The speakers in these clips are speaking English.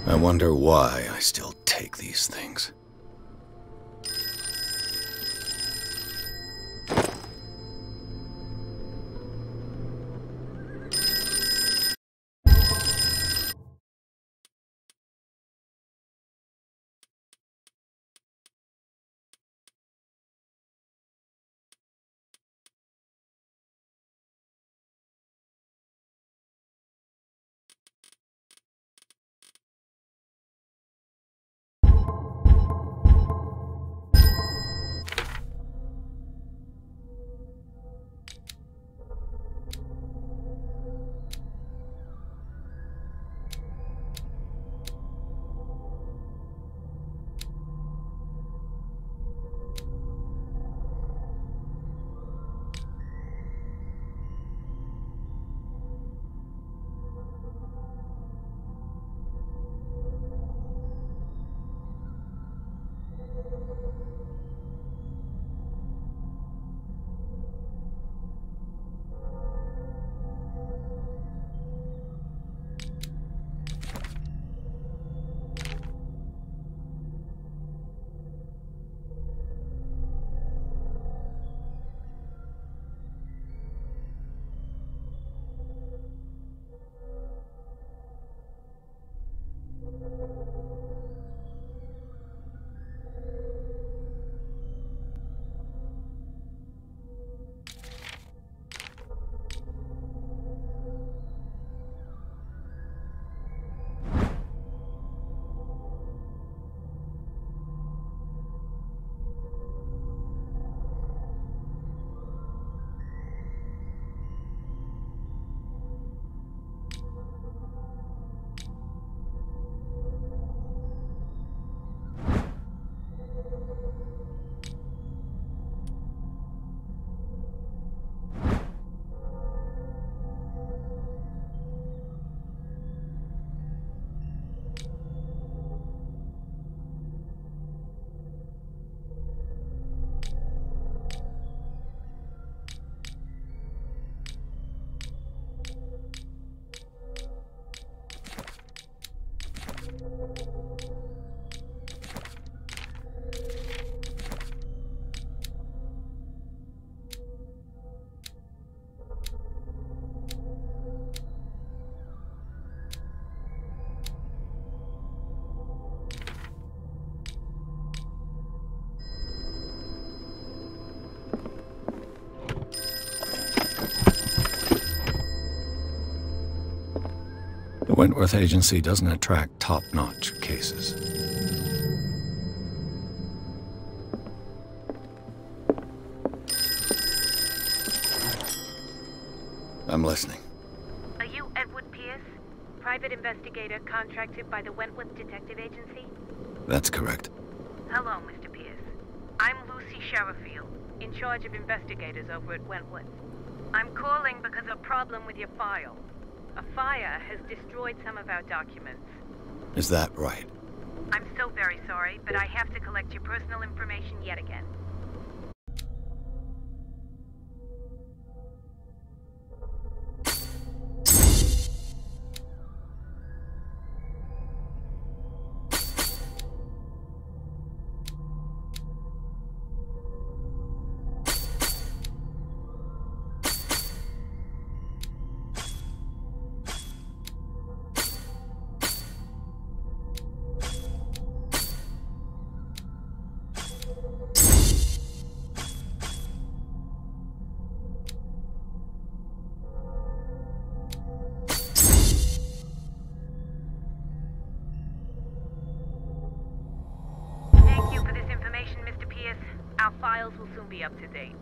I wonder why I still take these things. The Wentworth Agency doesn't attract top-notch cases. I'm listening. Are you Edward Pierce, private investigator contracted by the Wentworth Detective Agency? That's correct. Hello, Mr. Pierce. I'm Lucy Sherifield, in charge of investigators over at Wentworth. I'm calling because of a problem with your file. A fire has destroyed some of our documents. Is that right? I'm so very sorry, but I have to collect your personal information yet again. Our files will soon be up to date.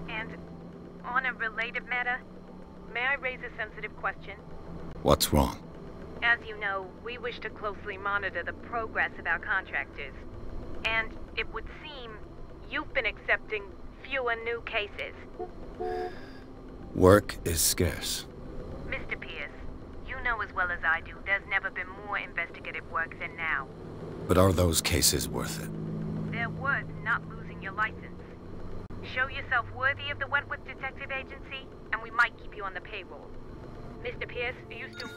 And on a related matter, may I raise a sensitive question? What's wrong? As you know, we wish to closely monitor the progress of our contractors. And it would seem you've been accepting fewer new cases. Work is scarce. Mr. Pierce, you know as well as I do, there's never been more investigative work than now. But are those cases worth it? They're worth not losing your license. Show yourself worthy of the Wentworth Detective Agency, and we might keep you on the payroll. Mr. Pierce, are you still...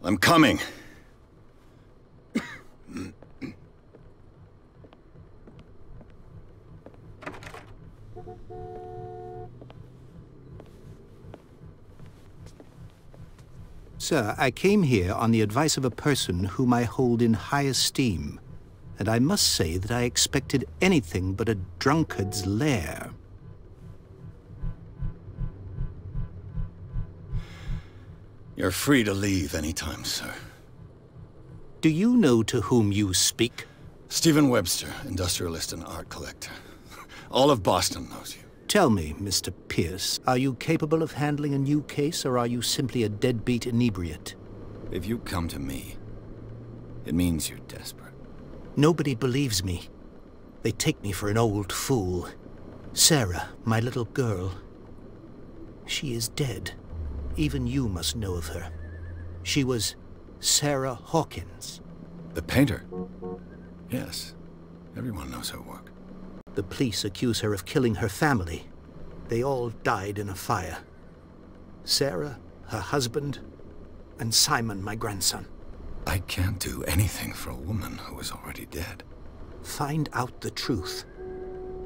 I'm coming. Sir, I came here on the advice of a person whom I hold in high esteem, and I must say that I expected anything but a drunkard's lair. You're free to leave anytime, sir. Do you know to whom you speak? Stephen Webster, industrialist and art collector. All of Boston knows you. Tell me, Mr. Pierce, are you capable of handling a new case, or are you simply a deadbeat inebriate? If you come to me, it means you're desperate. Nobody believes me. They take me for an old fool. Sarah, my little girl, she is dead. Even you must know of her. She was Sarah Hawkins. The painter? Yes. Everyone knows her work. The police accuse her of killing her family. They all died in a fire. Sarah, her husband, and Simon, my grandson. I can't do anything for a woman who is already dead. Find out the truth.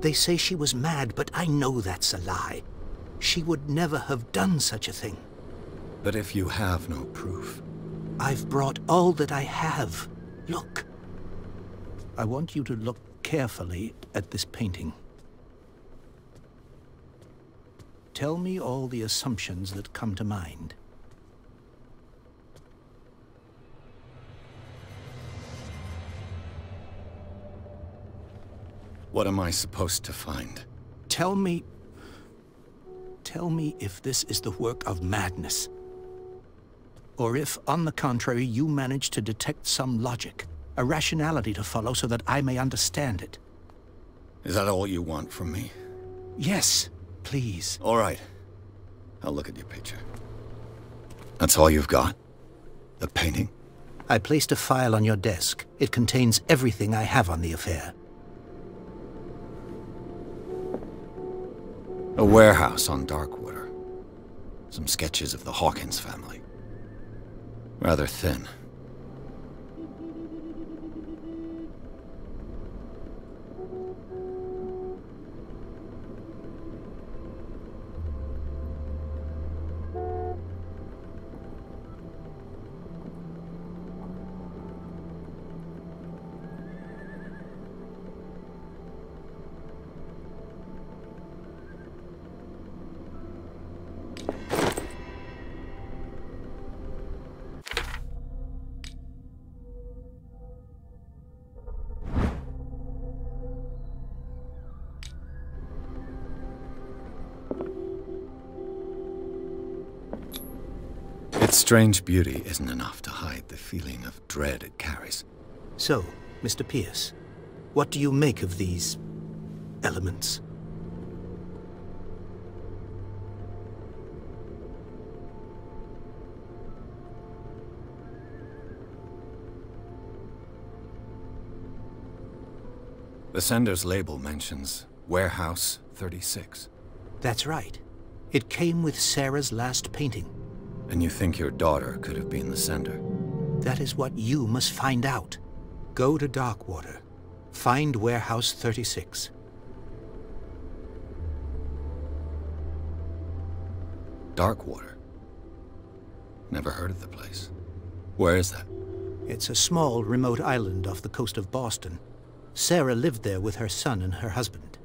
They say she was mad, but I know that's a lie. She would never have done such a thing. But if you have no proof... I've brought all that I have. Look. I want you to look carefully at this painting. Tell me all the assumptions that come to mind. What am I supposed to find? Tell me if this is the work of madness. Or if, on the contrary, you manage to detect some logic, a rationality to follow so that I may understand it. Is that all you want from me? Yes, please. All right. I'll look at your picture. That's all you've got? The painting? I placed a file on your desk. It contains everything I have on the affair. A warehouse on Darkwater. Some sketches of the Hawkins family. Rather thin. Its strange beauty isn't enough to hide the feeling of dread it carries. So, Mr. Pierce, what do you make of these elements? The sender's label mentions Warehouse 36. That's right. It came with Sarah's last painting. And you think your daughter could have been the sender? That is what you must find out. Go to Darkwater. Find Warehouse 36. Darkwater? Never heard of the place. Where is that? It's a small, remote island off the coast of Boston. Sarah lived there with her son and her husband.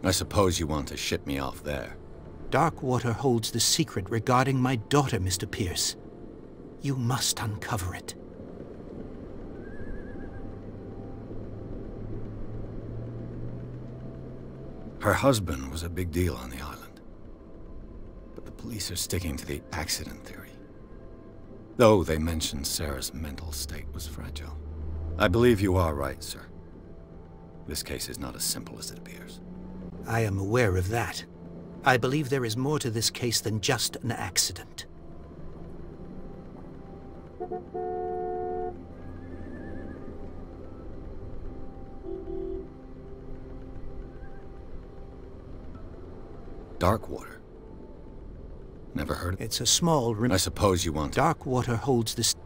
I suppose you want to ship me off there. Darkwater holds the secret regarding my daughter, Mr. Pierce. You must uncover it. Her husband was a big deal on the island. But the police are sticking to the accident theory. Though they mentioned Sarah's mental state was fragile. I believe you are right, sir. This case is not as simple as it appears. I am aware of that. I believe there is more to this case than just an accident. Darkwater? Never heard of it? It's a small... I suppose you want to... Darkwater holds this...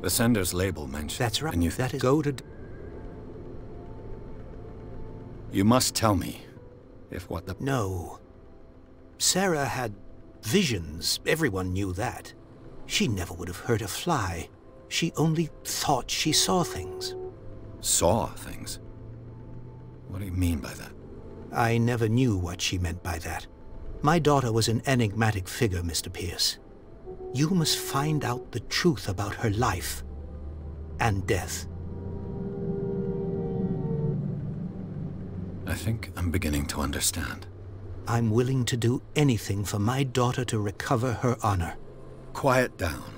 The sender's label mentioned. That's right. And you That is go to... You must tell me if what the... No. Sarah had visions. Everyone knew that. She never would have hurt a fly. She only thought she saw things. Saw things? What do you mean by that? I never knew what she meant by that. My daughter was an enigmatic figure, Mr. Pierce. You must find out the truth about her life and death. I think I'm beginning to understand. I'm willing to do anything for my daughter to recover her honor. Quiet down.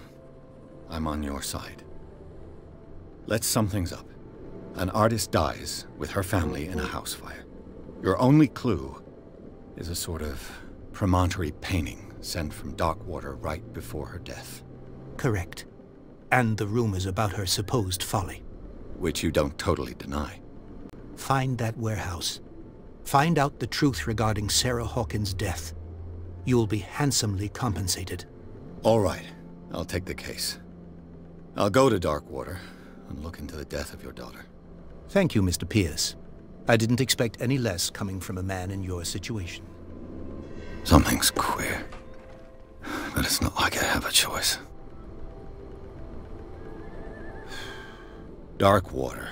I'm on your side. Let's sum things up. An artist dies with her family in a house fire. Your only clue is a sort of promontory painting sent from Darkwater right before her death. Correct. And the rumors about her supposed folly. Which you don't totally deny. Find that warehouse. Find out the truth regarding Sarah Hawkins' death. You'll be handsomely compensated. All right. I'll take the case. I'll go to Darkwater and look into the death of your daughter. Thank you, Mr. Pierce. I didn't expect any less coming from a man in your situation. Something's queer. But it's not like I have a choice. Darkwater.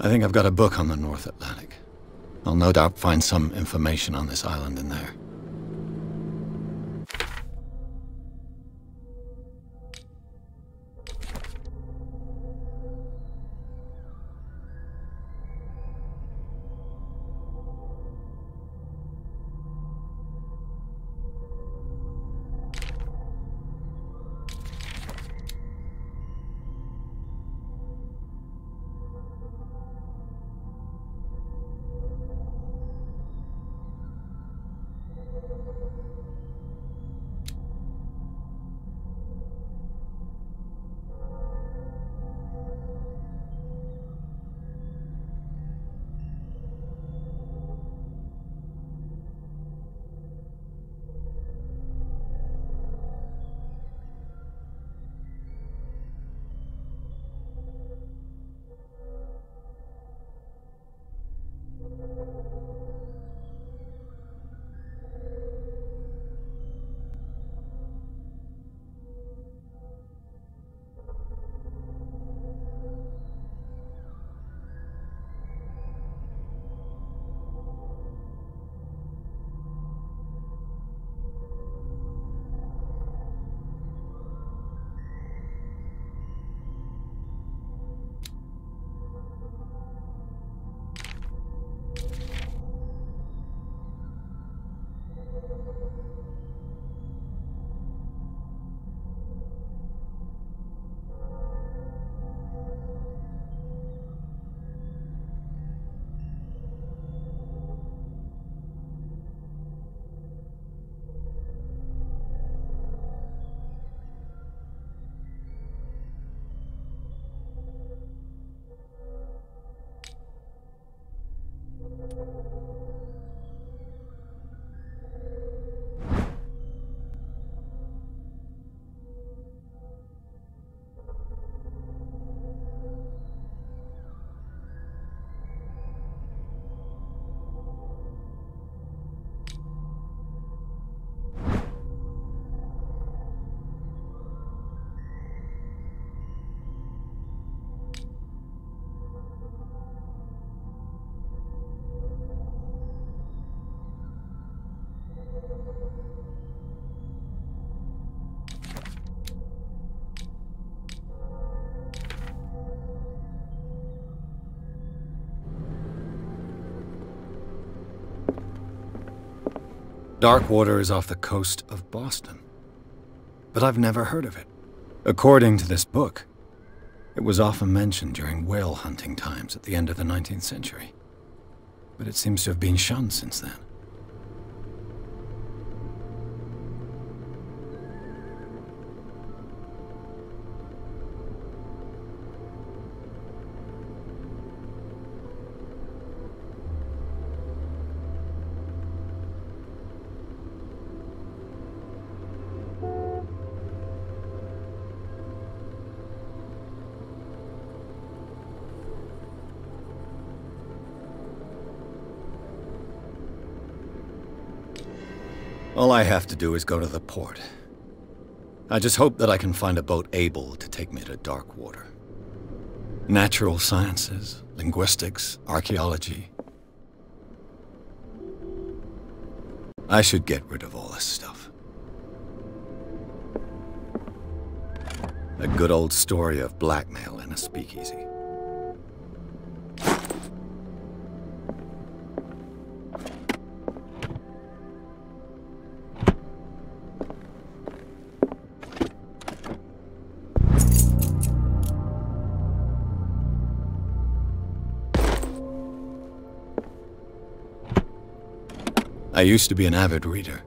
I think I've got a book on the North Atlantic. I'll no doubt find some information on this island in there. Darkwater is off the coast of Boston. But I've never heard of it. According to this book, it was often mentioned during whale hunting times at the end of the 19th century. But it seems to have been shunned since then. All I have to do is go to the port. I just hope that I can find a boat able to take me to dark water. Natural sciences, linguistics, archaeology. I should get rid of all this stuff. A good old story of blackmail in a speakeasy. I used to be an avid reader.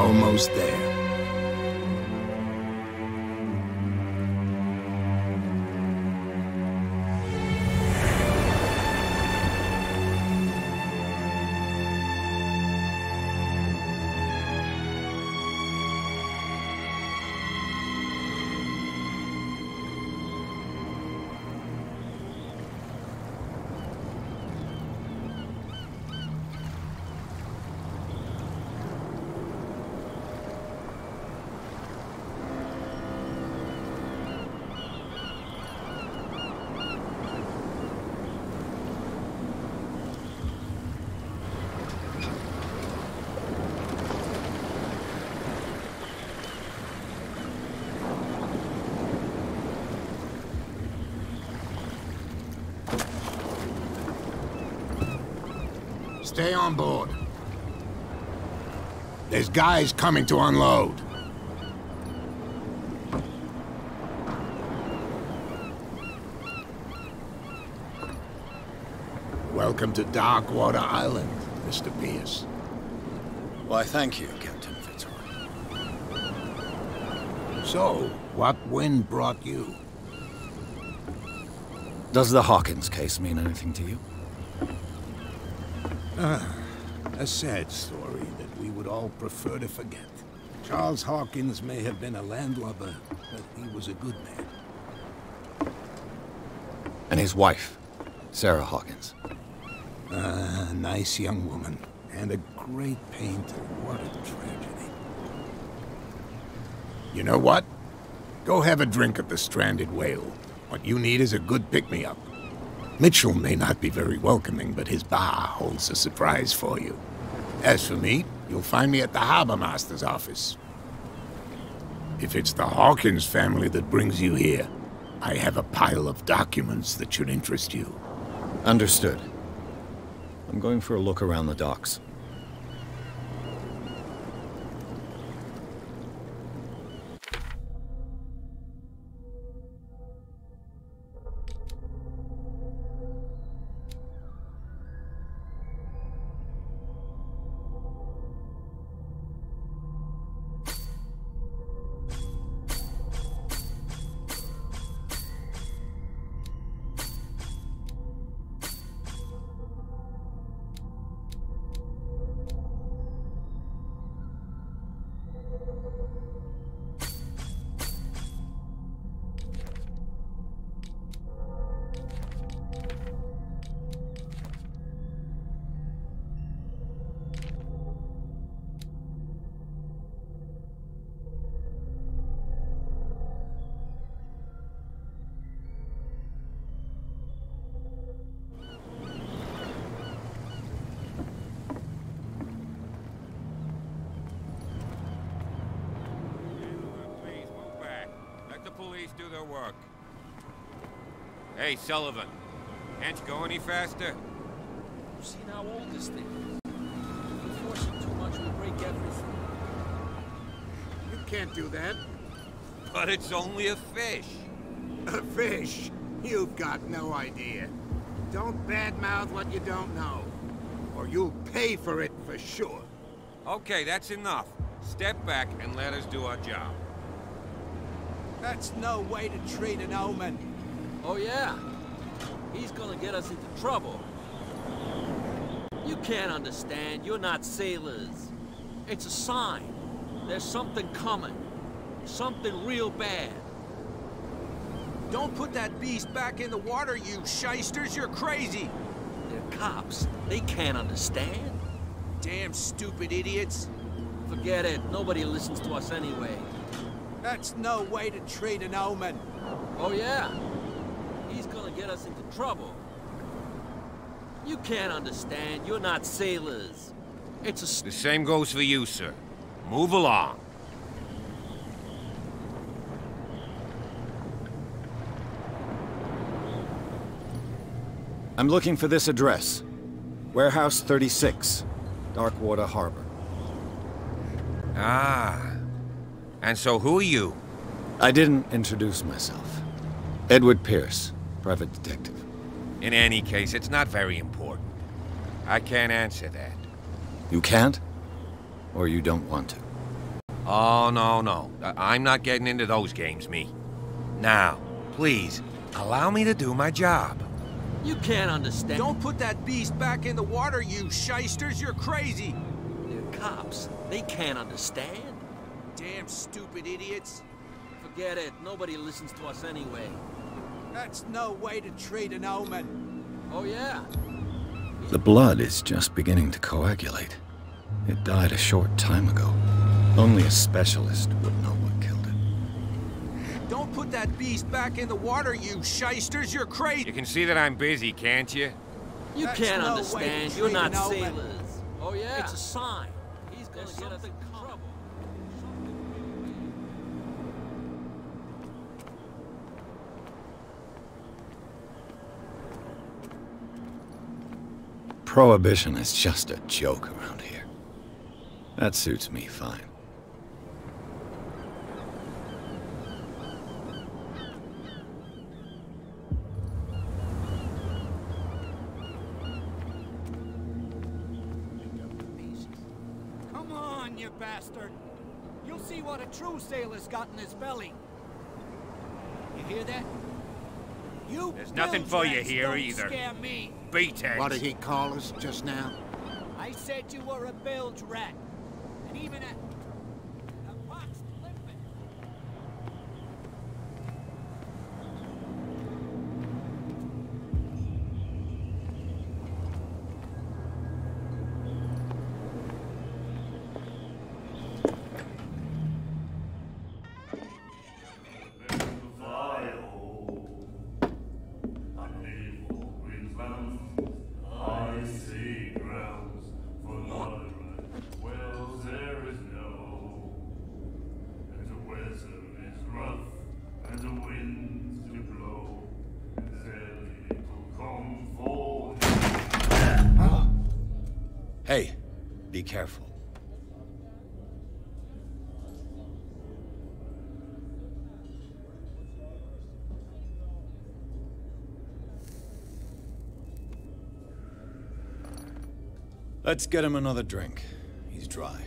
Almost there. Stay on board. There's guys coming to unload. Welcome to Darkwater Island, Mr. Pierce. Why, thank you, Captain Fitzroy. So, what wind brought you? Does the Hawkins case mean anything to you? A sad story that we would all prefer to forget. Charles Hawkins may have been a landlubber, but he was a good man. And his wife, Sarah Hawkins. A nice young woman, and a great painter. What a tragedy. You know what? Go have a drink at the Stranded Whale. What you need is a good pick-me-up. Mitchell may not be very welcoming, but his bar holds a surprise for you. As for me, you'll find me at the Harbor Master's office. If it's the Hawkins family that brings you here, I have a pile of documents that should interest you. Understood. I'm going for a look around the docks. Do their work. Hey, Sullivan. Can't you go any faster? You've seen how old this thing is. If we force it too much, we'll break everything. You can't do that. But it's only a fish. A fish? You've got no idea. Don't badmouth what you don't know, or you'll pay for it for sure. Okay, that's enough. Step back and let us do our job. That's no way to treat an omen. Oh yeah? He's gonna get us into trouble. You can't understand. You're not sailors. It's a sign. There's something coming. Something real bad. Don't put that beast back in the water, you shysters. You're crazy. They're cops. They can't understand. Damn stupid idiots. Forget it. Nobody listens to us anyway. That's no way to treat an omen. Oh yeah? He's gonna get us into trouble. You can't understand. You're not sailors. It's a... The same goes for you, sir. Move along. I'm looking for this address. Warehouse 36, Darkwater Harbor. Ah. And so who are you? I didn't introduce myself. Edward Pierce, private detective. In any case, it's not very important. I can't answer that. You can't? Or you don't want to? Oh, no. I'm not getting into those games, me. Now, please, allow me to do my job. You can't understand. Don't put that beast back in the water, you shysters. You're crazy. They're cops. They can't understand. Damn stupid idiots. Forget it. Nobody listens to us anyway. That's no way to treat an omen. Oh yeah? The blood is just beginning to coagulate. It died a short time ago. Only a specialist would know what killed it. Don't put that beast back in the water, you shysters. You're crazy. You can see that I'm busy, can't you? You That's can't no way understand. to You're treat not an omen. sailors. Oh yeah? It's a sign. He's gonna get us in trouble. Prohibition is just a joke around here. That suits me fine. Come on, you bastard! You'll see what a true sailor's got in his belly. You hear that? You There's nothing for you here either. Scare me. Beat it. What did he call us just now? I said you were a bilge rat. And even a box limpet. Hey, be careful. Let's get him another drink. He's dry.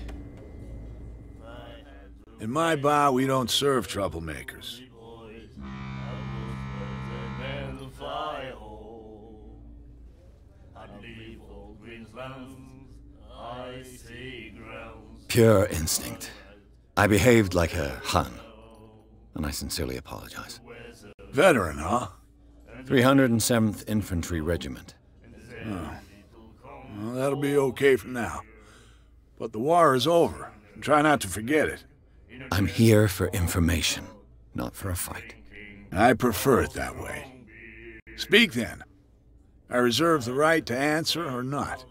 In my bar, we don't serve troublemakers. Pure instinct. I behaved like a Hun, and I sincerely apologize. Veteran, huh? 307th Infantry Regiment. Oh. Well, that'll be okay for now. But the war is over. Try not to forget it. I'm here for information, not for a fight. I prefer it that way. Speak then. I reserve the right to answer or not.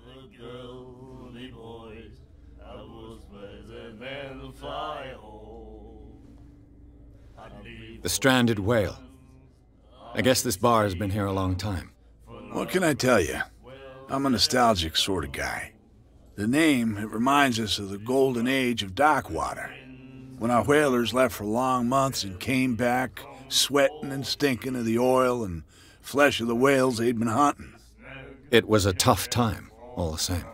The stranded whale. I guess this bar has been here a long time. What can I tell you? I'm a nostalgic sort of guy. The name, it reminds us of the golden age of dock water, when our whalers left for long months and came back sweating and stinking of the oil and flesh of the whales they'd been hunting. It was a tough time, all the same.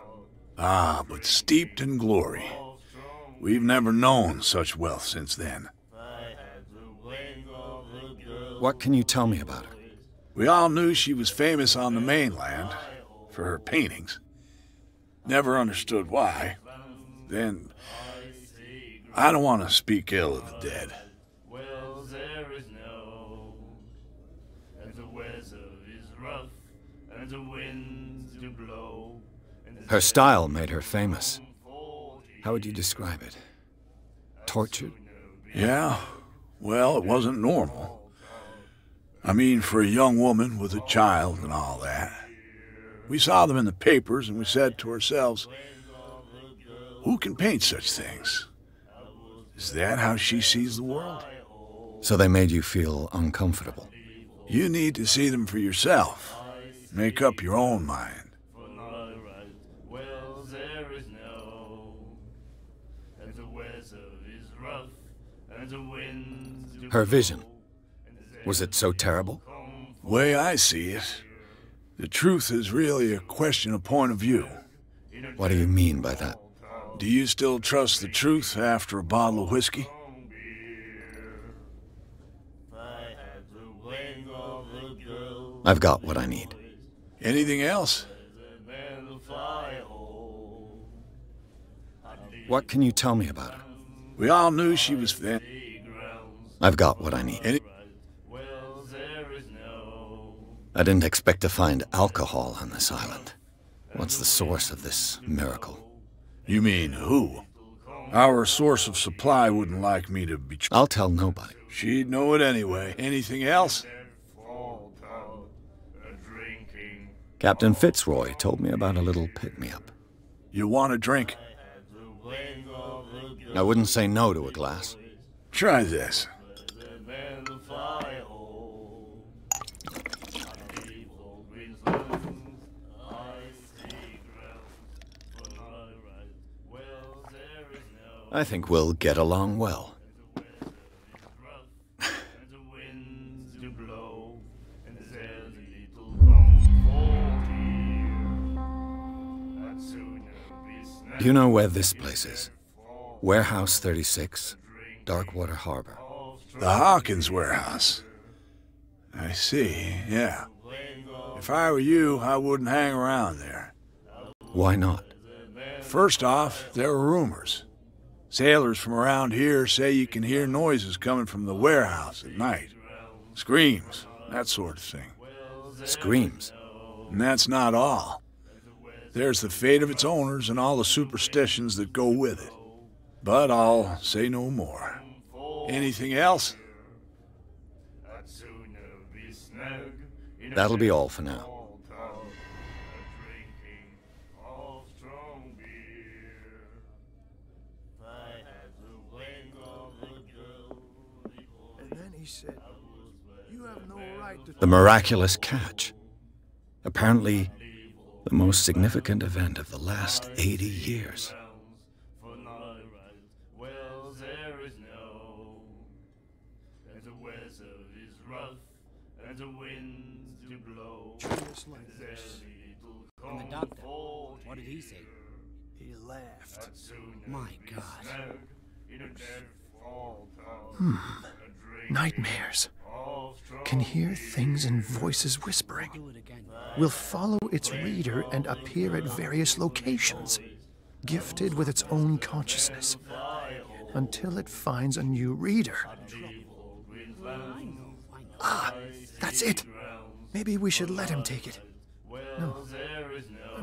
Ah, but steeped in glory. We've never known such wealth since then. What can you tell me about her? We all knew she was famous on the mainland for her paintings. Never understood why. Then, I don't want to speak ill of the dead. Her style made her famous. How would you describe it? Tortured? Yeah, well, it wasn't normal. I mean, for a young woman with a child and all that. We saw them in the papers and we said to ourselves, who can paint such things? Is that how she sees the world? So they made you feel uncomfortable? You need to see them for yourself. Make up your own mind. Her vision. Was it so terrible? The way I see it, the truth is really a question of point of view. What do you mean by that? Do you still trust the truth after a bottle of whiskey? I've got what I need. Anything else? What can you tell me about her? We all knew she was there. I've got what I need. I didn't expect to find alcohol on this island. What's the source of this miracle? You mean who? Our source of supply wouldn't like me to be... I'll tell nobody. She'd know it anyway. Anything else? Captain Fitzroy told me about a little pick-me-up. You want a drink? I wouldn't say no to a glass. Try this. I think we'll get along well. Do you know where this place is? Warehouse 36, Darkwater Harbor. The Hawkins warehouse. I see, yeah. If I were you, I wouldn't hang around there. Why not? First off, there are rumors. Sailors from around here say you can hear noises coming from the warehouse at night. Screams, that sort of thing. Screams? And that's not all. There's the fate of its owners and all the superstitions that go with it. But I'll say no more. Anything else? That'll be all for now. And then he said, "You have no right to..." The miraculous catch. Apparently, the most significant event of the last 80 years. Treatise like this. And the doctor, what did he say? He laughed. My God. Nightmares. Can hear things and voices whispering. Will follow its reader and appear at various locations, gifted with its own consciousness, until it finds a new reader. Ah, that's it. Maybe we should let him take it.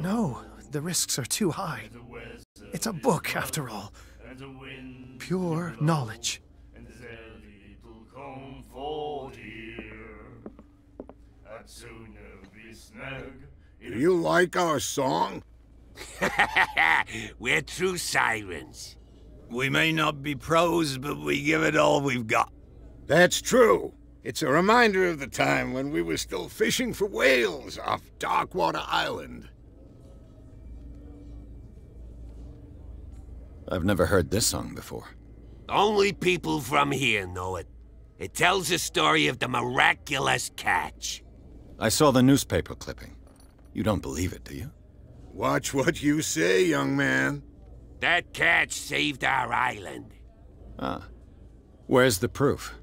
No, the risks are too high. It's a book, after all. Pure knowledge. Do you like our song? We're true sirens. We may not be pros, but we give it all we've got. That's true. It's a reminder of the time when we were still fishing for whales off Darkwater Island. I've never heard this song before. Only people from here know it. It tells the story of the miraculous catch. I saw the newspaper clipping. You don't believe it, do you? Watch what you say, young man. That catch saved our island. Ah. Where's the proof?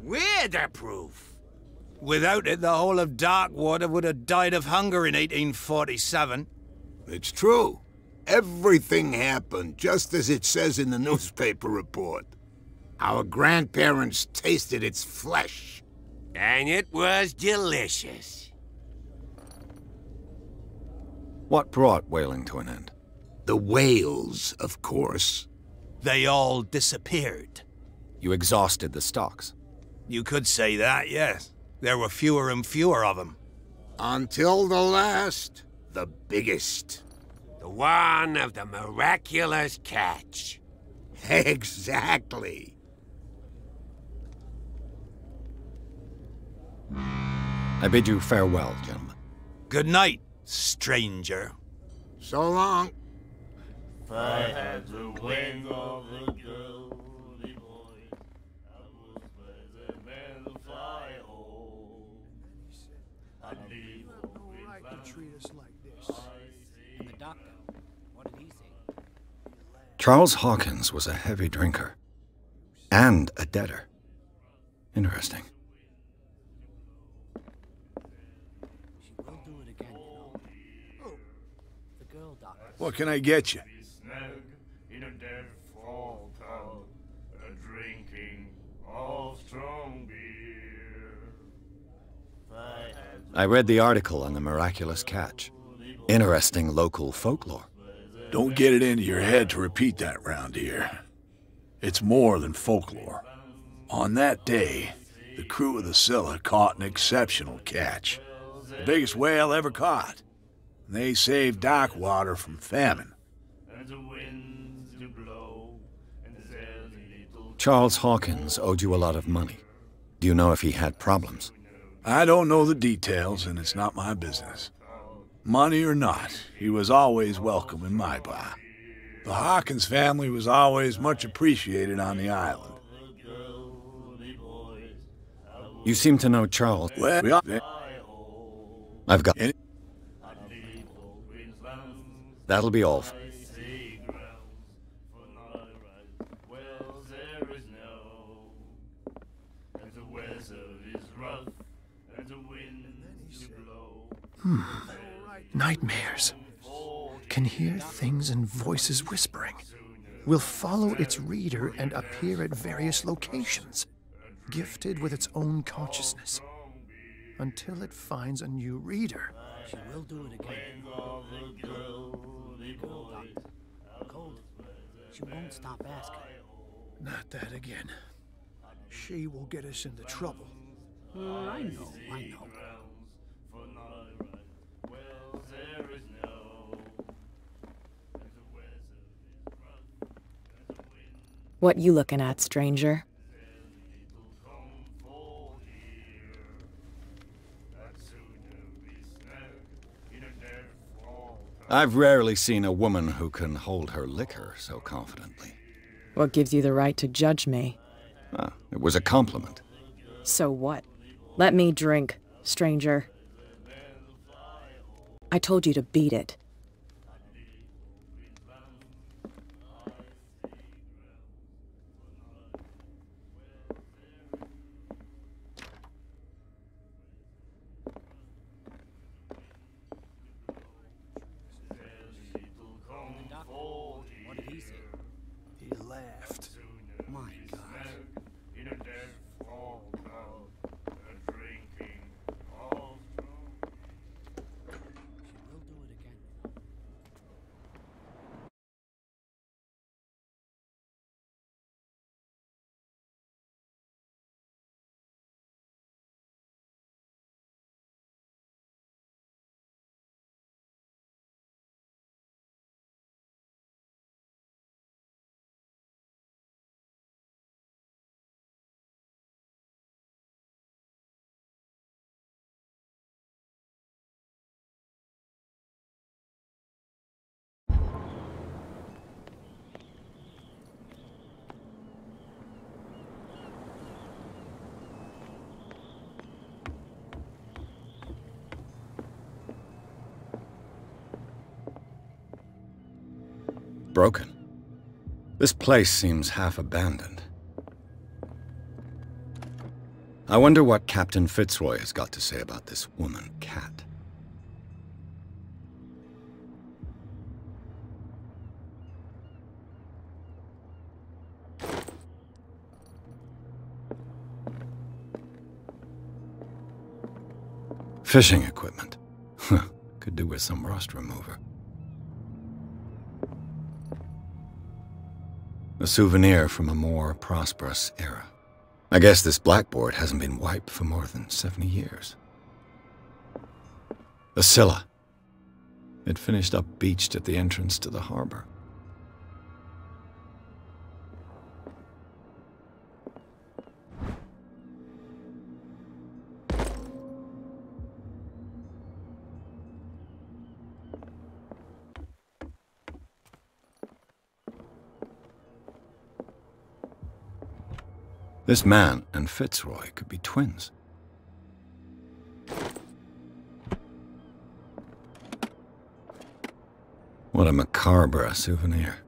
We're the proof. Without it, the whole of Darkwater would have died of hunger in 1847. It's true. Everything happened just as it says in the newspaper report. Our grandparents tasted its flesh. And it was delicious. What brought whaling to an end? The whales, of course. They all disappeared. You exhausted the stocks. You could say that, yes. There were fewer and fewer of them. Until the last, the biggest. The one of the miraculous catch. Exactly. I bid you farewell, gentlemen. Good night, stranger. So long. If I had the wing of the girly boy, I would play the man to fly home. I'd leave No right to treat us like this. And the doctor, what did he say? Charles Hawkins was a heavy drinker. And a debtor. Interesting. She will do it again, you know. Oh, the girl doctor. What can I get you? snug in a dead-fall tub, drinking of strong beer. I read the article on the miraculous catch. Interesting local folklore. Don't get it into your head to repeat that round here. It's more than folklore. On that day, the crew of the Scylla caught an exceptional catch. The biggest whale ever caught. They saved Darkwater from famine. Charles Hawkins owed you a lot of money. Do you know if he had problems? I don't know the details, and it's not my business. Money or not, he was always welcome in my bar. The Hawkins family was always much appreciated on the island. You seem to know Charles. Well, I've got... That'll be all. Nightmares. Can hear things and voices whispering. Will follow its reader and appear at various locations, gifted with its own consciousness, until it finds a new reader. She will do it again. Cold. She won't stop asking. Not that again. She will get us into trouble. I know. What you looking at, stranger? I've rarely seen a woman who can hold her liquor so confidently. What gives you the right to judge me? It was a compliment. So what? Let me drink, stranger. I told you to beat it. What did he say? He laughed. My God. She will do it again. Broken. This place seems half abandoned. I wonder what Captain Fitzroy has got to say about this woman, Cat. Fishing equipment. Could do with some rust remover. A souvenir from a more prosperous era. I guess this blackboard hasn't been wiped for more than 70 years. A Scylla. It finished up beached at the entrance to the harbor. This man and Fitzroy could be twins. What a macabre souvenir.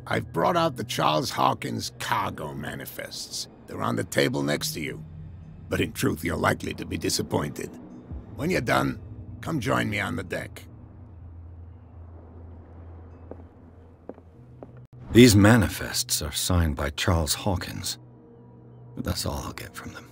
I've brought out the Charles Hawkins cargo manifests. They're on the table next to you. But in truth, you're likely to be disappointed. When you're done, come join me on the deck. These manifests are signed by Charles Hawkins. But that's all I'll get from them.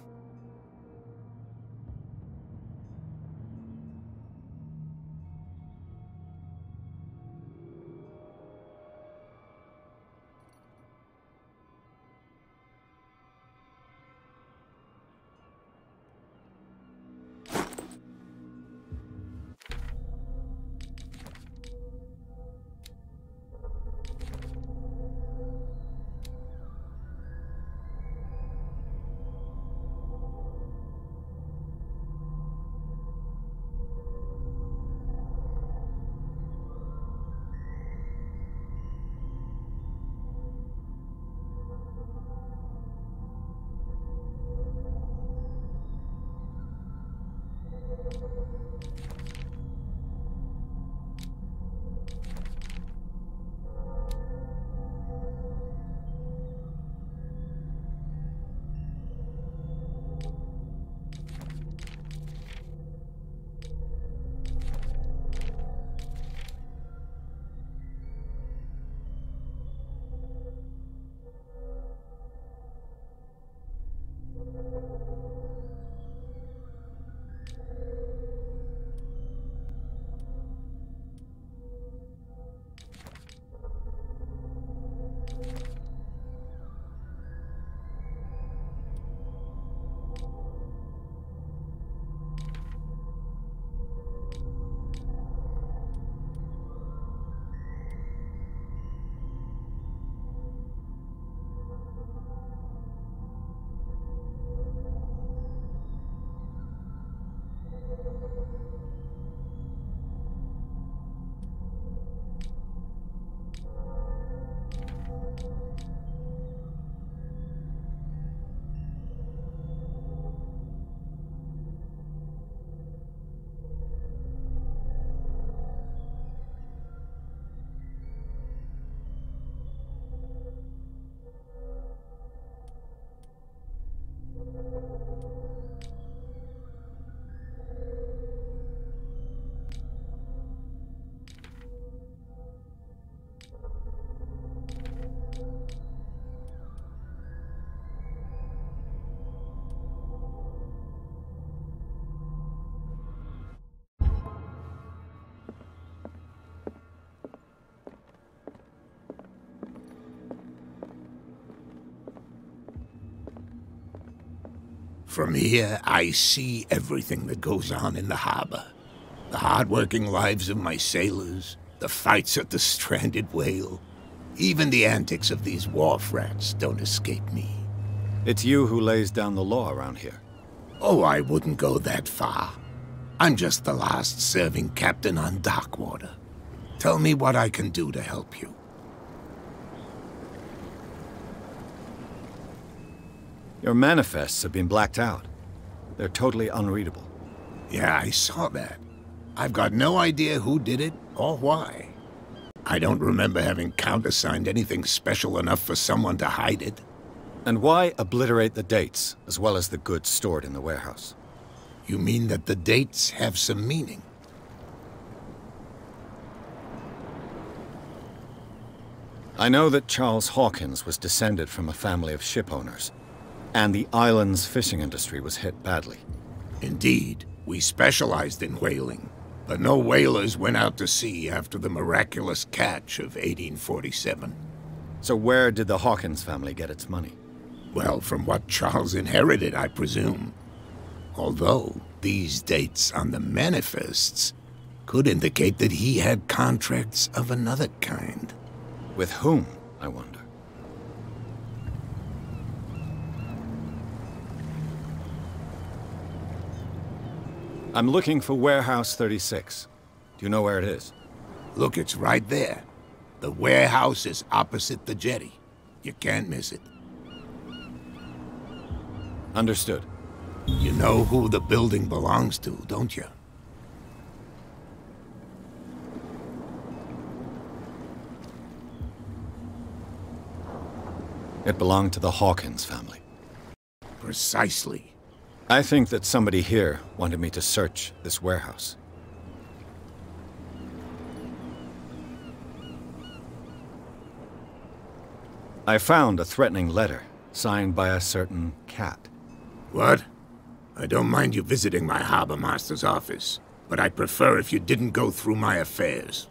From here, I see everything that goes on in the harbor. The hard-working lives of my sailors, the fights at the stranded whale. Even the antics of these wharf rats don't escape me. It's you who lays down the law around here. Oh, I wouldn't go that far. I'm just the last serving captain on Darkwater. Tell me what I can do to help you. Your manifests have been blacked out. They're totally unreadable. Yeah, I saw that. I've got no idea who did it or why. I don't remember having countersigned anything special enough for someone to hide it. And why obliterate the dates, as well as the goods stored in the warehouse? You mean that the dates have some meaning? I know that Charles Hawkins was descended from a family of ship owners, and the island's fishing industry was hit badly. Indeed, we specialized in whaling, but no whalers went out to sea after the miraculous catch of 1847. So where did the Hawkins family get its money? Well, from what Charles inherited, I presume. Although, these dates on the manifests could indicate that he had contracts of another kind. With whom, I wonder? I'm looking for Warehouse 36. Do you know where it is? Look, it's right there. The warehouse is opposite the jetty. You can't miss it. Understood. You know who the building belongs to, don't you? It belonged to the Hawkins family. Precisely. I think that somebody here wanted me to search this warehouse. I found a threatening letter signed by a certain cat. What? I don't mind you visiting my harbor master's office, but I'd prefer if you didn't go through my affairs.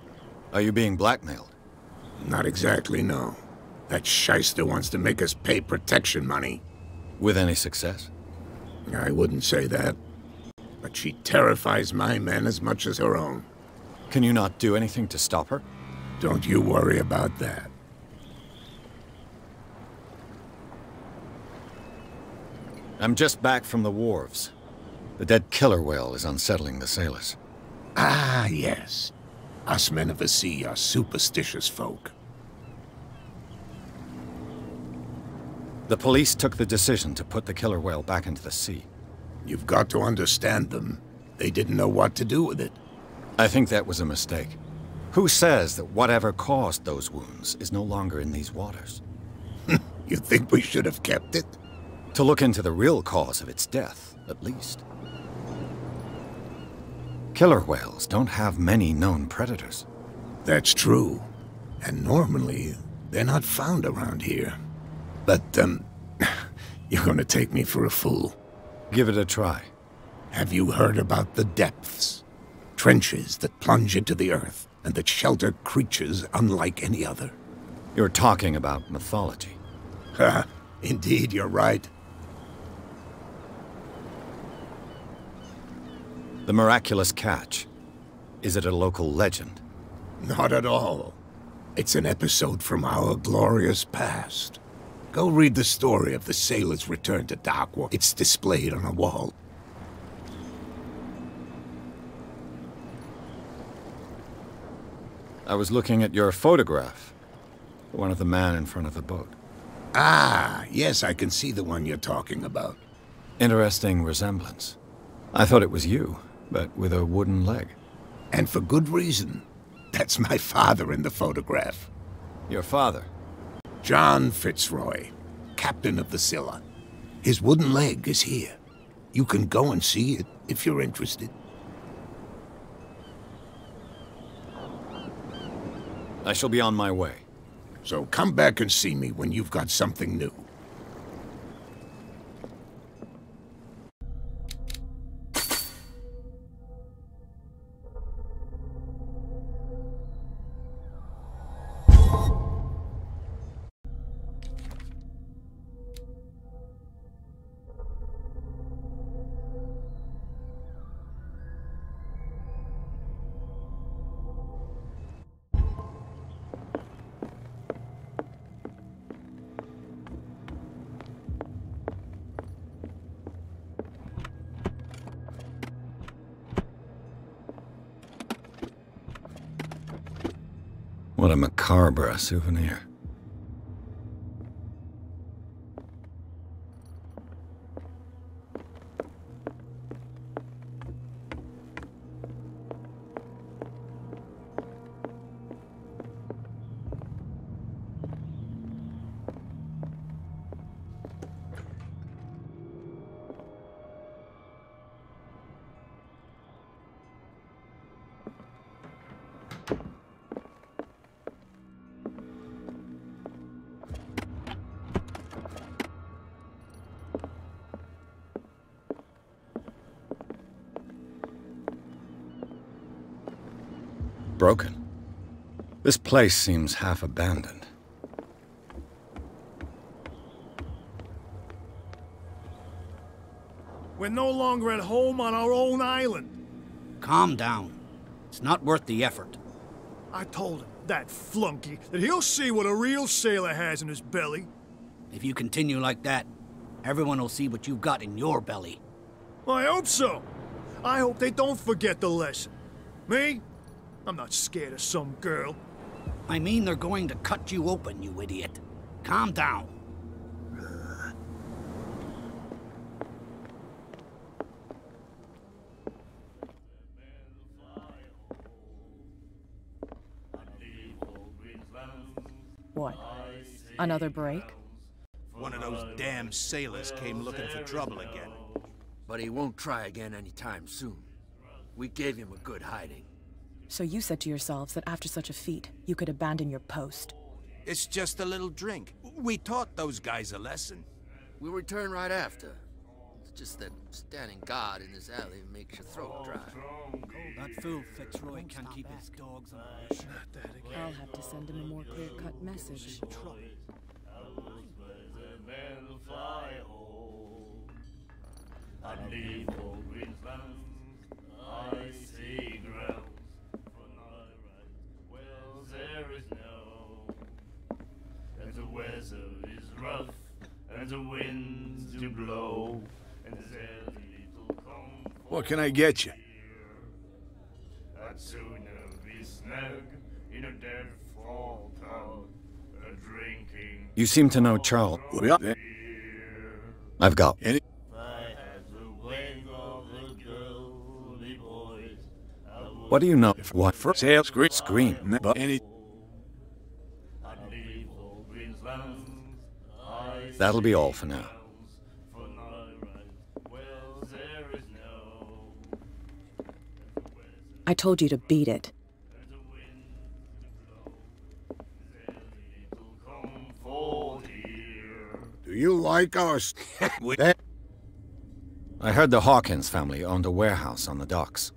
Are you being blackmailed? Not exactly, no. That shyster wants to make us pay protection money. With any success? I wouldn't say that. But she terrifies my men as much as her own. Can you not do anything to stop her? Don't you worry about that. I'm just back from the wharves. The dead killer whale is unsettling the sailors. Ah, yes. Us men of the sea are superstitious folk. The police took the decision to put the killer whale back into the sea. You've got to understand them. They didn't know what to do with it. I think that was a mistake. Who says that whatever caused those wounds is no longer in these waters? You think we should have kept it? To look into the real cause of its death, at least. Killer whales don't have many known predators. That's true. And normally, they're not found around here. But, you're gonna take me for a fool. Give it a try. Have you heard about the depths? Trenches that plunge into the earth and that shelter creatures unlike any other. You're talking about mythology. Ha! Indeed, you're right. The miraculous catch. Is it a local legend? Not at all. It's an episode from our glorious past. Go read the story of the sailor's return to Darkwater. It's displayed on a wall. I was looking at your photograph. The one of the man in front of the boat. Ah, yes, I can see the one you're talking about. Interesting resemblance. I thought it was you, but with a wooden leg. And for good reason. That's my father in the photograph. Your father? John Fitzroy, captain of the Scylla. His wooden leg is here. You can go and see it if you're interested. I shall be on my way. So come back and see me when you've got something new. What a macabre souvenir. Broken. This place seems half abandoned. We're no longer at home on our own island. Calm down. It's not worth the effort. I told him, that flunky, that he'll see what a real sailor has in his belly. If you continue like that, everyone will see what you've got in your belly. I hope so. I hope they don't forget the lesson. Me? I'm not scared of some girl. I mean they're going to cut you open, you idiot. Calm down. What? Another break? One of those damn sailors came looking for trouble again. But he won't try again anytime soon. We gave him a good hiding. So you said to yourselves that after such a feat, you could abandon your post. It's just a little drink. We taught those guys a lesson. We'll return right after. It's just that standing guard in this alley makes your throat dry. That fool Fitzroy can't keep his dogs on the leash. Not that again. I'll have to send him a more clear-cut message. I leave all Queensland, I see ground. Well, there is no, and the weather is rough, and the winds do blow, and there's little comfort. What can I get you? I'd sooner be snug in a dead fall town, a drinking. You seem to know Charles. Well, I've got. Any? What do you know? What? Sale screen. But any. That'll be all for now. I told you to beat it. Do you like us? I heard the Hawkins family owned a warehouse on the docks.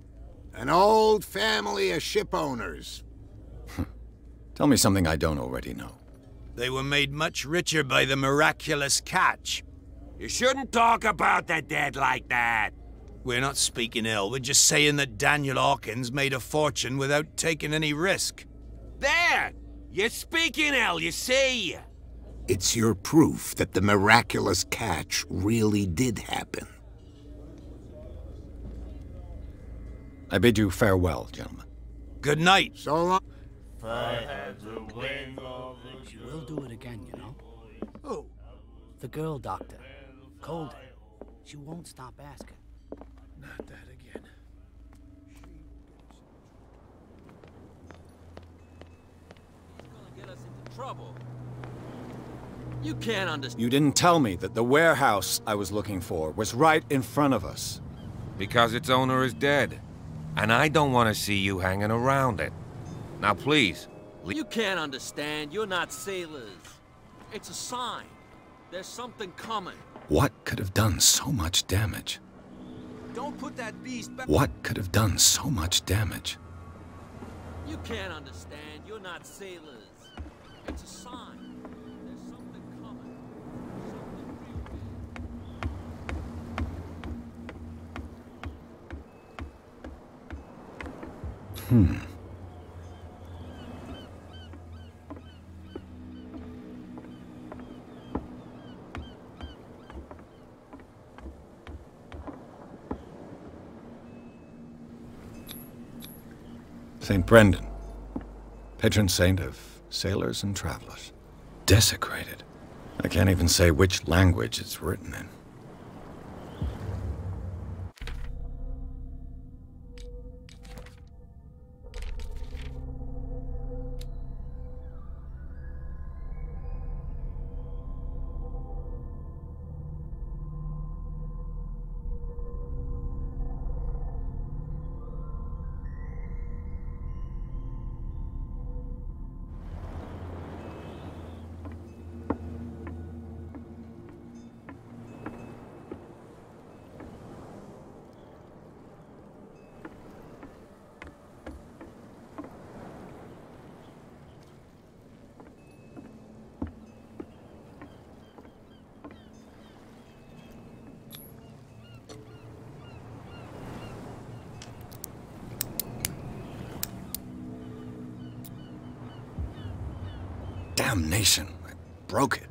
An old family of ship owners. Tell me something I don't already know. They were made much richer by the miraculous catch. You shouldn't talk about the dead like that. We're not speaking ill, we're just saying that Daniel Hawkins made a fortune without taking any risk. There! You're speaking ill, you see? It's your proof that the miraculous catch really did happen. I bid you farewell, gentlemen. Good night. So long. We'll do it again, you know. Who? The girl doctor. Colden. She won't stop asking. Not that again. He's gonna get us into trouble. You can't understand. You didn't tell me that the warehouse I was looking for was right in front of us. Because its owner is dead. And I don't want to see you hanging around it. Now please, You can't understand. You're not sailors. It's a sign. There's something coming. What could have done so much damage? Don't put that beast back. What could have done so much damage? You can't understand. You're not sailors. It's a sign. There's something coming. Something real big. St. Brendan, patron saint of sailors and travelers. Desecrated. I can't even say which language it's written in. Damnation, I broke it.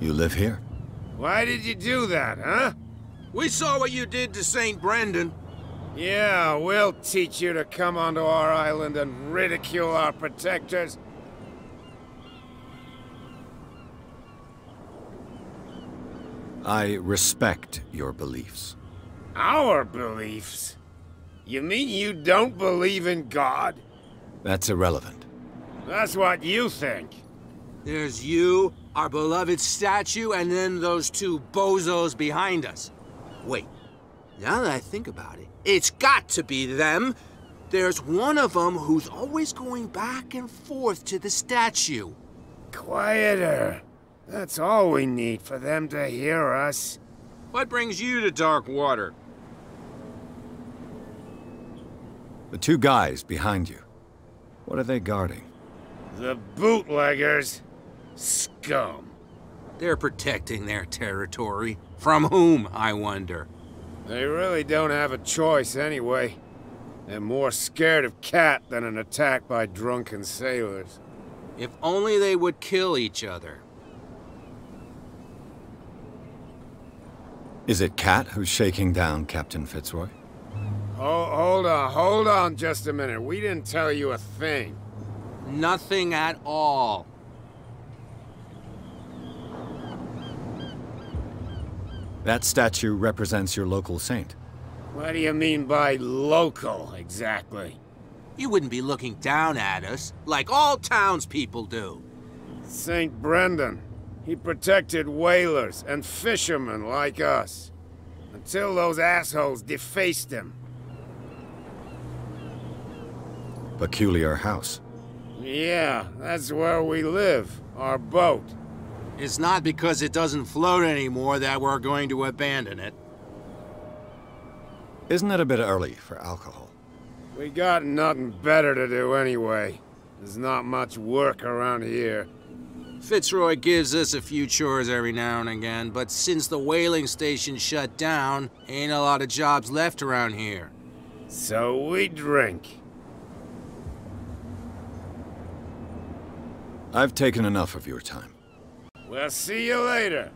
You live here? Why did you do that, huh? We saw what you did to St. Brendan. Yeah, we'll teach you to come onto our island and ridicule our protectors. I respect your beliefs. Our beliefs? You mean you don't believe in God? That's irrelevant. That's what you think. There's you, our beloved statue, and then those two bozos behind us. Wait, now that I think about it, it's got to be them. There's one of them who's always going back and forth to the statue. Quieter. That's all we need for them to hear us. What brings you to dark water? The two guys behind you. What are they guarding? The bootleggers. Scum. They're protecting their territory. From whom, I wonder? They really don't have a choice anyway. They're more scared of Cat than an attack by drunken sailors. If only they would kill each other. Is it Cat who's shaking down Captain Fitzroy? Oh, hold on just a minute. We didn't tell you a thing. Nothing at all. That statue represents your local saint. What do you mean by local, exactly? You wouldn't be looking down at us, like all townspeople do. St. Brendan. He protected whalers and fishermen like us. Until those assholes defaced him. Peculiar house. Yeah, that's where we live. Our boat. It's not because it doesn't float anymore that we're going to abandon it. Isn't it a bit early for alcohol? We got nothing better to do anyway. There's not much work around here. Fitzroy gives us a few chores every now and again, but since the whaling station shut down, ain't a lot of jobs left around here. So we drink. I've taken enough of your time. We'll see you later.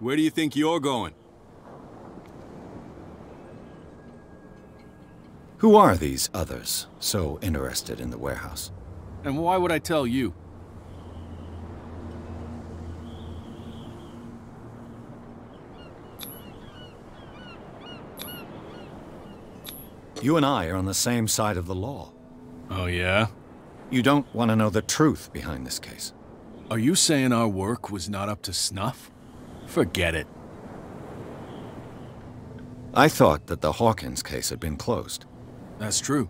Where do you think you're going? Who are these others so interested in the warehouse? And why would I tell you? You and I are on the same side of the law. Oh, yeah? You don't want to know the truth behind this case. Are you saying our work was not up to snuff? Forget it. I thought that the Hawkins case had been closed. That's true.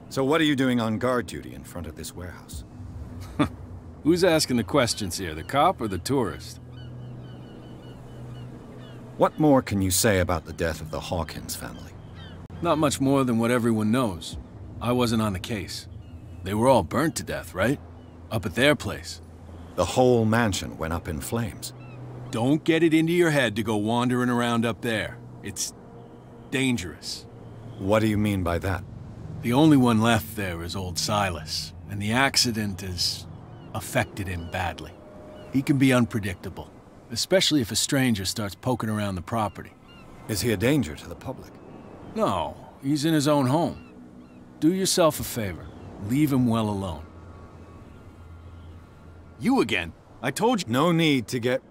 So what are you doing on guard duty in front of this warehouse? Who's asking the questions here, the cop or the tourist? What more can you say about the death of the Hawkins family? Not much more than what everyone knows. I wasn't on the case. They were all burnt to death, right? Up at their place. The whole mansion went up in flames. Don't get it into your head to go wandering around up there. It's dangerous. What do you mean by that? The only one left there is old Silas, and the accident has affected him badly. He can be unpredictable, especially if a stranger starts poking around the property. Is he a danger to the public? No, he's in his own home. Do yourself a favor. Leave him well alone. You again. I told you. No need to get...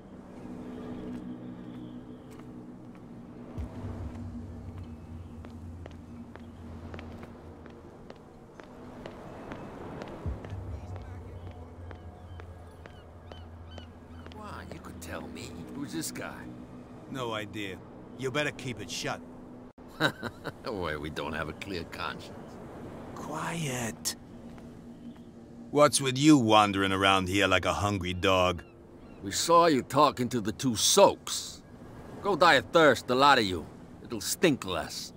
Come on, you could tell me. Who's this guy? No idea. You better keep it shut. Boy, we don't have a clear conscience. Quiet. What's with you wandering around here like a hungry dog? We saw you talking to the two soaks. Go die of thirst, the lot of you. It'll stink less.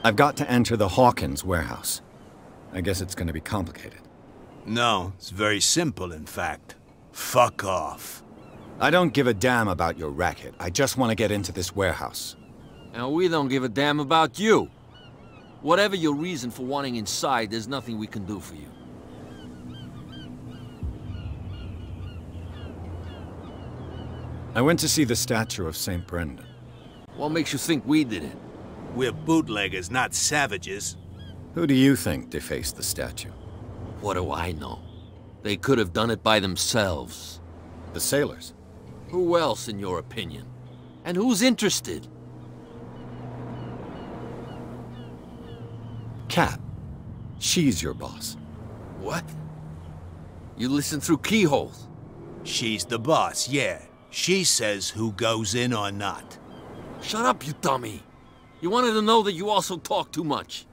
I've got to enter the Hawkins warehouse. I guess it's gonna be complicated. No, it's very simple, in fact. Fuck off. I don't give a damn about your racket. I just want to get into this warehouse. And we don't give a damn about you. Whatever your reason for wanting inside, there's nothing we can do for you. I went to see the statue of St. Brendan. What makes you think we did it? We're bootleggers, not savages. Who do you think defaced the statue? What do I know? They could have done it by themselves. The sailors? Who else, in your opinion? And who's interested? Cat. She's your boss. What? You listen through keyholes? She's the boss, yeah. She says who goes in or not. Shut up, you dummy. You wanted to know that you also talk too much.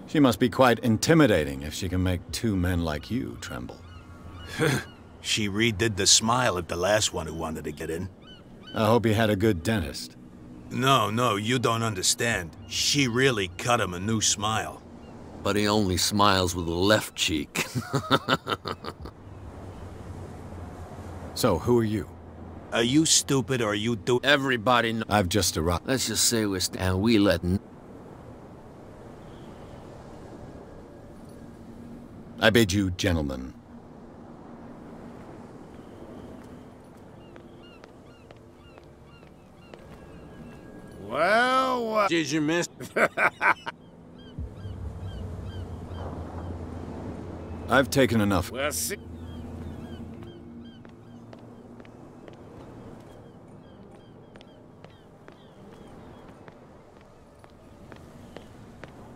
She must be quite intimidating if she can make two men like you tremble. She redid the smile at the last one who wanted to get in. I hope he had a good dentist. No, you don't understand. She really cut him a new smile. But he only smiles with the left cheek. So, who are you? Are you stupid or you do— Everybody knows. I've just arrived. Let's just say and we let— I bid you, gentlemen. Well, what did you miss? I've taken enough. Well, see.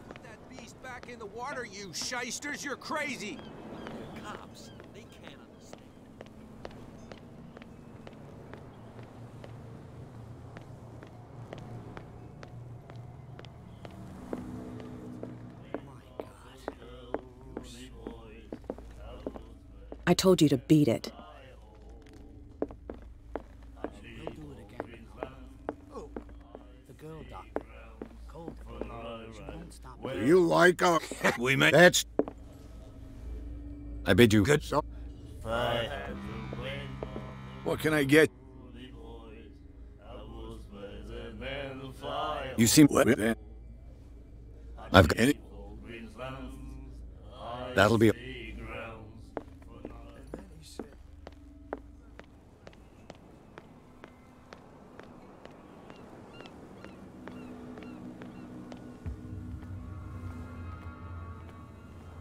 Put that beast back in the water, you shysters! You're crazy! Cops, they can't understand. I told you to beat it. Do you like our... We may... That's... I bid you... Good. What can I get? You seem... I've got... Any... That'll be...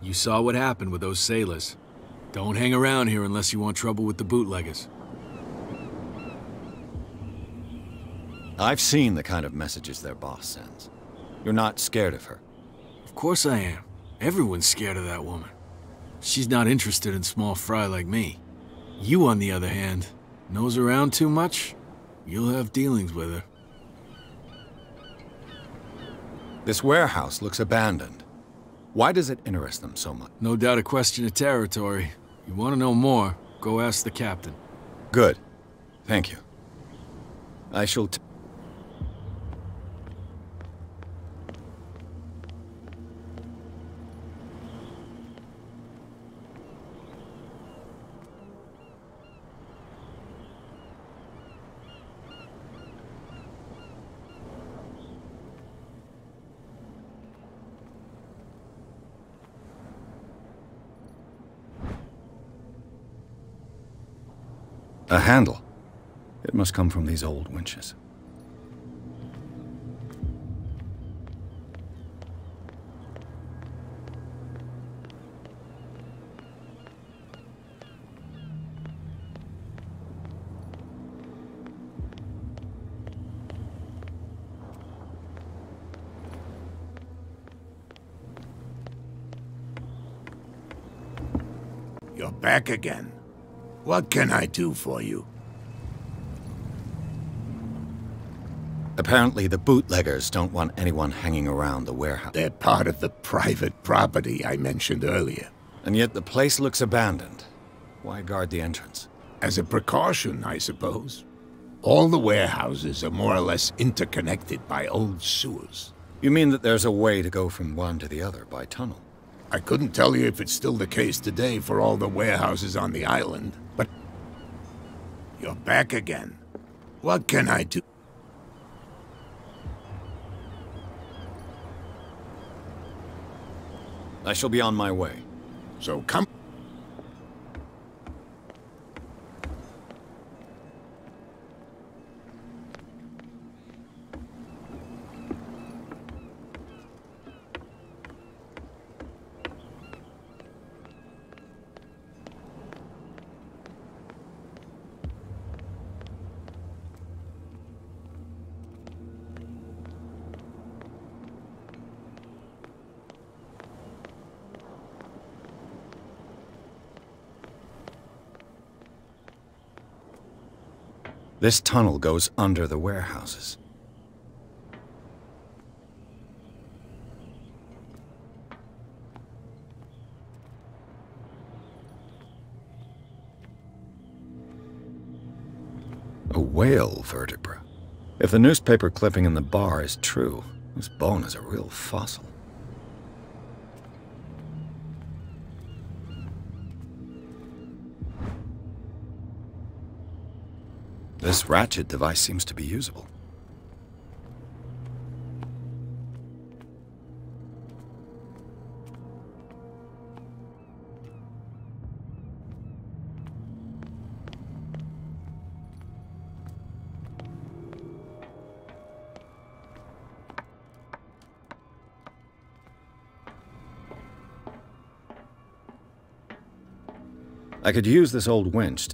You saw what happened with those sailors. Don't hang around here unless you want trouble with the bootleggers. I've seen the kind of messages their boss sends. You're not scared of her. Of course I am. Everyone's scared of that woman. She's not interested in small fry like me. You, on the other hand, nose around too much, you'll have dealings with her. This warehouse looks abandoned. Why does it interest them so much? No doubt a question of territory. You want to know more, go ask the captain. Good. Thank you. I shall A handle. It must come from these old winches. You're back again. What can I do for you? Apparently the bootleggers don't want anyone hanging around the warehouse. They're part of the private property I mentioned earlier. And yet the place looks abandoned. Why guard the entrance? As a precaution, I suppose. All the warehouses are more or less interconnected by old sewers. You mean that there's a way to go from one to the other by tunnel? I couldn't tell you if it's still the case today for all the warehouses on the island, but you're back again. What can I do? I shall be on my way. So come. This tunnel goes under the warehouses. A whale vertebra. If the newspaper clipping in the bar is true, this bone is a real fossil. This ratchet device seems to be usable. I could use this old winch.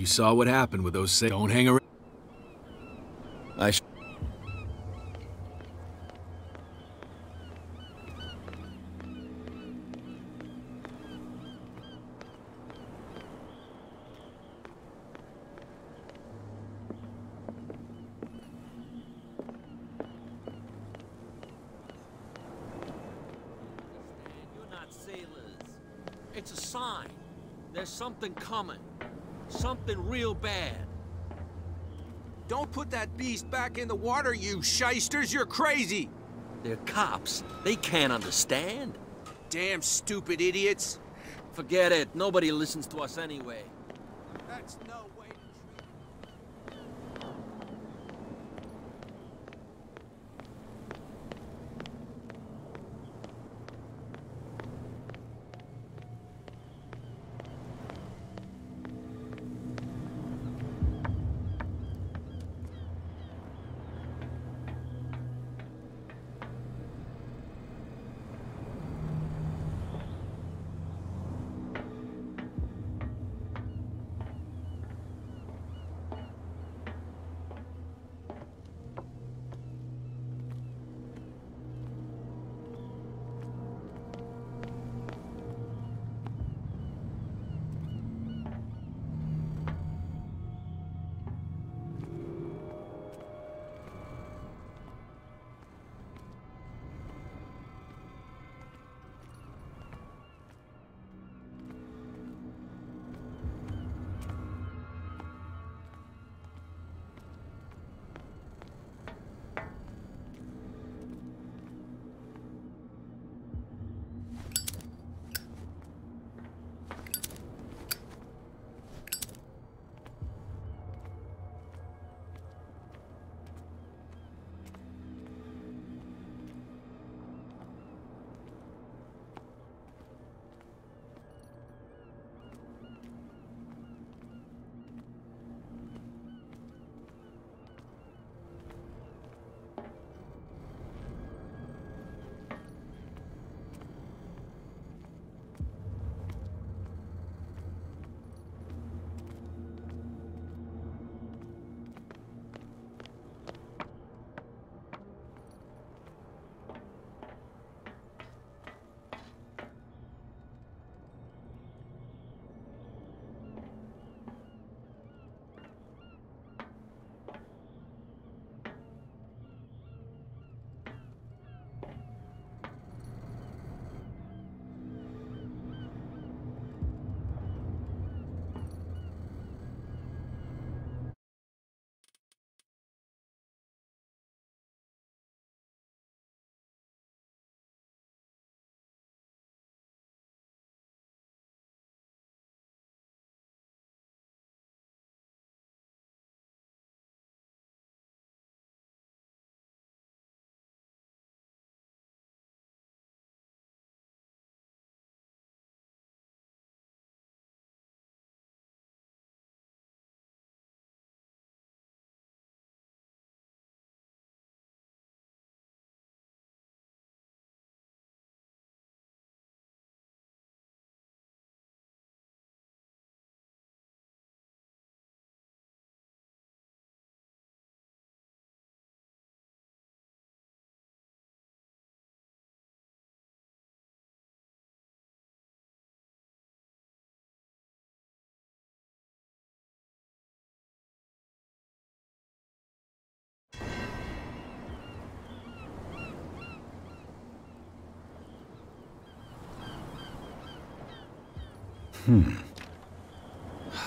You saw what happened with those Don't hang around. You're not sailors. It's a sign. There's something coming. Something real bad. Don't put that beast back in the water, you shysters! You're crazy! They're cops. They can't understand. Damn stupid idiots. Forget it. Nobody listens to us anyway. Hey, That's no way to treat...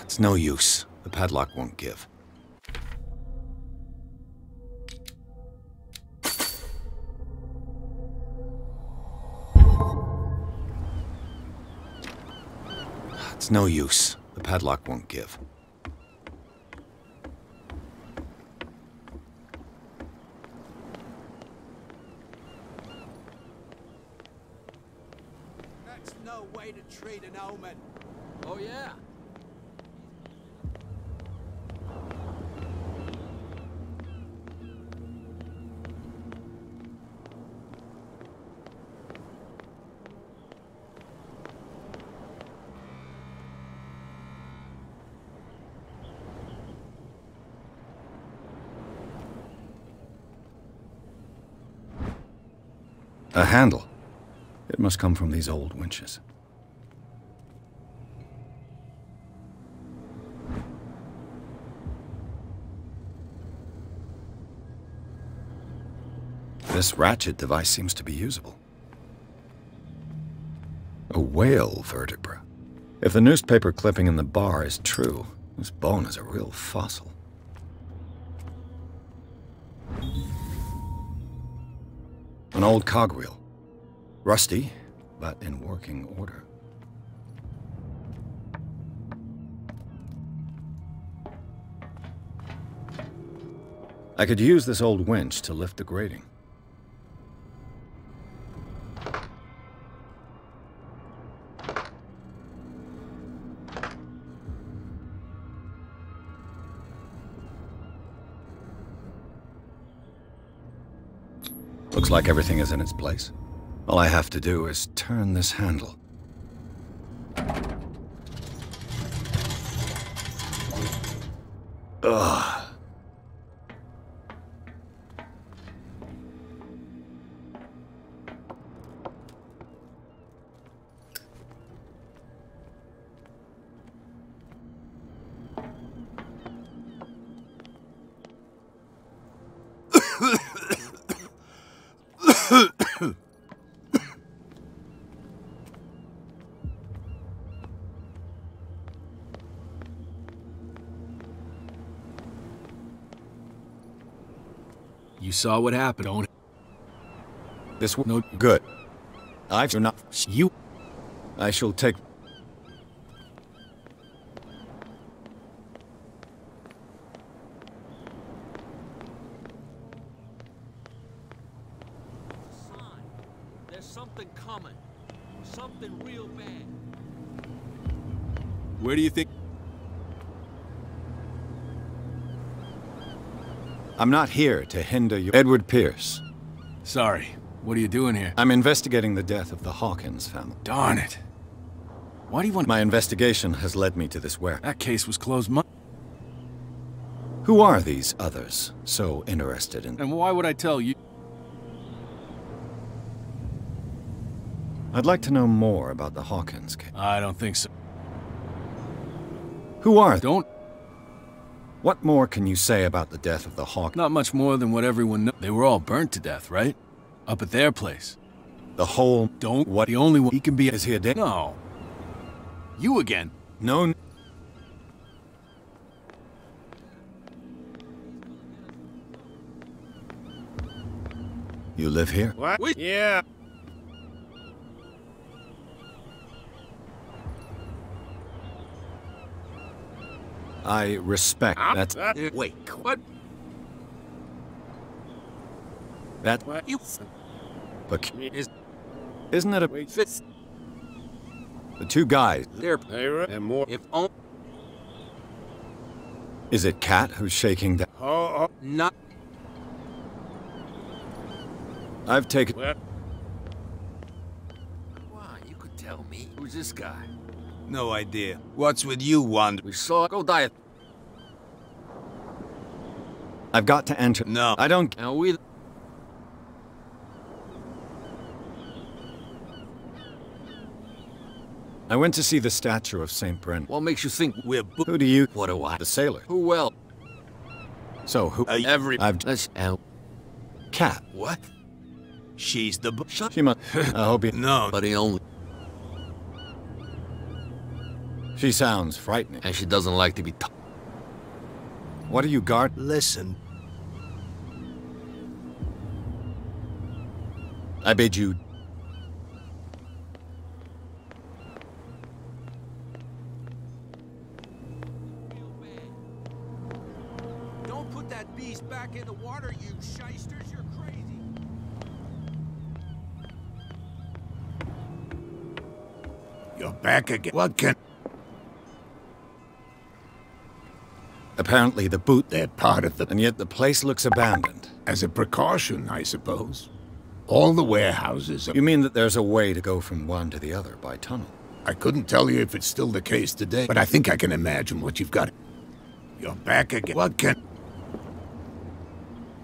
It's no use. The padlock won't give. It's no use. The padlock won't give. That's no way to treat an omen. Oh, yeah? A handle. It must come from these old winches. This ratchet device seems to be usable. A whale vertebra. If the newspaper clipping in the bar is true, this bone is a real fossil. An old cogwheel. Rusty, but in working order. I could use this old winch to lift the grating. Looks like everything is in its place. All I have to do is turn this handle. Ugh. You saw what happened, don't it? This no good. I've not you. I shall take. There's something coming. Something real bad. Where do you think? I'm not here to hinder you. Edward Pierce. Sorry. What are you doing here? I'm investigating the death of the Hawkins family. Darn it. Why do you want... My investigation has led me to this warehouse. That case was closed Who are these others so interested in... And why would I tell you? I'd like to know more about the Hawkins case. I don't think so. Who are... Don't... What more can you say about the death of the Hawkins? Not much more than what everyone knows. They were all burnt to death, right? Up at their place. The whole... Don't... What? The only one he can be... Is he a dick? No. You again. No... You live here? What? Yeah. I respect that. Wait, what? That... What? You... But... Isn't it a... Wait, the two guys... They're more... If only... Is it Cat who's shaking that? Oh, not... I've taken... Why, you could tell me. Who's this guy? No idea. What's with you, Wander? We saw... Go die. I've got to enter... No. I don't... Now we... I went to see the statue of St. Brendan. What makes you think we're... Who do you... What do I... The sailor. Who else? So who... Every... I've... Let's out. Cat. What? She's the... She must... I hope you... No. But he only... She sounds frightening. And she doesn't like to be... What are you guard... Listen. I bid you... Don't put that beast back in the water, you shysters. You're crazy. You're back again. What can... Apparently the boot... They're part of the... And yet the place looks abandoned. As a precaution, I suppose. All the warehouses are... You mean that there's a way to go from one to the other by tunnel? I couldn't tell you if it's still the case today, but I think I can imagine what you've got. You're back again. What can...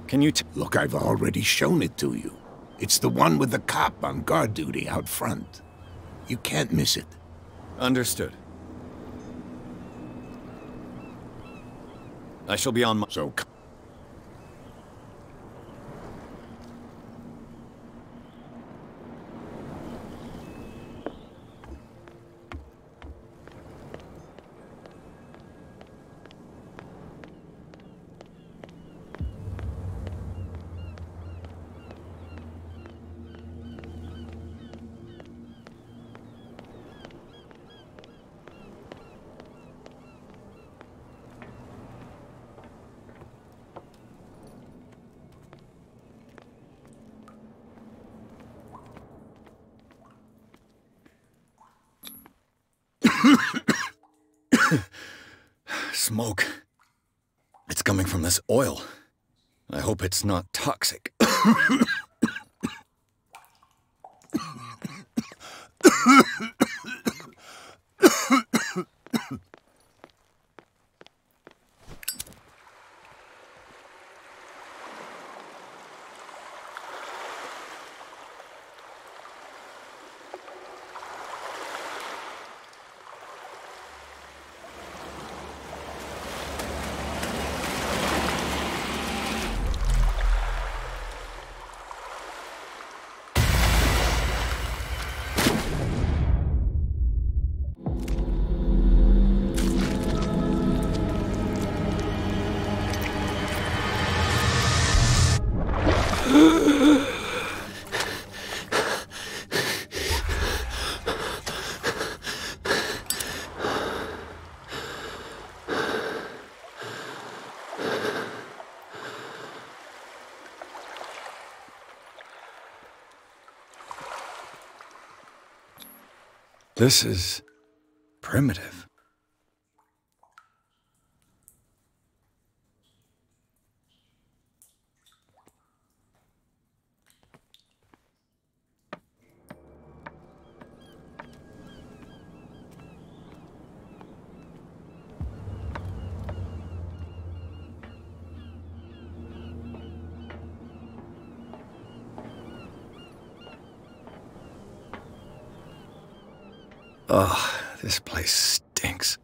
Can you Look, I've already shown it to you. It's the one with the cop on guard duty out front. You can't miss it. Understood. I shall be on my... So... Smoke. It's coming from this oil. I hope it's not toxic. This is primitive. Oh, this place stinks.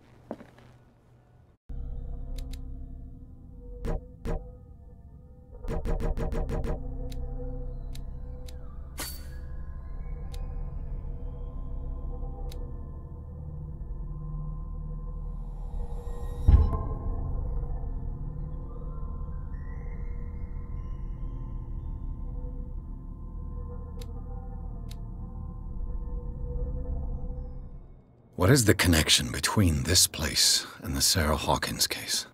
What is the connection between this place and the Sarah Hawkins case?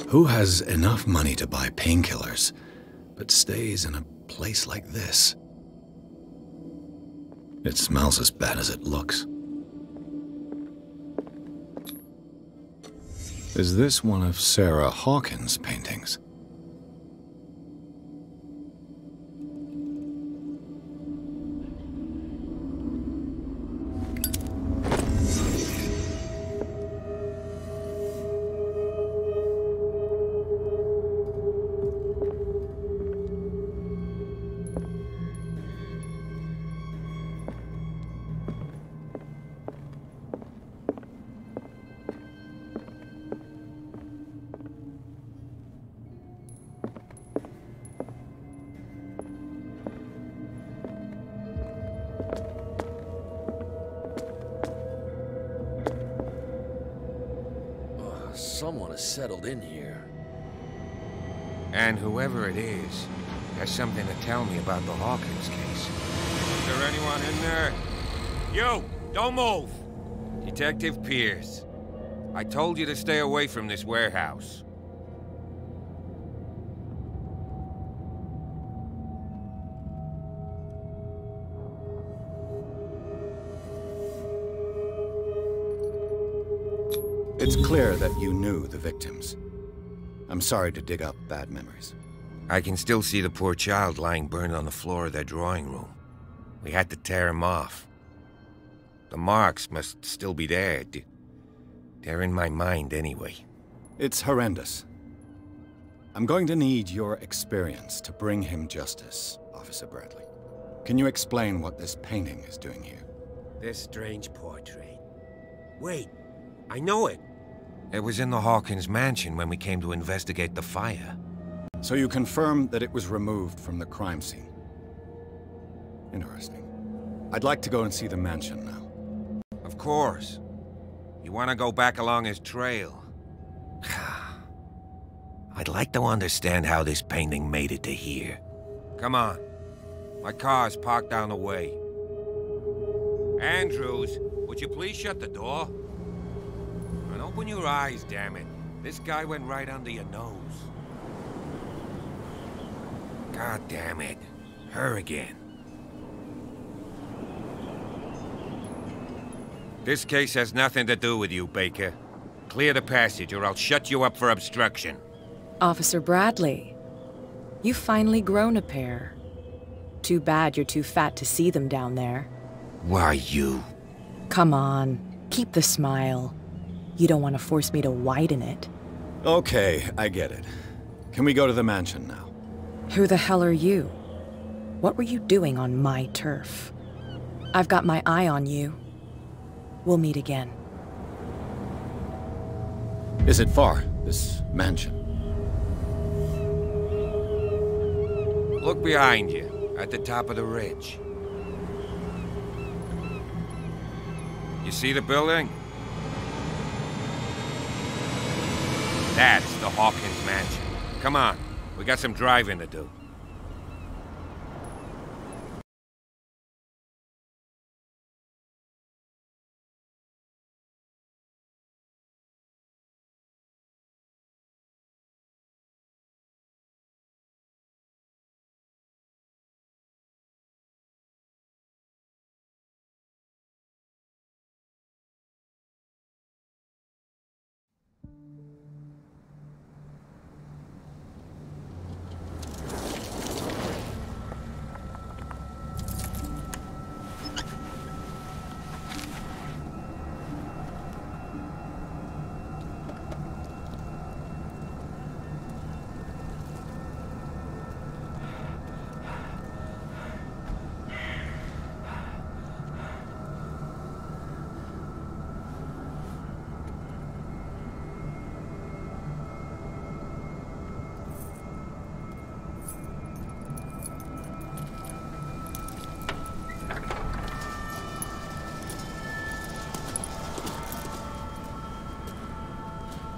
Who has enough money to buy painkillers, but stays in a place like this? It smells as bad as it looks. Is this one of Sarah Hawkins' paintings? Someone has settled in here. And whoever it is has something to tell me about the Hawkins case. Is there anyone in there? You! Don't move! Detective Pierce. I told you to stay away from this warehouse. It's clear that you knew the victims. I'm sorry to dig up bad memories. I can still see the poor child lying burned on the floor of their drawing room. We had to tear him off. The marks must still be there. They're in my mind anyway. It's horrendous. I'm going to need your experience to bring him justice, Officer Bradley. Can you explain what this painting is doing here? This strange portrait. Wait, I know it. It was in the Hawkins mansion when we came to investigate the fire. So you confirm that it was removed from the crime scene? Interesting. I'd like to go and see the mansion now. Of course. You want to go back along his trail? I'd like to understand how this painting made it to here. Come on. My car's parked down the way. Andrews, would you please shut the door? And open your eyes, damn it. This guy went right under your nose. God damn it. Her again. This case has nothing to do with you, Baker. Clear the passage or I'll shut you up for obstruction. Officer Bradley, you've finally grown a pair. Too bad you're too fat to see them down there. Why, you? Come on, keep the smile. You don't want to force me to widen it. Okay, I get it. Can we go to the mansion now? Who the hell are you? What were you doing on my turf? I've got my eye on you. We'll meet again. Is it far, this mansion? Look behind you, at the top of the ridge. You see the building? That's the Hawkins mansion. Come on, we got some driving to do.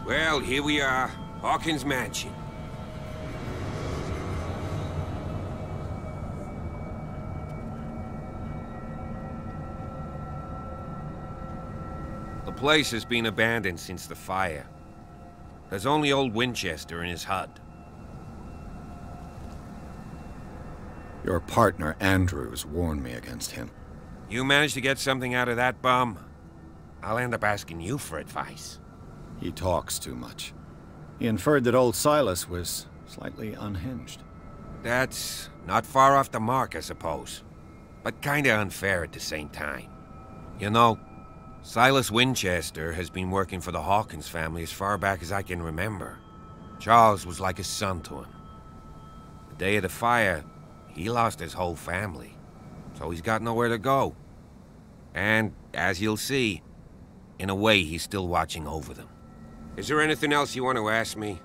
Well, here we are, Hawkins Mansion. The place has been abandoned since the fire. There's only old Winchester in his hut. Your partner, Andrews, warned me against him. You managed to get something out of that bum? I'll end up asking you for advice. He talks too much. He inferred that old Silas was slightly unhinged. That's not far off the mark, I suppose. But kinda unfair at the same time. You know, Silas Winchester has been working for the Hawkins family as far back as I can remember. Charles was like a son to him. The day of the fire, he lost his whole family. So he's got nowhere to go. And, as you'll see, in a way he's still watching over them. Is there anything else you want to ask me?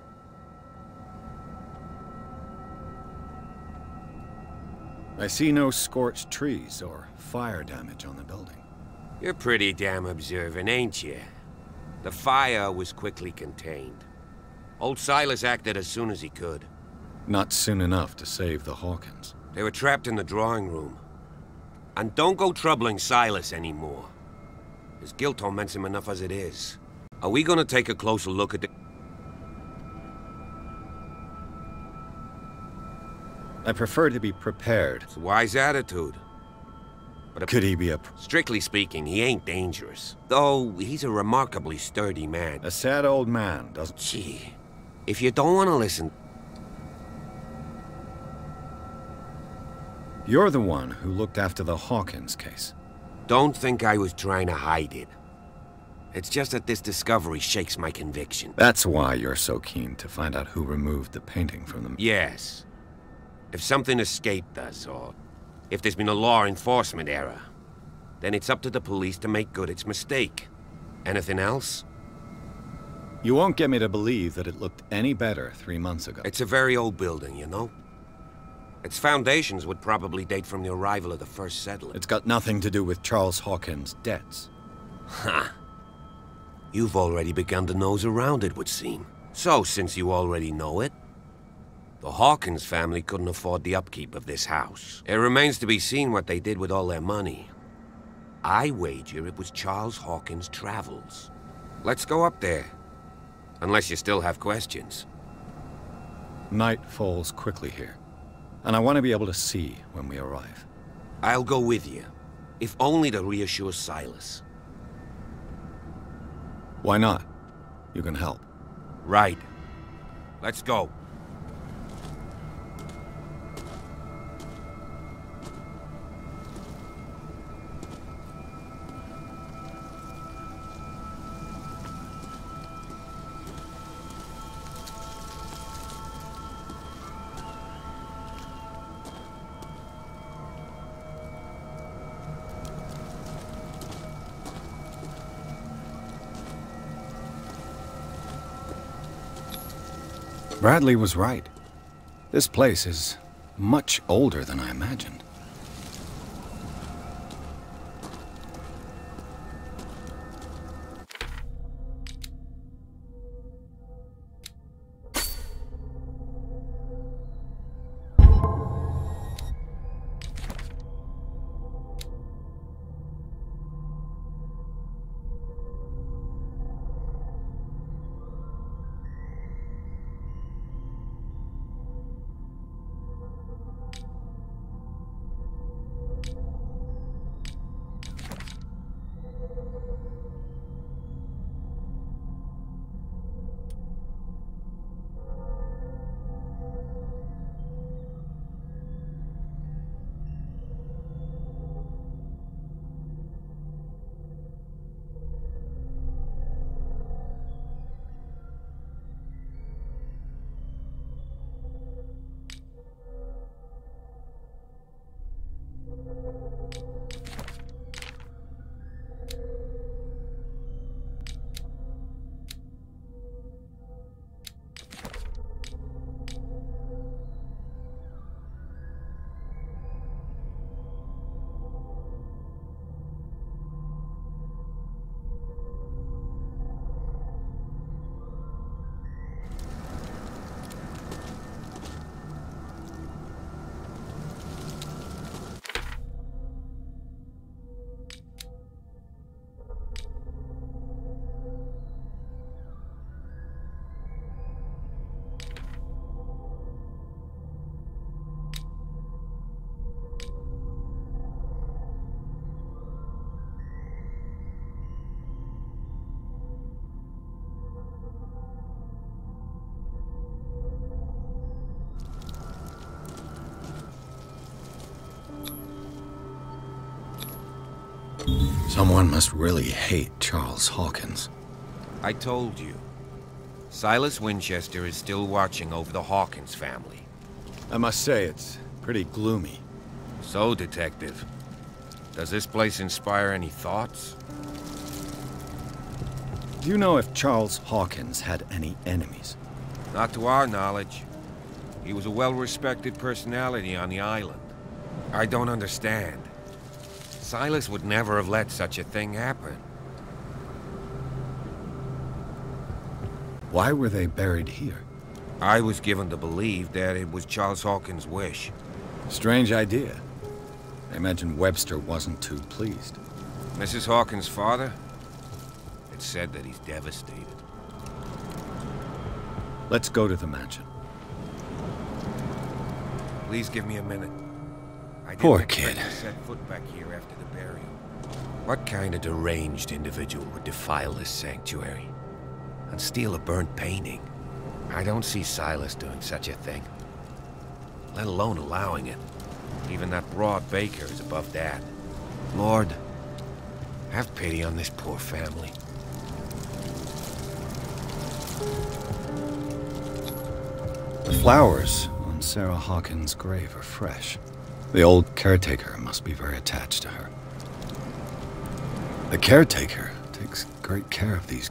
I see no scorched trees or fire damage on the building. You're pretty damn observant, ain't you? The fire was quickly contained. Old Silas acted as soon as he could. Not soon enough to save the Hawkins. They were trapped in the drawing room. And don't go troubling Silas anymore. His guilt torments him enough as it is. Are we gonna take a closer look at the... I prefer to be prepared. It's a wise attitude. But could he be a... Strictly speaking, he ain't dangerous. Though, he's a remarkably sturdy man. A sad old man, doesn't... Gee, if you don't want to listen... You're the one who looked after the Hawkins case. Don't think I was trying to hide it. It's just that this discovery shakes my conviction. That's why you're so keen to find out who removed the painting from them. Yes. If something escaped us, or if there's been a law enforcement error, then it's up to the police to make good its mistake. Anything else? You won't get me to believe that it looked any better 3 months ago. It's a very old building, you know? Its foundations would probably date from the arrival of the first settlers. It's got nothing to do with Charles Hawkins' debts. Ha! You've already begun to nose around, it would seem. So, since you already know it, the Hawkins family couldn't afford the upkeep of this house. It remains to be seen what they did with all their money. I wager it was Charles Hawkins' travels. Let's go up there. Unless you still have questions. Night falls quickly here, and I want to be able to see when we arrive. I'll go with you, if only to reassure Silas. Why not? You can help. Right. Let's go. Bradley was right. This place is much older than I imagined. Someone must really hate Charles Hawkins. I told you. Silas Winchester is still watching over the Hawkins family. I must say, it's pretty gloomy. So, Detective, does this place inspire any thoughts? Do you know if Charles Hawkins had any enemies? Not to our knowledge. He was a well-respected personality on the island. I don't understand. Silas would never have let such a thing happen. Why were they buried here? I was given to believe that it was Charles Hawkins' wish. Strange idea. I imagine Webster wasn't too pleased. Mrs. Hawkins' father? It's said that he's devastated. Let's go to the mansion. Please give me a minute. Poor kid. To set foot back here after the burial. What kind of deranged individual would defile this sanctuary and steal a burnt painting? I don't see Silas doing such a thing, let alone allowing it. Even that broad baker is above that. Lord, have pity on this poor family. The flowers on Sarah Hawkins' grave are fresh. The old caretaker must be very attached to her. The caretaker takes great care of these.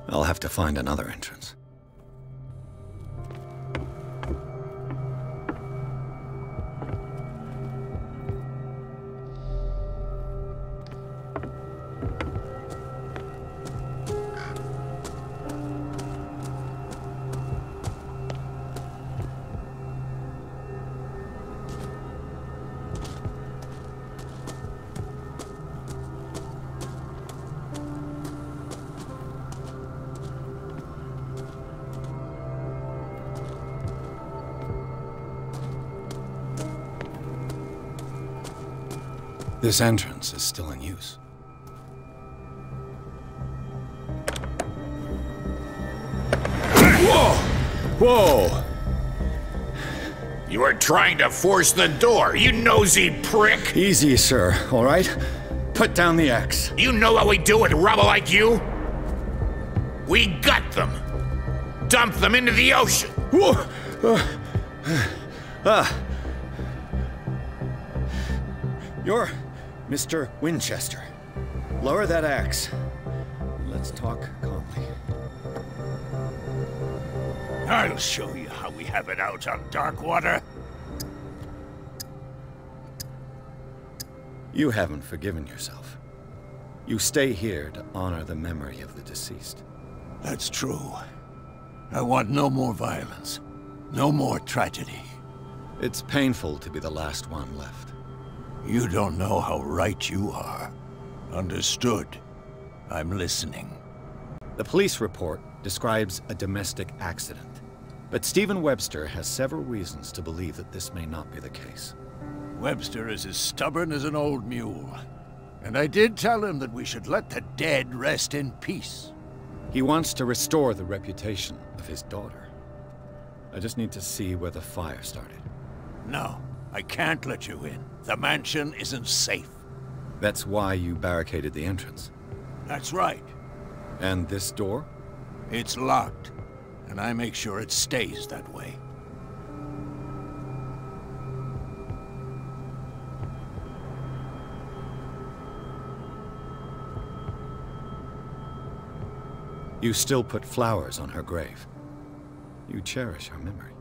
I'll have to find another entrance. This entrance is still in use. Whoa! Whoa! You are trying to force the door, you nosy prick! Easy, sir, all right? Put down the axe. You know what we do with rubble like you? We gut them. Dump them into the ocean. Whoa! You're Mr. Winchester. Lower that axe. Let's talk calmly. I'll show you how we have it out on dark water. You haven't forgiven yourself. You stay here to honor the memory of the deceased. That's true. I want no more violence. No more tragedy. It's painful to be the last one left. You don't know how right you are. Understood. I'm listening. The police report describes a domestic accident, but Stephen Webster has several reasons to believe that this may not be the case. Webster is as stubborn as an old mule. And I did tell him that we should let the dead rest in peace. He wants to restore the reputation of his daughter. I just need to see where the fire started. No, I can't let you in. The mansion isn't safe. That's why you barricaded the entrance. That's right. And this door? It's locked, and I make sure it stays that way. You still put flowers on her grave. You cherish her memory.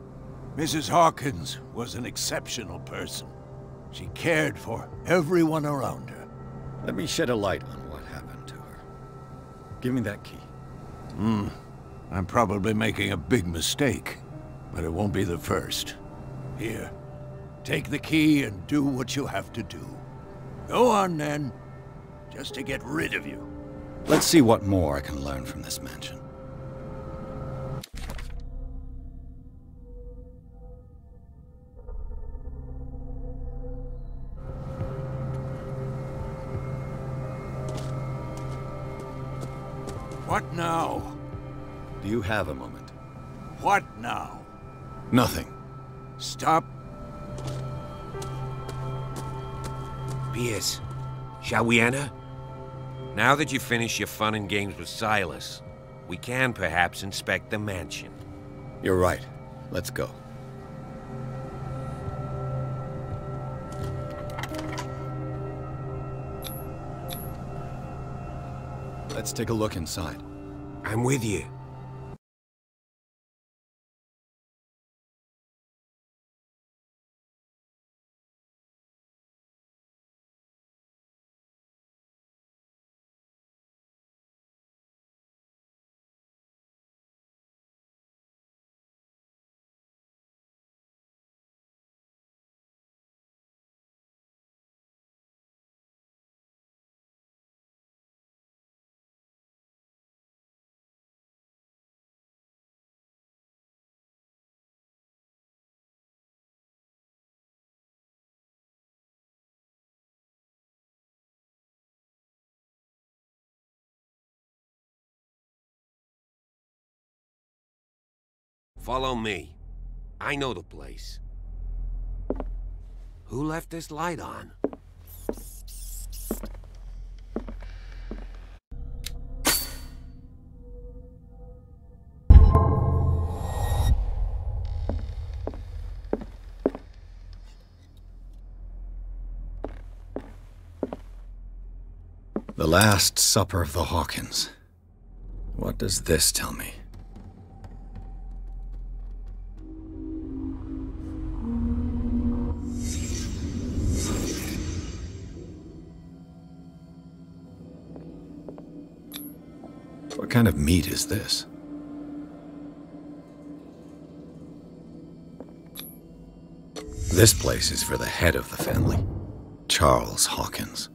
Mrs. Hawkins was an exceptional person. She cared for everyone around her. Let me shed a light on what happened to her. Give me that key. I'm probably making a big mistake, but it won't be the first. Here, take the key and do what you have to do. Go on, then, just to get rid of you. Let's see what more I can learn from this mansion. What now? Do you have a moment? What now? Nothing. Stop. Pierce, Shall we enter? Now that you've finished your fun and games with Silas, we can perhaps inspect the mansion. You're right. Let's go. Let's take a look inside. I'm with you. Follow me. I know the place. Who left this light on? The Last Supper of the Hawkins. What does this tell me? What kind of meat is this? This place is for the head of the family, Charles Hawkins.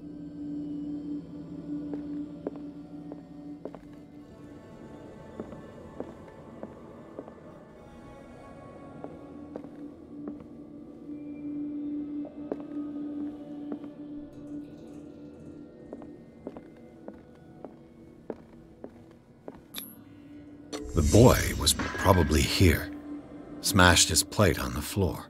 The boy was probably here, smashed his plate on the floor.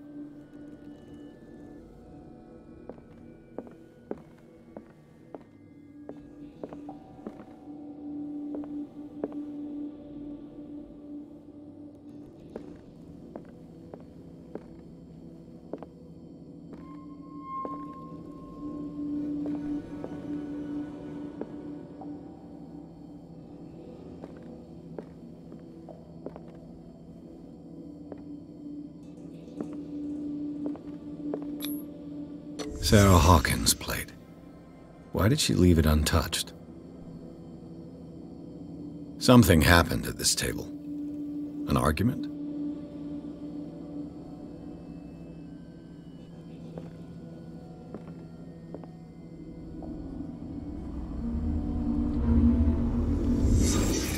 Sarah Hawkins' plate. Why did she leave it untouched? Something happened at this table. An argument?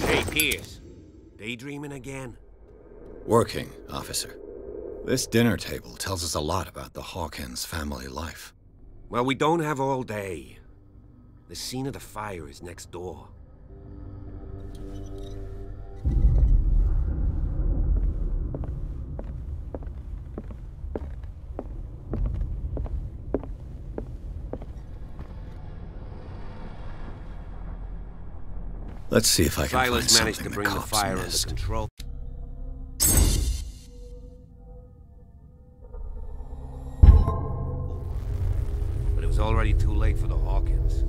Hey, Pierce. Daydreaming again? Working, officer. This dinner table tells us a lot about the Hawkins family life. Well, we don't have all day. The scene of the fire is next door. Let's see if I can find Silas managed to something bring the the cops fire under missed. control. But it was already too late for the Hawkins.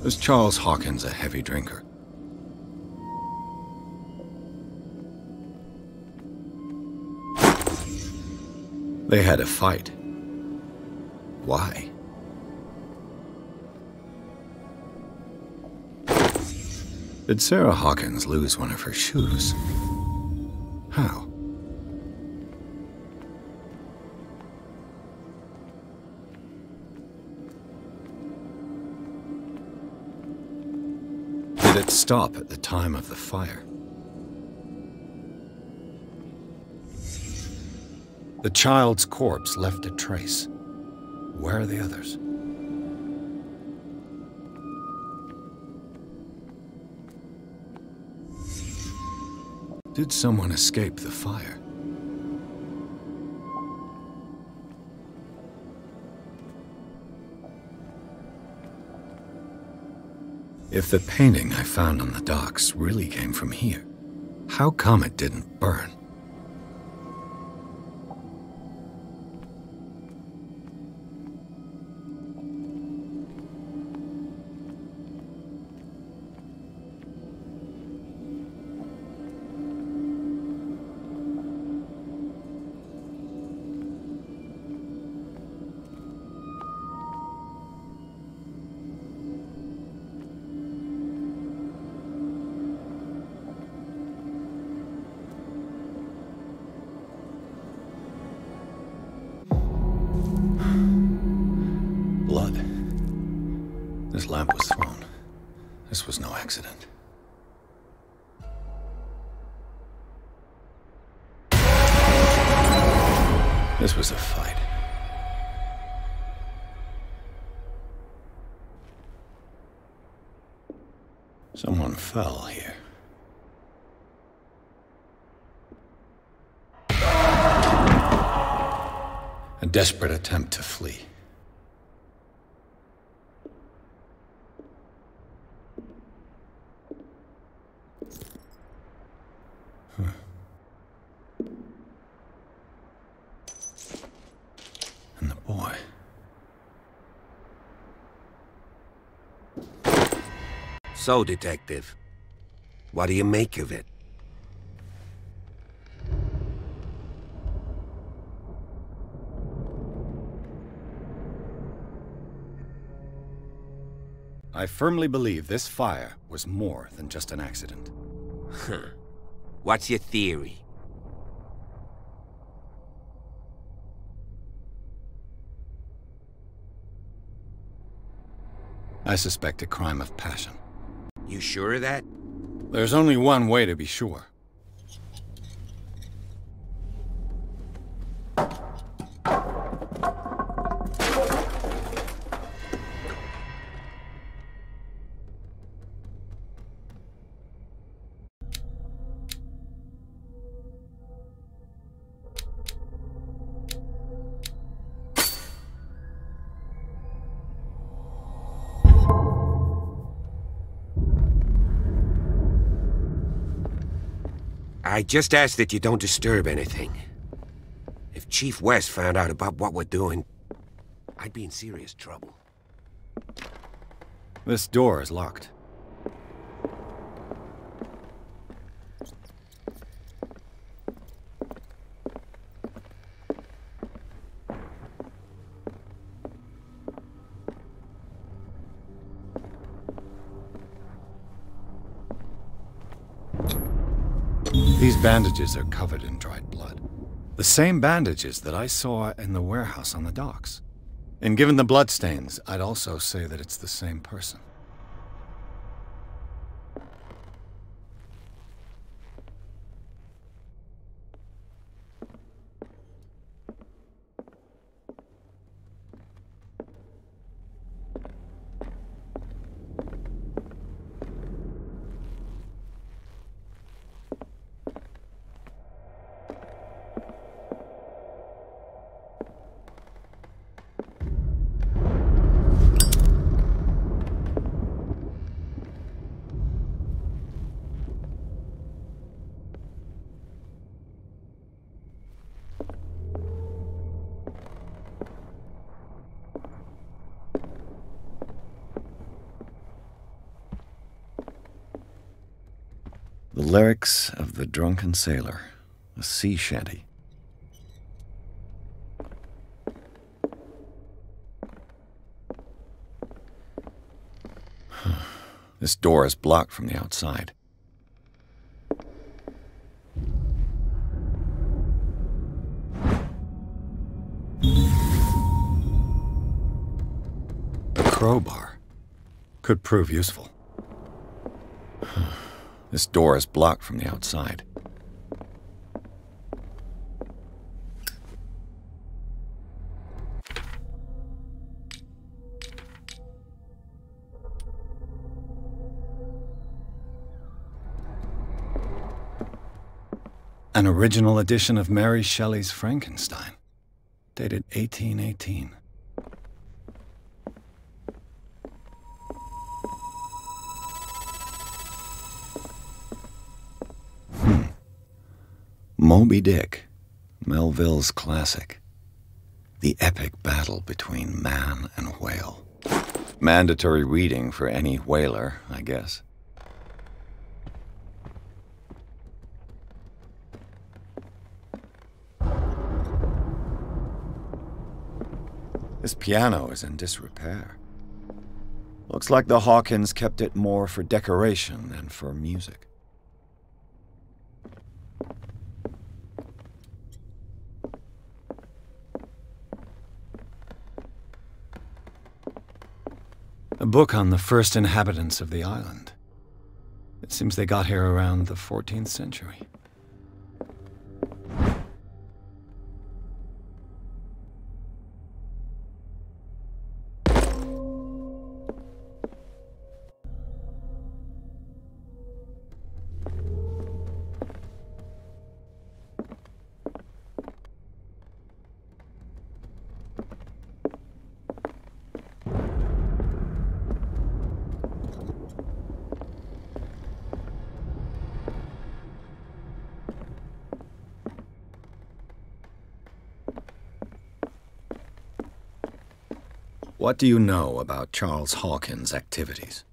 Was Charles Hawkins a heavy drinker? They had a fight. Why? Did Sarah Hawkins lose one of her shoes? How? Did it stop at the time of the fire? The child's corpse left a trace. Where are the others? Did someone escape the fire? If the painting I found on the docks really came from here, how come it didn't burn? Blood. This lamp was thrown. This was no accident. This was a fight. Someone fell here. A desperate attempt to flee. And the boy. So, Detective, what do you make of it? I firmly believe this fire was more than just an accident. Huh. What's your theory? I suspect a crime of passion. You sure of that? There's only one way to be sure. I just ask that you don't disturb anything. If Chief West found out about what we're doing, I'd be in serious trouble. This door is locked. These bandages are covered in dried blood. The same bandages that I saw in the warehouse on the docks. And given the bloodstains, I'd also say that it's the same person. The lyrics of the drunken sailor, a sea shanty. This door is blocked from the outside. A crowbar could prove useful. This door is blocked from the outside. An original edition of Mary Shelley's Frankenstein, dated 1818. Moby Dick, Melville's classic. The epic battle between man and whale. Mandatory reading for any whaler, I guess. This piano is in disrepair. Looks like the Hawkins kept it more for decoration than for music. A book on the first inhabitants of the island. It seems they got here around the 14th century. What do you know about Charles Hawkins' activities?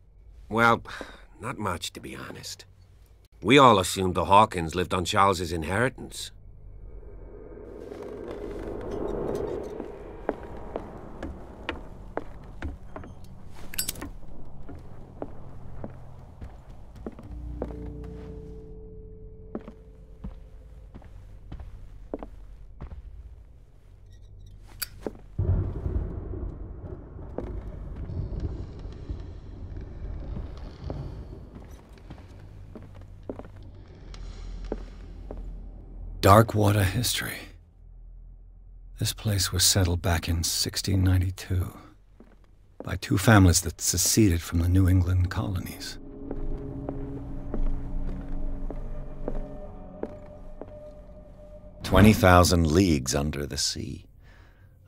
Well, not much, to be honest. We all assumed the Hawkins lived on Charles's inheritance. Darkwater history. This place was settled back in 1692 by two families that seceded from the New England colonies. "20,000 leagues under the sea."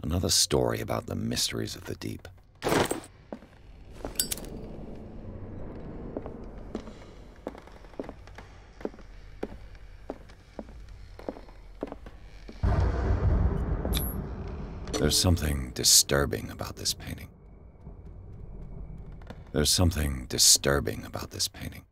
Another story about the mysteries of the deep. There's something disturbing about this painting. There's something disturbing about this painting.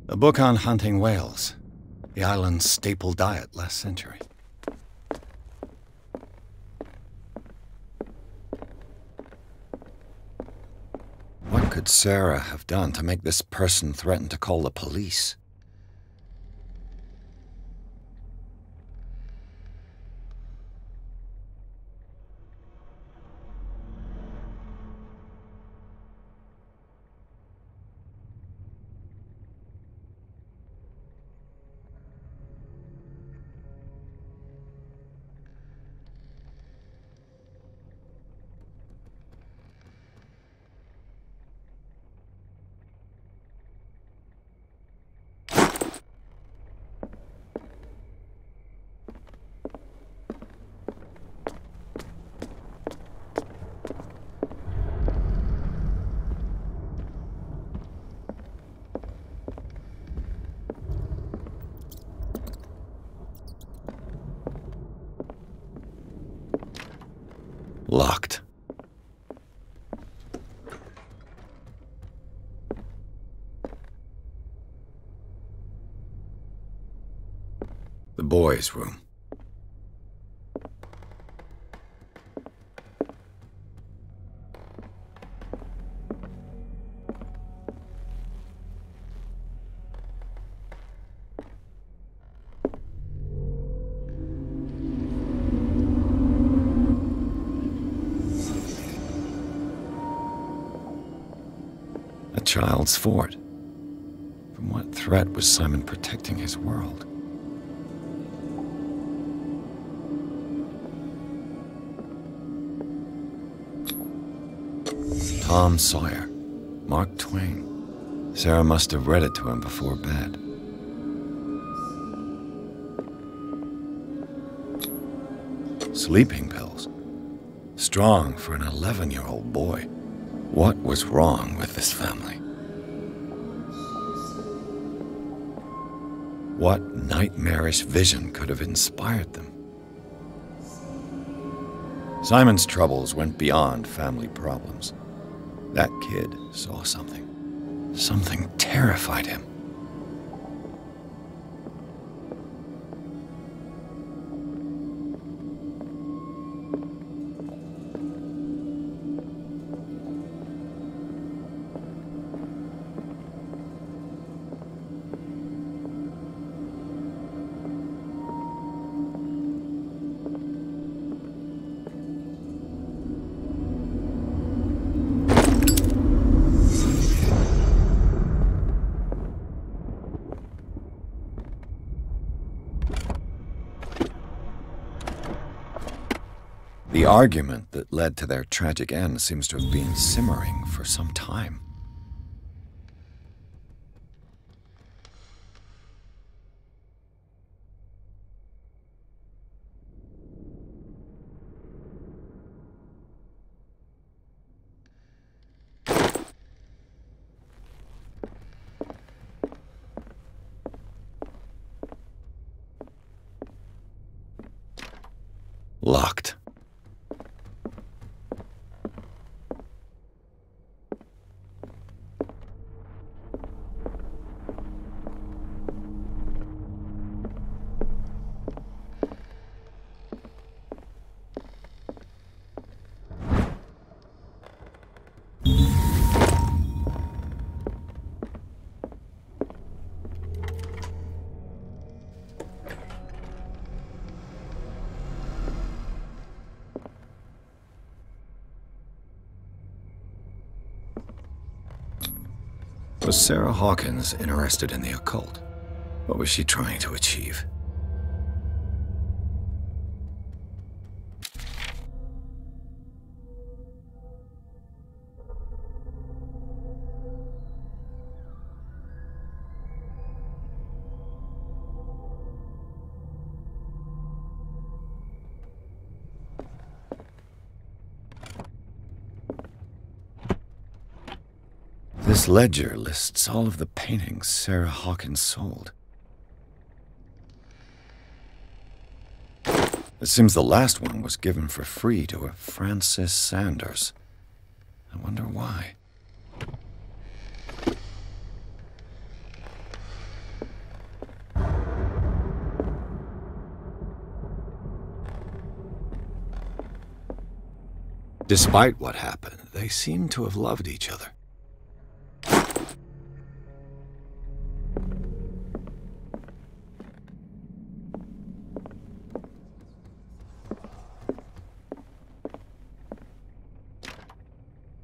A book on hunting whales, the island's staple diet last century. What could Sarah have done to make this person threaten to call the police? Locked. The boys' room. child's fort. From what threat was Simon protecting his world? Tom Sawyer, Mark Twain. Sarah must have read it to him before bed. Sleeping pills. Strong for an 11-year-old boy. What was wrong with this family? What nightmarish vision could have inspired them? Simon's troubles went beyond family problems. That kid saw something. Something terrified him. The argument that led to their tragic end seems to have been simmering for some time. Locked. Was Sarah Hawkins interested in the occult? What was she trying to achieve? This ledger lists all of the paintings Sarah Hawkins sold. It seems the last one was given for free to a Francis Sanders. I wonder why. Despite what happened, they seem to have loved each other.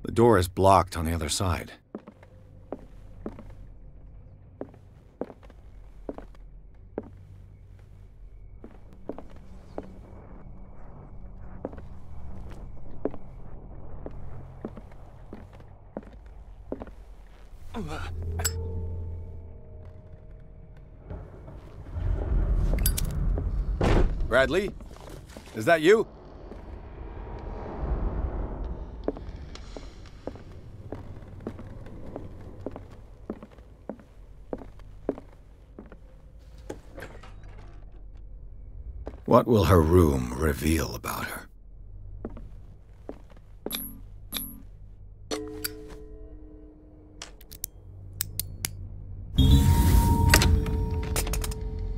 The door is blocked on the other side. Bradley? Is that you? What will her room reveal about her?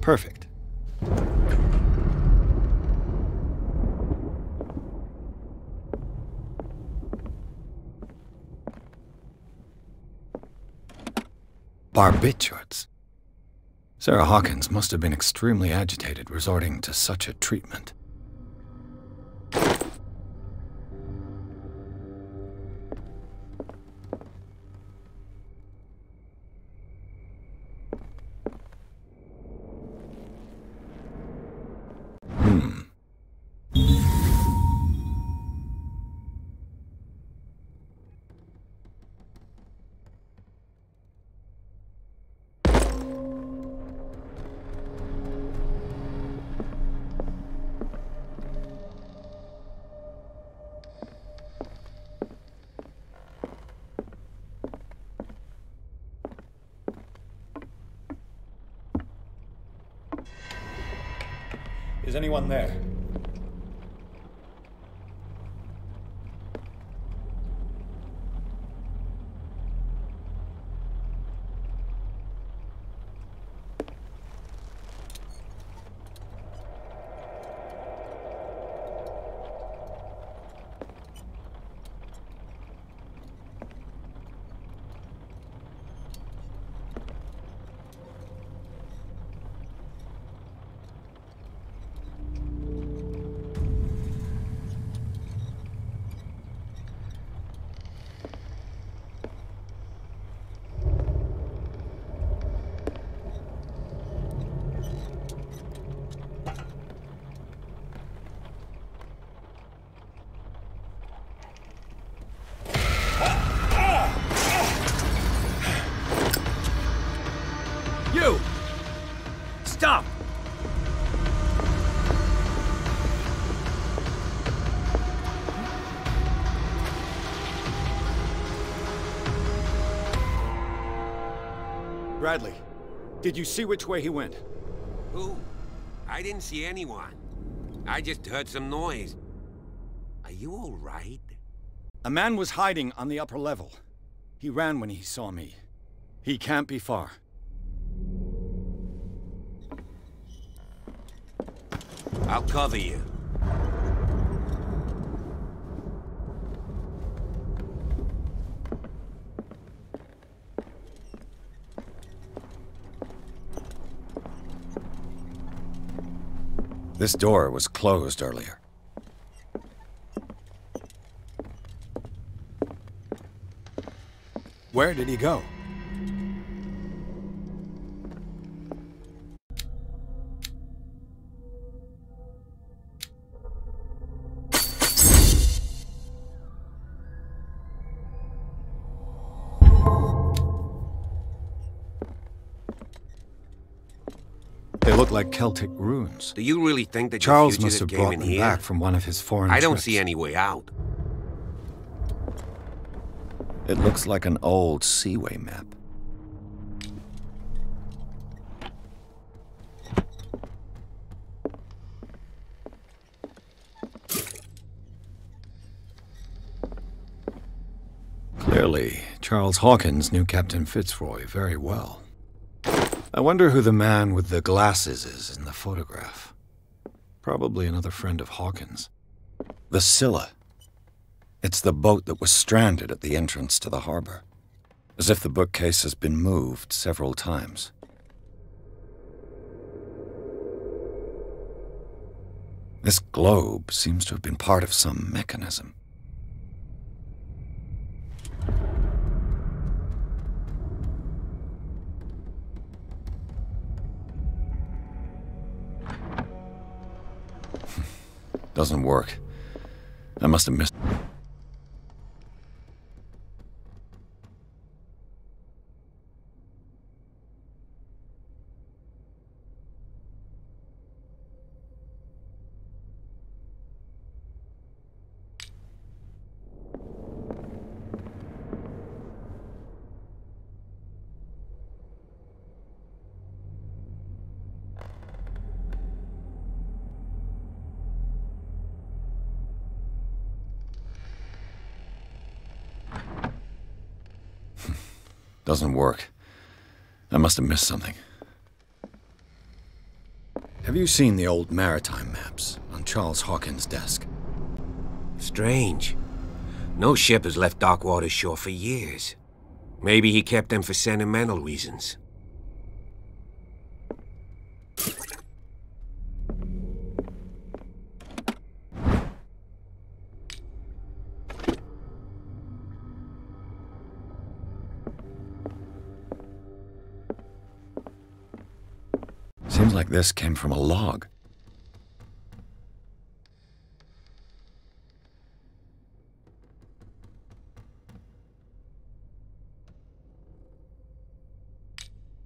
Perfect. Barbiturates. Sarah Hawkins must have been extremely agitated, resorting to such a treatment. Is anyone there? You! Stop! Bradley, did you see which way he went? Who? I didn't see anyone. I just heard some noise. Are you all right? A man was hiding on the upper level. He ran when he saw me. He can't be far. I'll cover you. This door was closed earlier. Where did he go? They look like Celtic runes. Do you really think that Charles your must have fugitive brought came in them here? back from one of his foreign I don't trips. see any way out. It looks like an old Seaway map. Clearly, Charles Hawkins knew Captain Fitzroy very well. I wonder who the man with the glasses is in the photograph. Probably another friend of Hawkins. The Scylla. It's the boat that was stranded at the entrance to the harbor. As if the bookcase has been moved several times. This globe seems to have been part of some mechanism. Doesn't work. I must have missed... Doesn't work. I must have missed something. Have you seen the old maritime maps on Charles Hawkins' desk? Strange. No ship has left Darkwater shore for years. Maybe he kept them for sentimental reasons. Seems like this came from a log.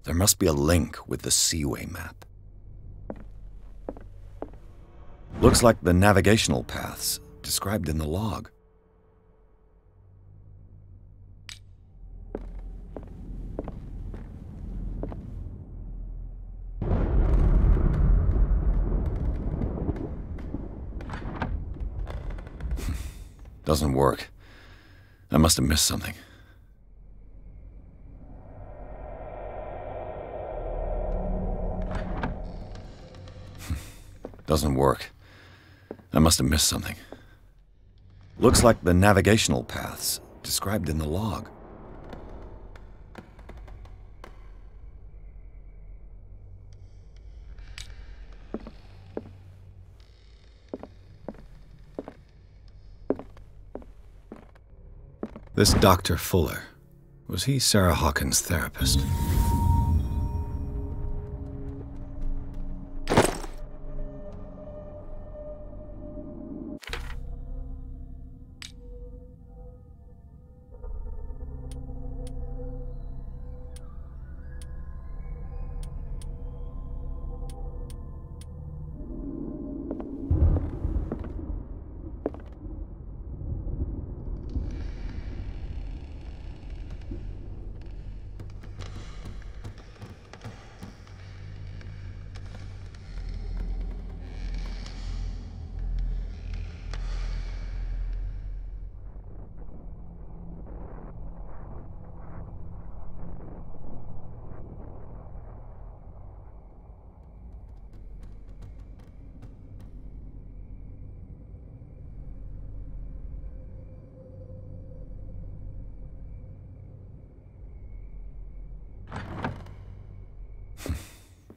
There must be a link with the Seaway map. Looks like the navigational paths described in the log. Doesn't work. I must have missed something. Doesn't work. I must have missed something. Looks like the navigational paths described in the log. This Dr. Fuller, was he Sarah Hawkins' therapist?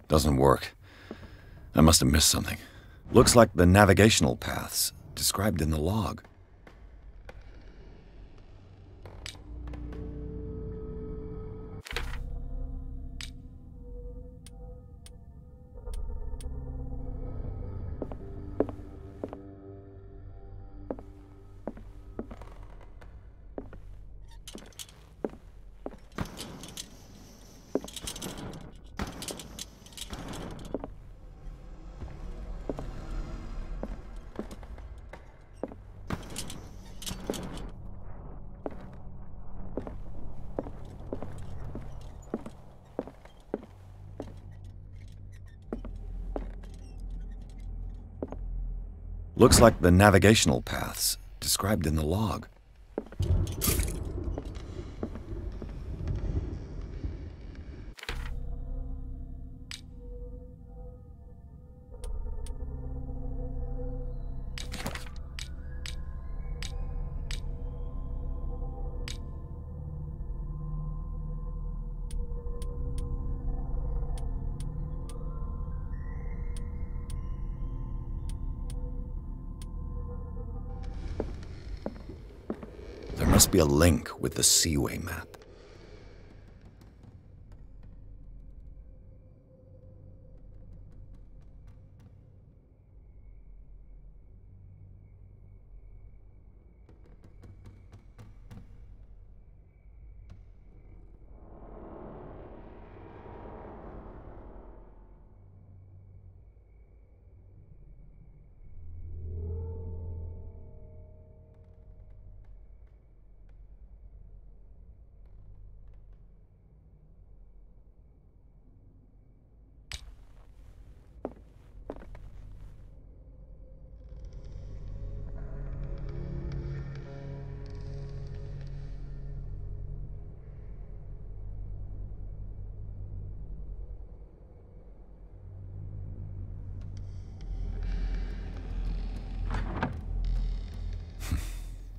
Doesn't work. I must have missed something. Looks like the navigational paths described in the log. Looks like the navigational paths described in the log. There must be a link with the Seaway map.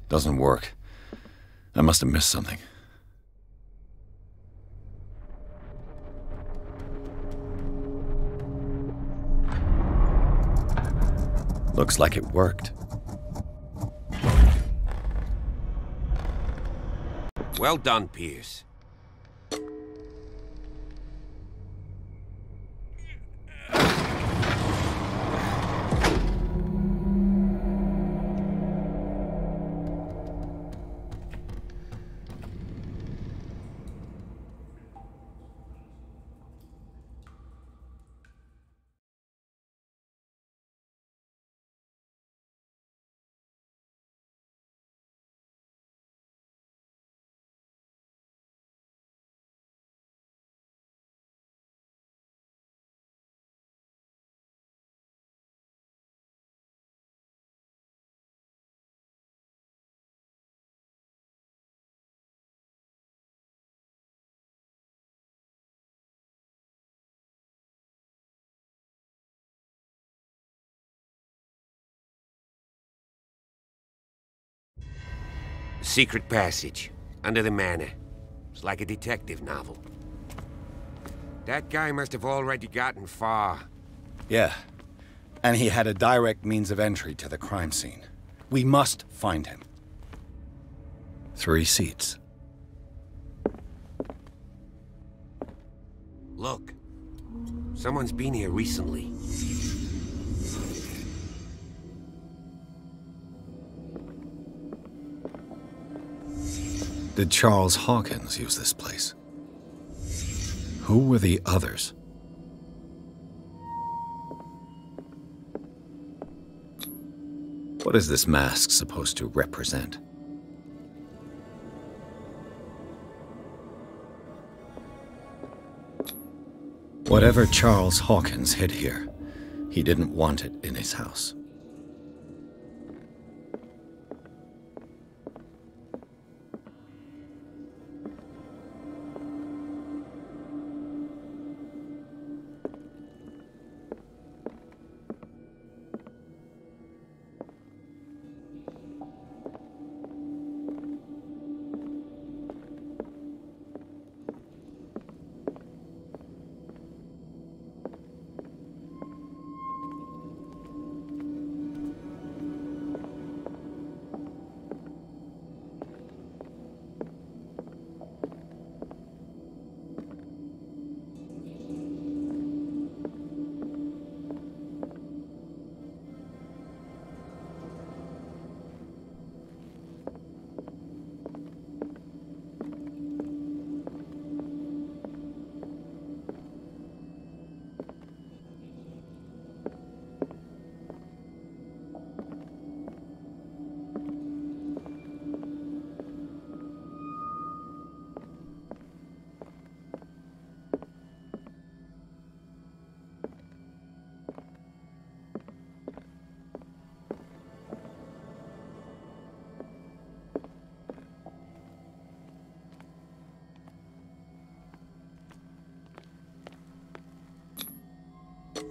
Doesn't work. I must have missed something. Looks like it worked. Well done, Pierce. Secret passage, under the manor. It's like a detective novel. That guy must have already gotten far. Yeah, and he had a direct means of entry to the crime scene. We must find him. 3 seats. Look, someone's been here recently. Did Charles Hawkins use this place? Who were the others? What is this mask supposed to represent? Whatever Charles Hawkins hid here, he didn't want it in his house.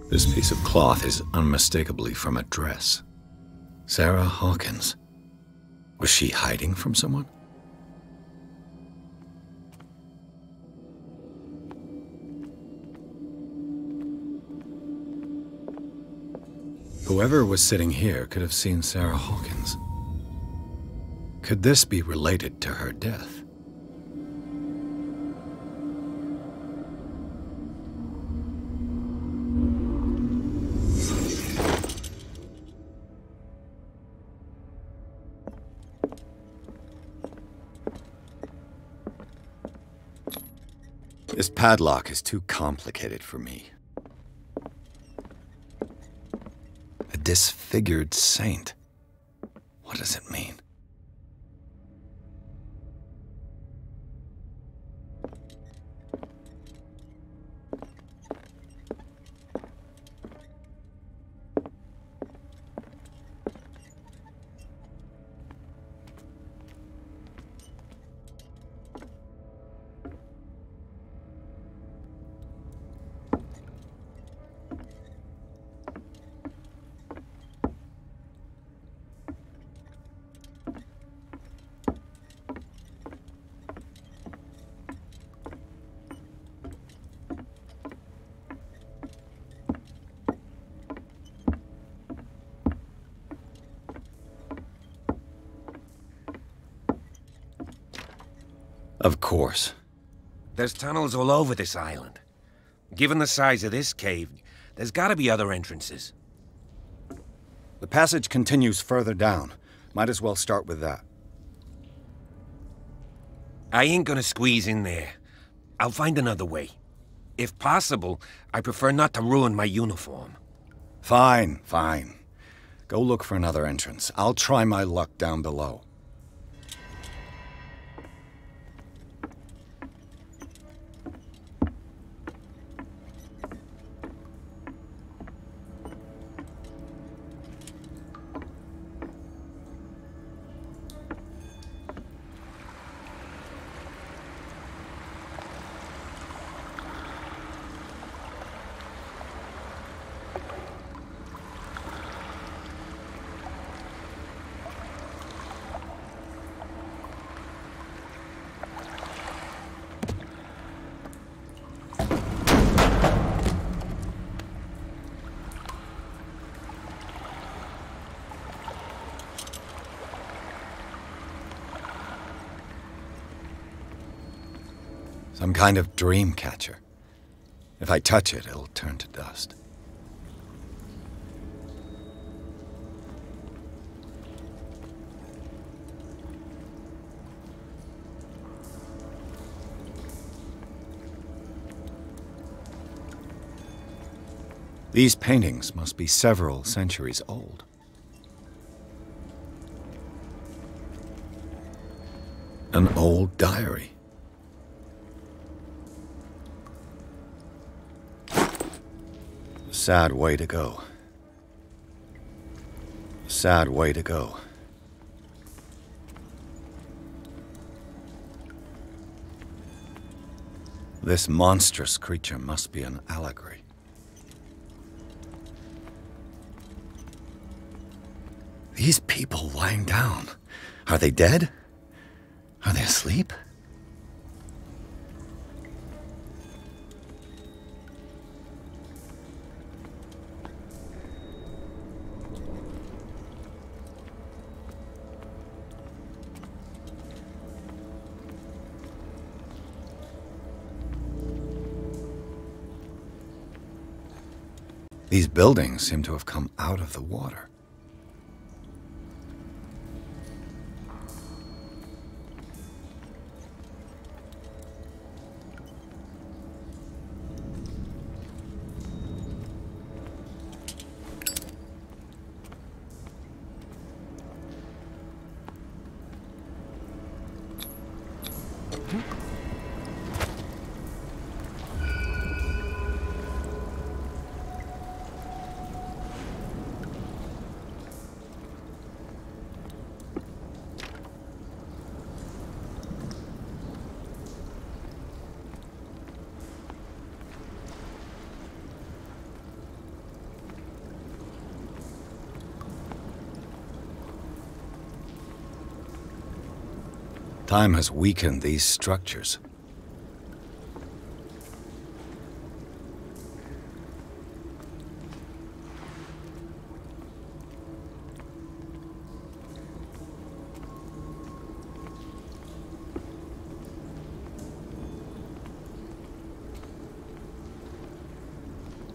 This piece of cloth is unmistakably from a dress. Sarah Hawkins. Was she hiding from someone? Whoever was sitting here could have seen Sarah Hawkins. Could this be related to her death? This padlock is too complicated for me. A disfigured saint. What does it mean? Of course. There's tunnels all over this island. Given the size of this cave, there's gotta be other entrances. The passage continues further down. Might as well start with that. I ain't gonna squeeze in there. I'll find another way. If possible, I prefer not to ruin my uniform. Fine, fine. Go look for another entrance. I'll try my luck down below. Some kind of dream catcher. If I touch it, it'll turn to dust. These paintings must be several centuries old. An old diary. Sad way to go. Sad way to go. This monstrous creature must be an allegory. These people lying down, are they dead? Are they asleep? These buildings seem to have come out of the water. Time has weakened these structures.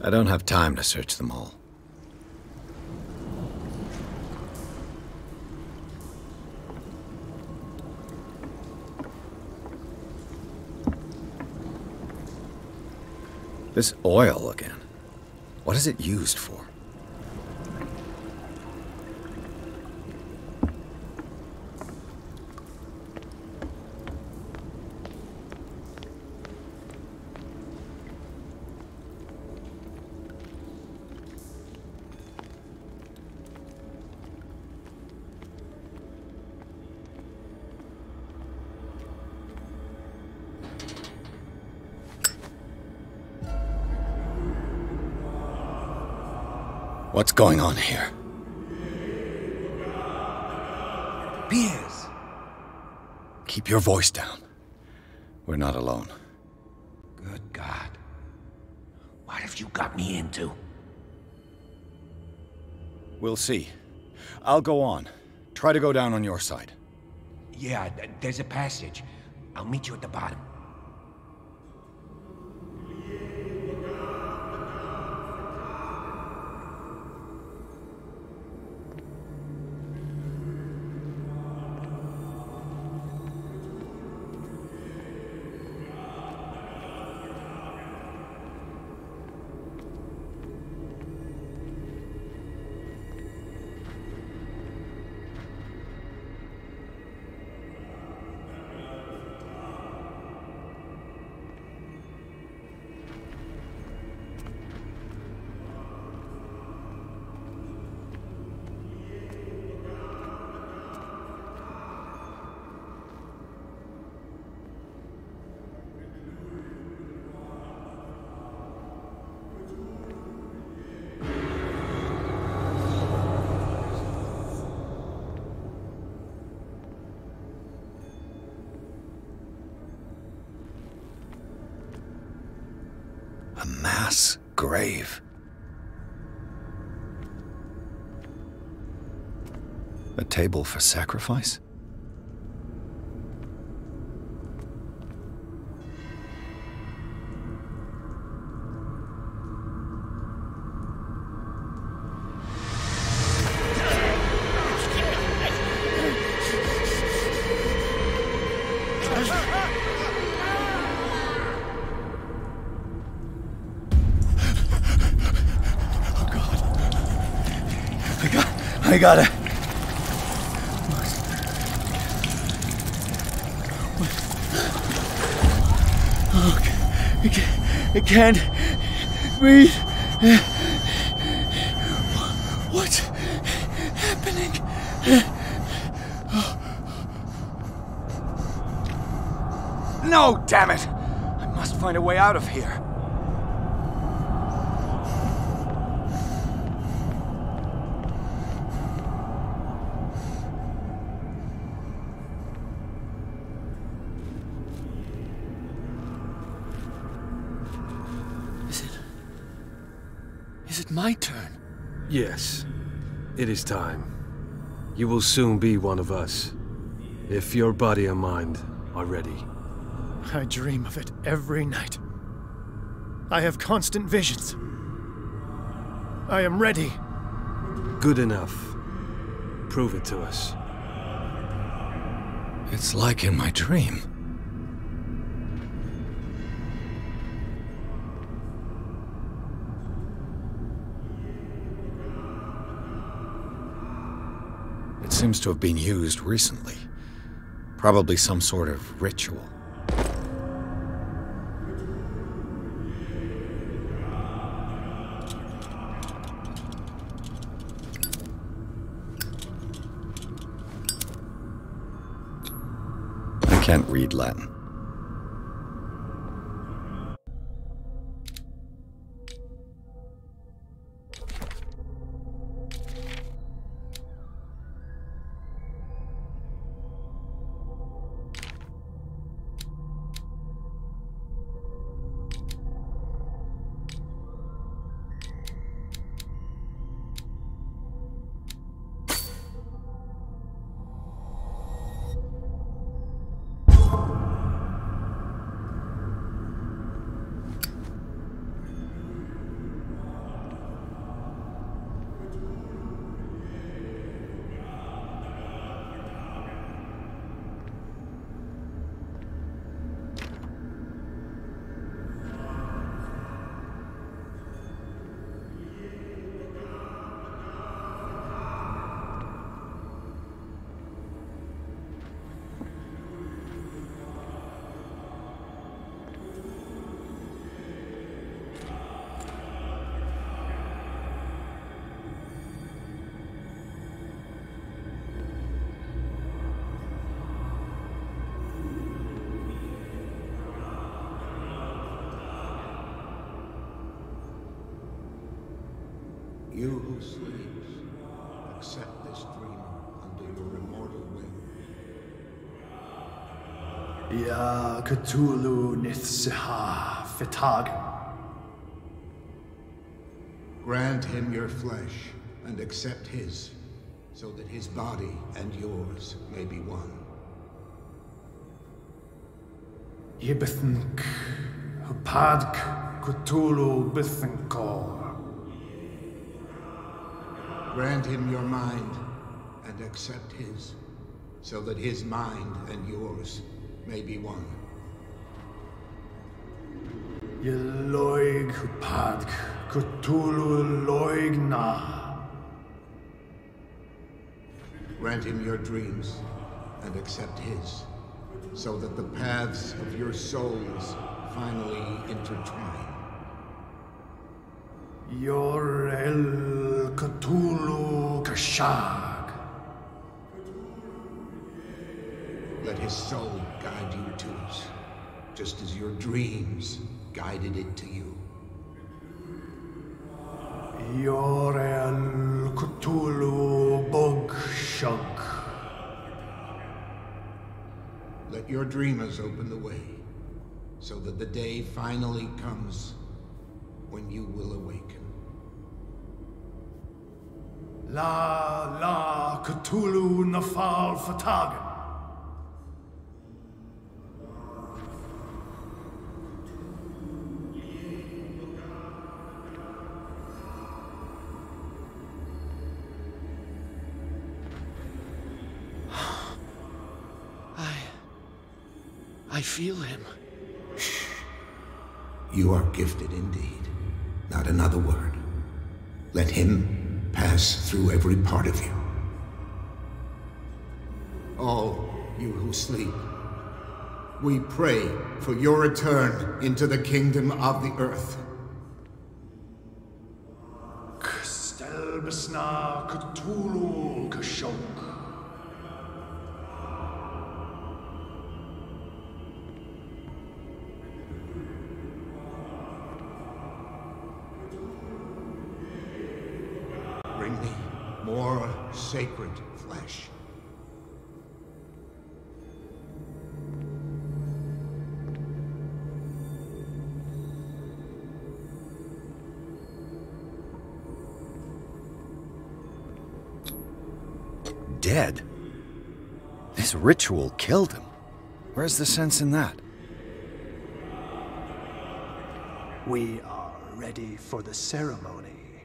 I don't have time to search them all. This oil again. What is it used for? What's going on here? Piers! Keep your voice down. We're not alone. Good God. What have you got me into? We'll see. I'll go on. Try to go down on your side. Yeah, there's a passage. I'll meet you at the bottom. A mass grave. A table for sacrifice? I gotta... Oh, I can't breathe. What's happening? No, damn it! I must find a way out of here. Is it my turn? Yes, it is time. You will soon be one of us, if your body and mind are ready. I dream of it every night. I have constant visions. I am ready. Good enough. Prove it to us. It's like in my dream. It seems to have been used recently. Probably some sort of ritual. I can't read Latin. You who sleeps, accept this dreamer under your immortal wing. Ya Cthulhu Nithsiha Fitagen. Grant him your flesh and accept his, so that his body and yours may be one. Yibithink Hupadk Cthulhu Bithinkor. Grant him your mind and accept his, so that his mind and yours may be one. Yeloig Hupadk Cthulhu Loigna. Grant him your dreams and accept his, so that the paths of your souls finally intertwine. Yor El Cthulhu Kashag. Let his soul guide you to us, just as your dreams guided it to you. Yor El Cthulhu Bogshug. Let your dreamers open the way, so that the day finally comes when you will awaken. La Cthulhu Nafal Fatagan. I feel him. Shh. You are gifted indeed. Not another word. Let him pass through every part of you. All you who sleep, we pray for your return into the kingdom of the earth. Stelbsna Cthulhu Kashok. Bring me more sacred flesh. Dead? This ritual killed him. Where's the sense in that? We are ready for the ceremony.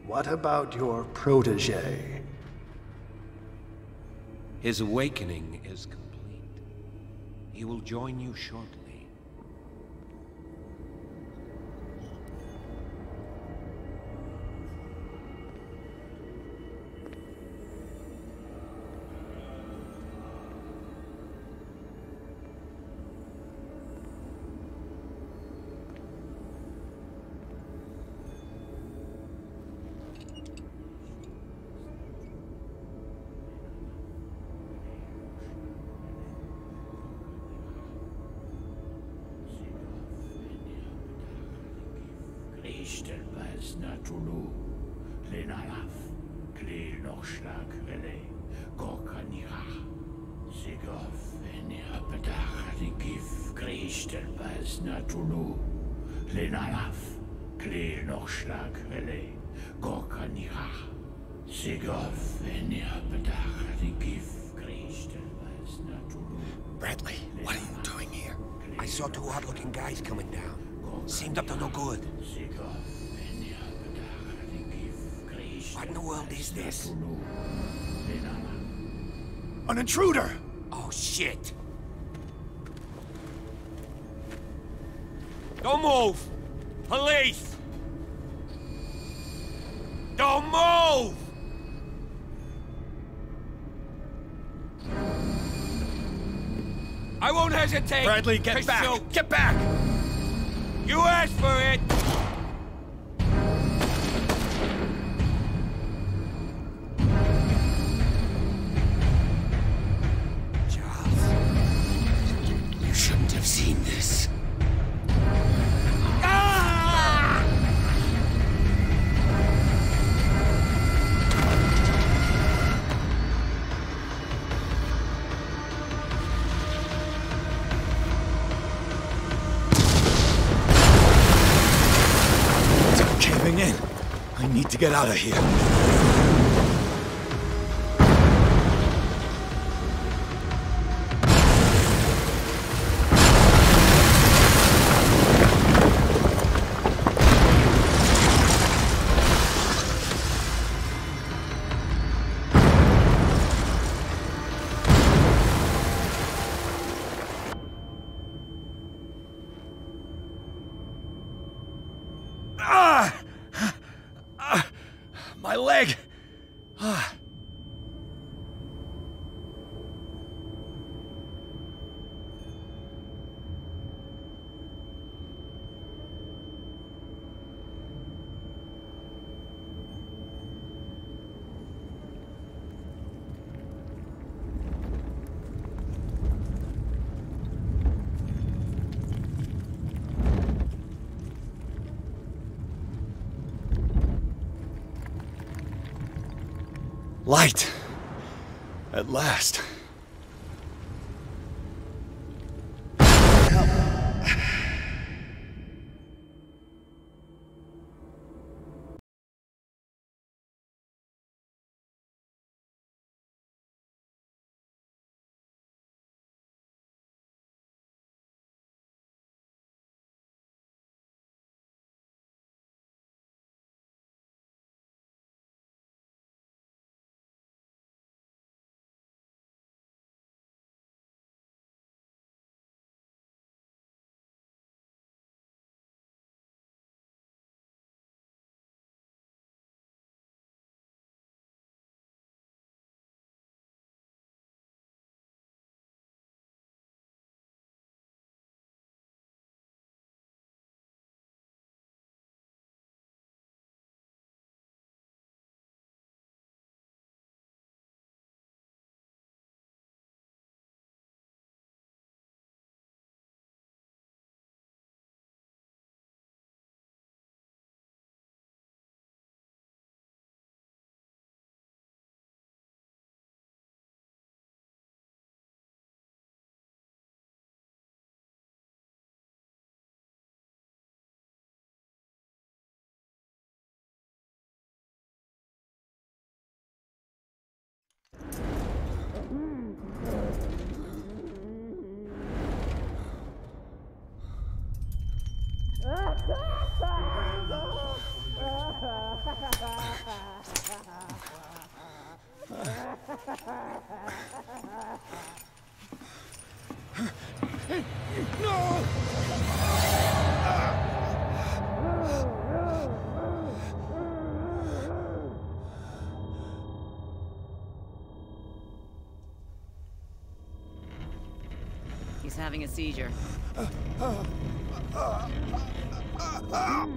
What about your protege? His awakening is complete. He will join you shortly. Stelbas Natulu, Lenalaf, Kleel Nochschlag Rele, Gorkanira, Sigov, Enirapetach, Gif, Kristelbas Natulu, Lenalaf, Kleel Nochschlag Rele, Gorkanira, Sigov, Enirapetach, Gif, Kristelbas Natulu. Bradley, what are you doing here? I saw two odd-looking guys coming down. Seemed up to no good. What in the world is this? An intruder! Oh, shit! Don't move! Police! Don't move! I won't hesitate! Bradley, get back! Shoot. Get back! You asked for it! Charles, you shouldn't have seen this. Ah! Caving in. I need to get out of here. My leg! Light! At last. No! He's having a seizure. He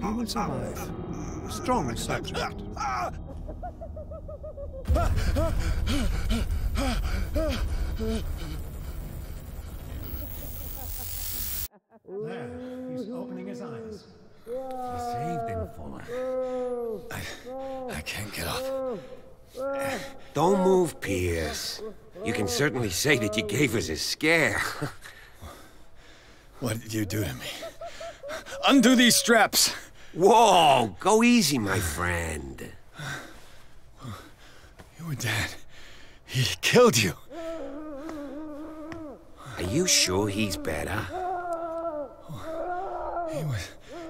will survive. Strong subject. There, he's opening his eyes. You saved him, Fuller. I can't get up. Don't move, Pierce. You can certainly say that you gave us a scare. What did you do to me? Undo these straps! Whoa! Go easy, my friend. You were dead. He killed you. Are you sure he's better?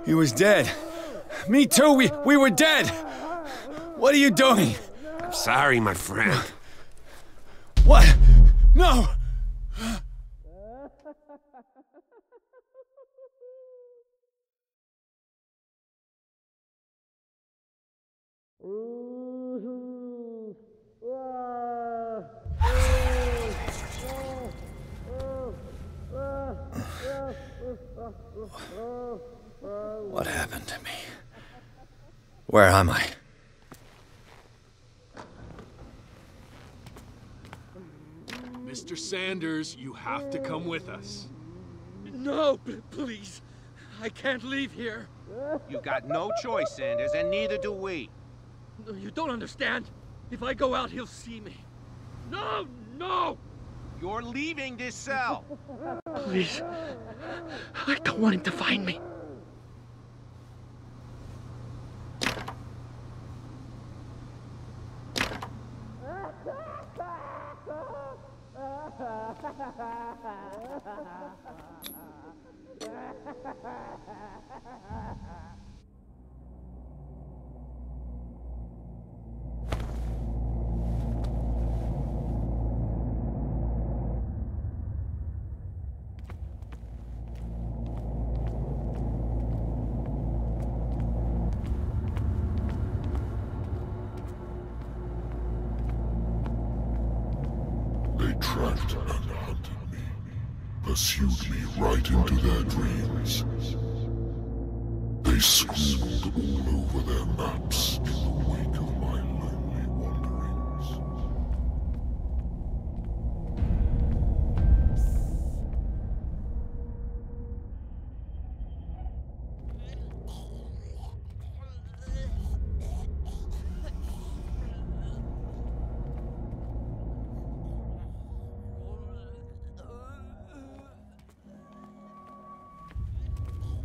He was dead. Me too, we were dead. What are you doing? I'm sorry, my friend. What? No! What happened to me? Where am I? Mr. Sanders, you have to come with us. No, please. I can't leave here. You got no choice, Sanders, and neither do we. No, you don't understand. If I go out, he'll see me. No, no! You're leaving this cell. Please. I don't want him to find me. They tracked and hunted me, pursued me right into their dreams. They scrawled all over their maps in the wake of my lonely wanderings.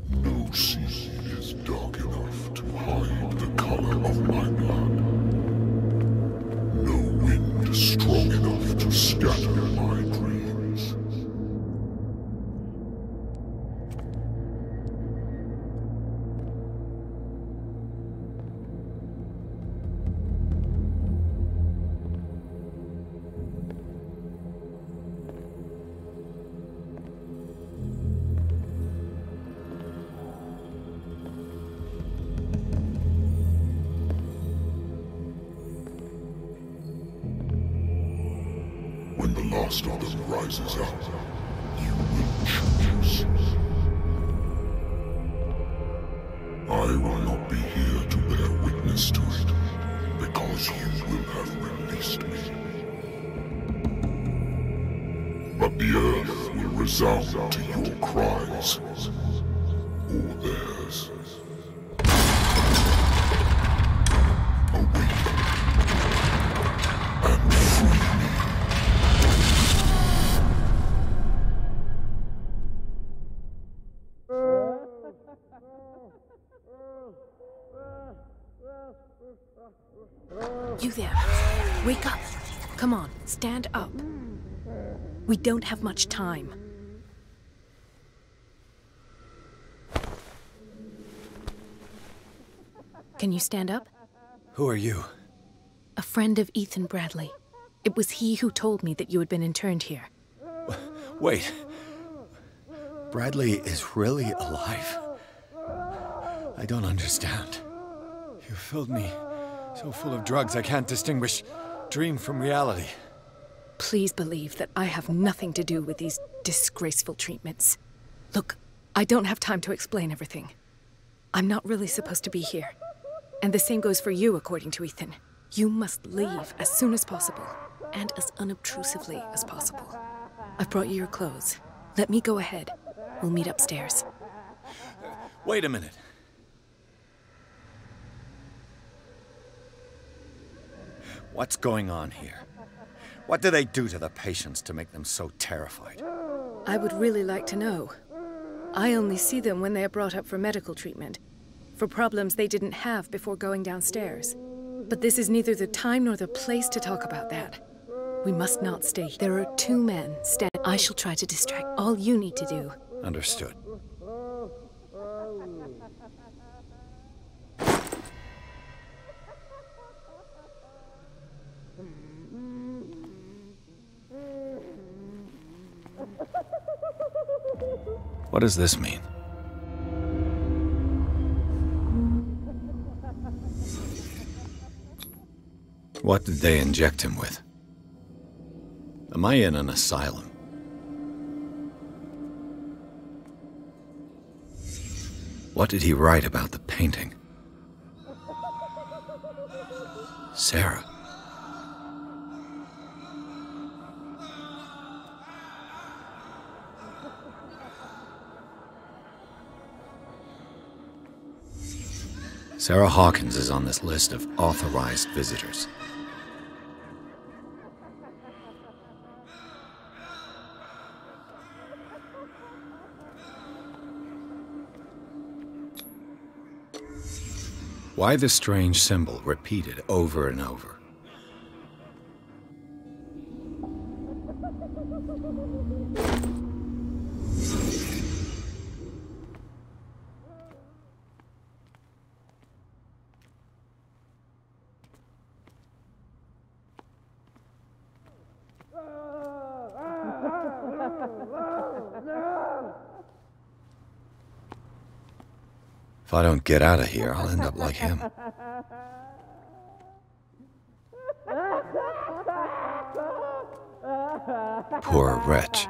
No sea is dark enough to hide the color of my blood. No wind strong enough to scatter my dreams. When the last of them rises up, you will choose. I will not be here to bear witness to it, because you will have released me. But the earth will resound to your cries, or theirs. Awaken and free me. You there. Wake up. Come on, stand up. We don't have much time. Can you stand up? Who are you? A friend of Ethan Bradley. It was he who told me that you had been interned here. Wait. Bradley is really alive? I don't understand. You filled me so full of drugs I can't distinguish dream from reality. Please believe that I have nothing to do with these disgraceful treatments. Look, I don't have time to explain everything. I'm not really supposed to be here. And the same goes for you, according to Ethan. You must leave as soon as possible, and as unobtrusively as possible. I've brought you your clothes. Let me go ahead. We'll meet upstairs. Wait a minute. What's going on here? What do they do to the patients to make them so terrified? I would really like to know. I only see them when they are brought up for medical treatment, for problems they didn't have before going downstairs. But this is neither the time nor the place to talk about that. We must not stay. There are 2 men standing. I shall try to distract. All you need to do. Understood. What does this mean? What did they inject him with? Am I in an asylum? What did he write about the painting? Sarah. Sarah Hawkins is on this list of authorized visitors. Why the strange symbol repeated over and over? If I don't get out of here, I'll end up like him. Poor wretch.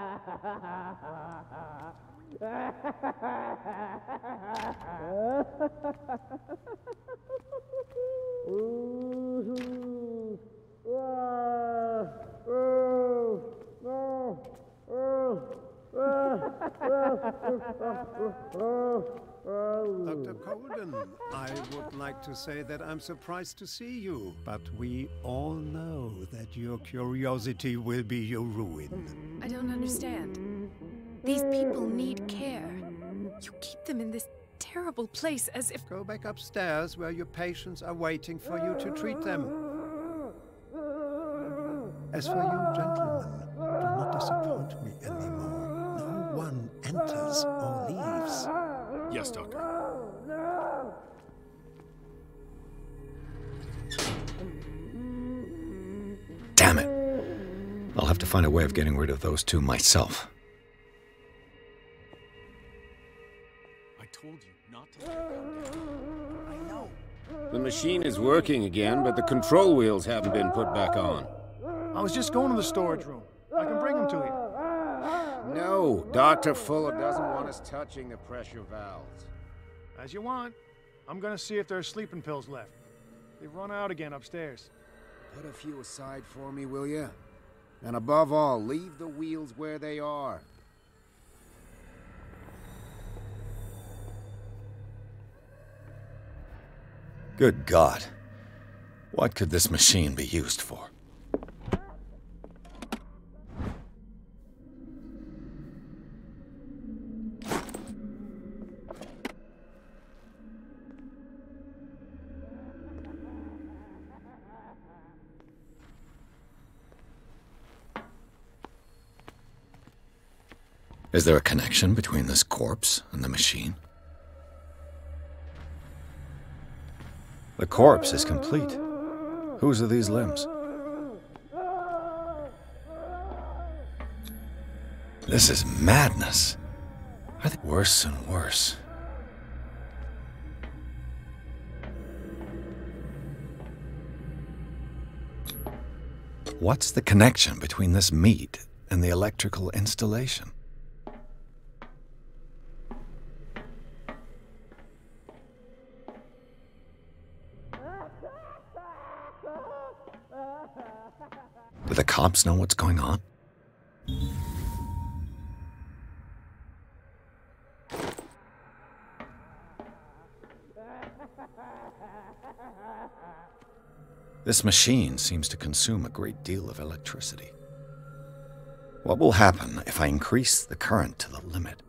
Dr. Colden, I would like to say that I'm surprised to see you, but we all know that your curiosity will be your ruin. I don't understand. These people need care. You keep them in this terrible place as if... Go back upstairs where your patients are waiting for you to treat them. As for you, gentlemen, do not disappoint me anymore. No one enters or leaves. Yes, Doctor. Damn it. I'll have to find a way of getting rid of those 2 myself. I told you not to let her come down. I know. The machine is working again, but the control wheels haven't been put back on. I was just going to the storage room. I can bring them to you. No, Dr. Fuller doesn't want us touching the pressure valves. As you want. I'm gonna see if there are sleeping pills left. They've run out again upstairs. Put a few aside for me, will you? And above all, leave the wheels where they are. Good God. What could this machine be used for? Is there a connection between this corpse and the machine? The corpse is complete. Whose are these limbs? This is madness. I think worse and worse. What's the connection between this meat and the electrical installation? Do the cops know what's going on? This machine seems to consume a great deal of electricity. What will happen if I increase the current to the limit?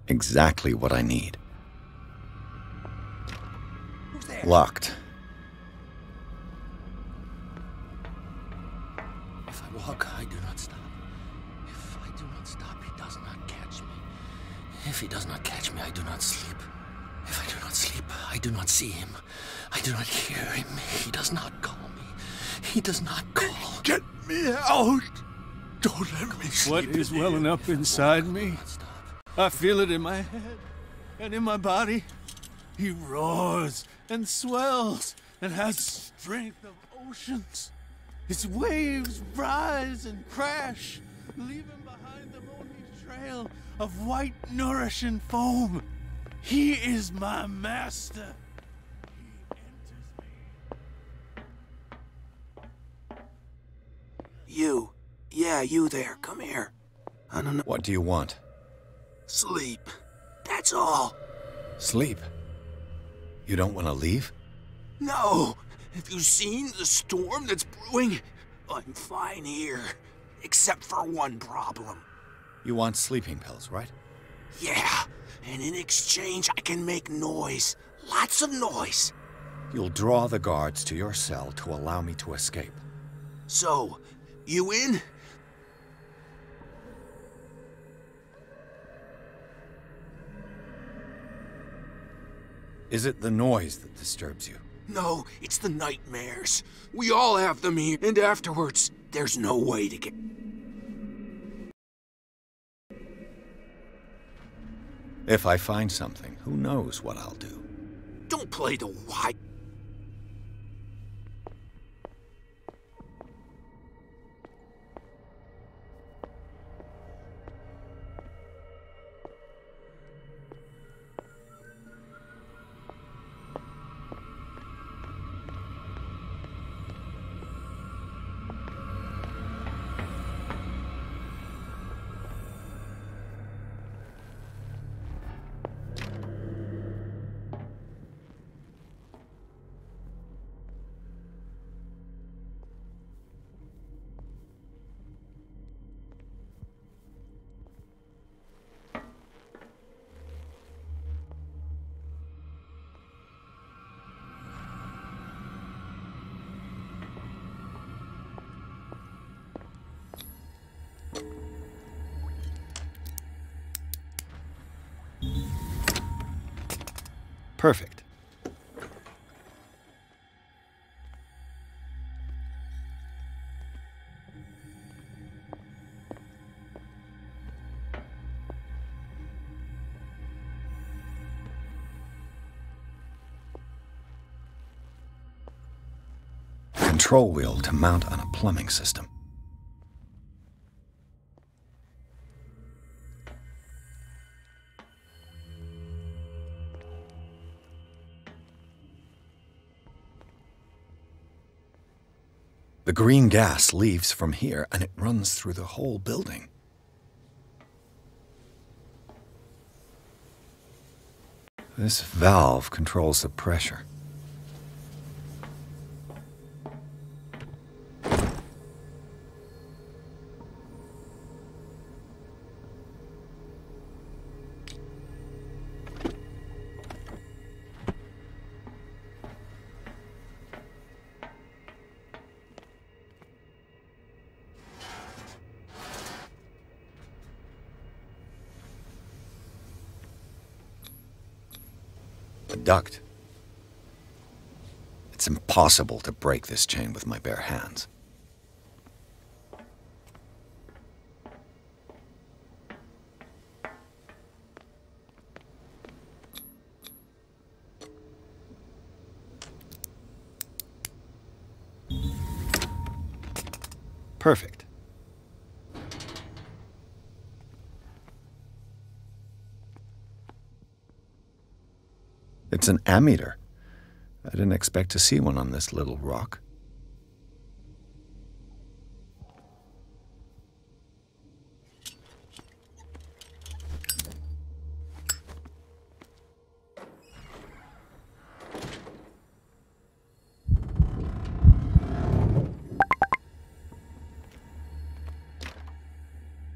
Exactly what I need. Locked. If I walk, I do not stop. If I do not stop, he does not catch me. If he does not catch me, I do not sleep. If I do not sleep, I do not see him. I do not hear him. He does not call me. He does not call. Get me out! Don't let me sleep. What is welling up inside me? I feel it in my head and in my body. He roars and swells and has strength of oceans. His waves rise and crash, leaving behind them only trail of white, nourishing foam. He is my master. You. Yeah, you there. Come here. I don't know. What do you want? Sleep. That's all. Sleep? You don't want to leave? No. Have you seen the storm that's brewing? I'm fine here. Except for one problem. You want sleeping pills, right? Yeah. And in exchange, I can make noise. Lots of noise. You'll draw the guards to your cell to allow me to escape. So, you in? Is it the noise that disturbs you? No, it's the nightmares. We all have them here, and afterwards, there's no way to get... If I find something, who knows what I'll do? Don't play the why. Perfect. Control wheel to mount on a plumbing system. The green gas leaves from here, and it runs through the whole building. This valve controls the pressure. A duct. It's impossible to break this chain with my bare hands. Perfect. It's an ammeter. I didn't expect to see one on this little rock.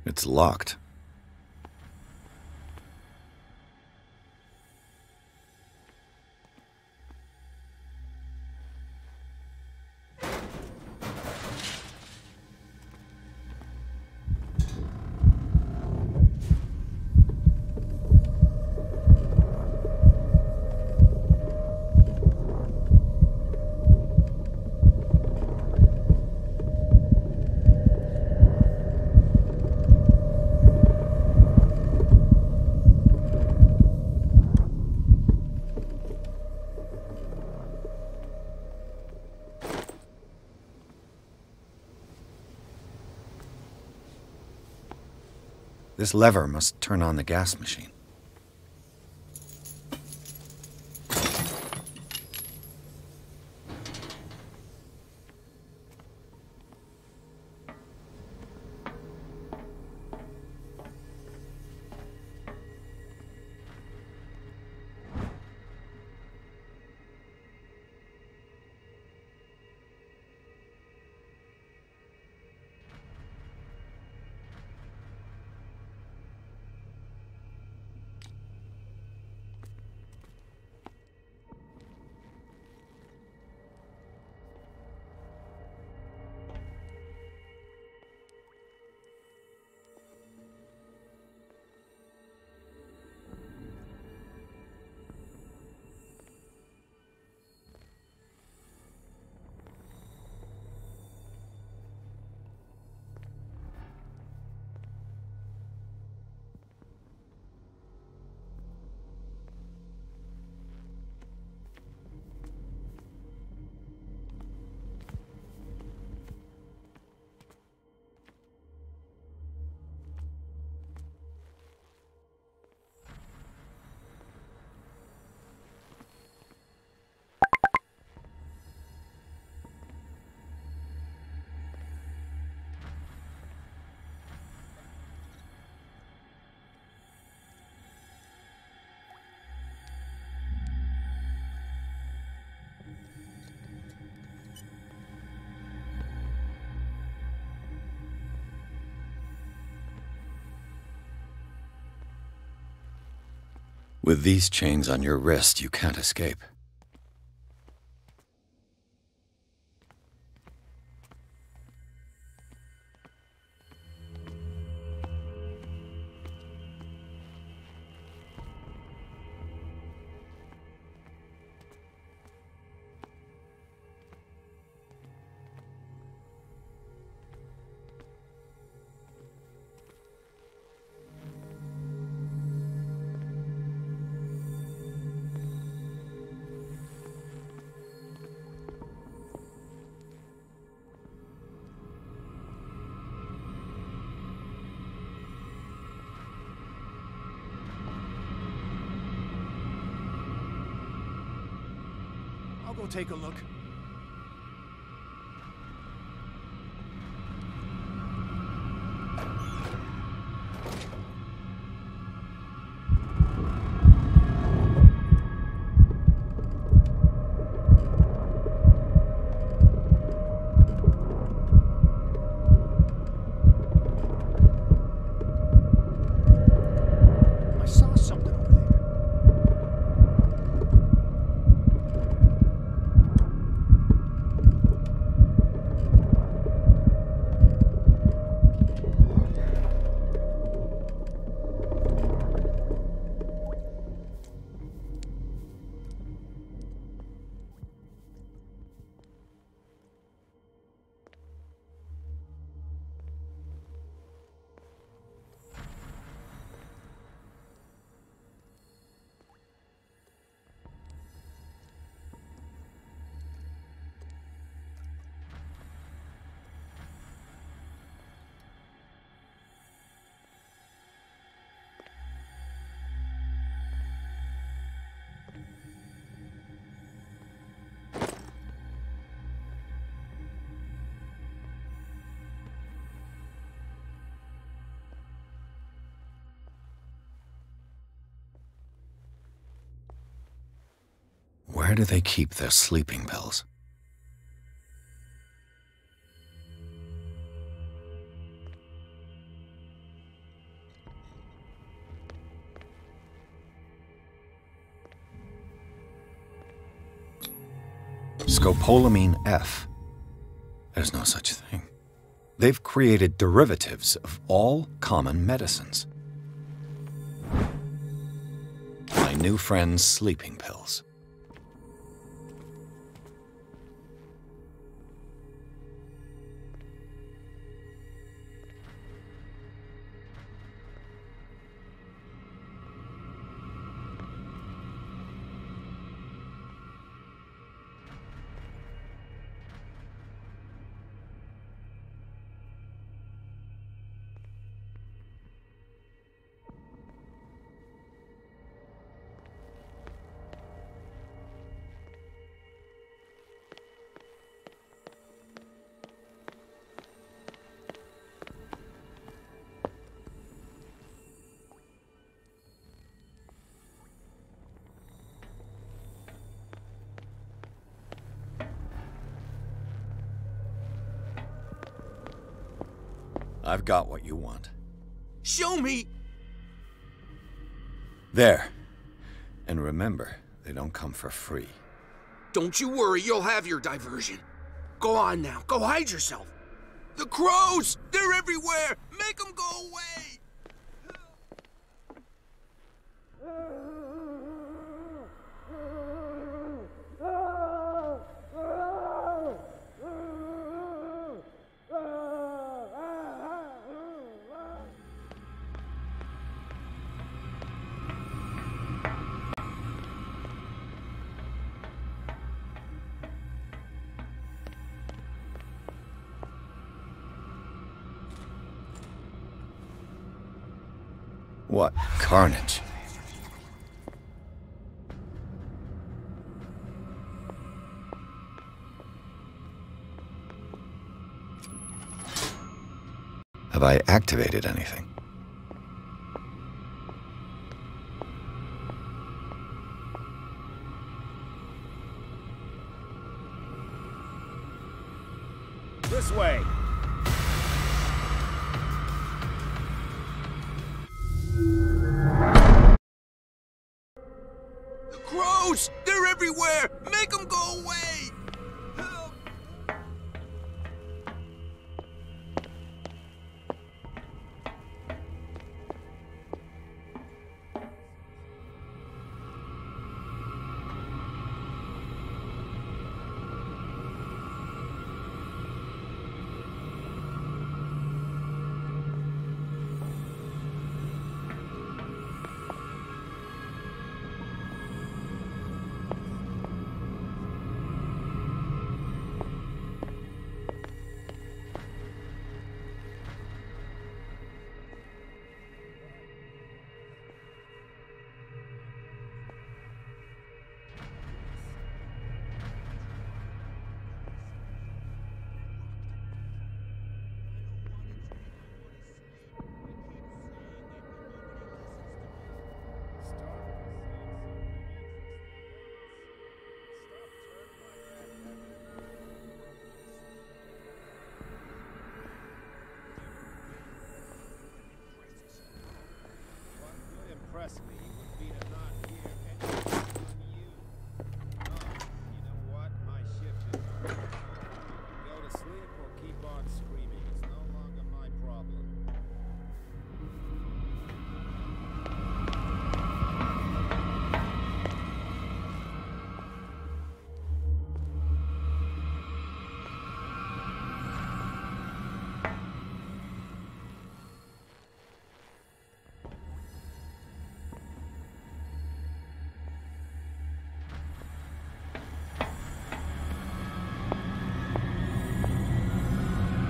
It's locked. This lever must turn on the gas machine. With these chains on your wrist, you can't escape. I'll go take a look. Where do they keep their sleeping pills? Scopolamine F. There's no such thing. They've created derivatives of all common medicines. My new friend's sleeping pills. I've got what you want. Show me! There. And remember, they don't come for free. Don't you worry, you'll have your diversion. Go on now, go hide yourself. The crows! They're everywhere! Make them go away! What carnage. Have I activated anything? This way. The crows! They're everywhere! Make them go away! Impress me would be to not hear anything from you. You know what? My shift is over. Go to sleep or keep on screaming. It's no longer my problem.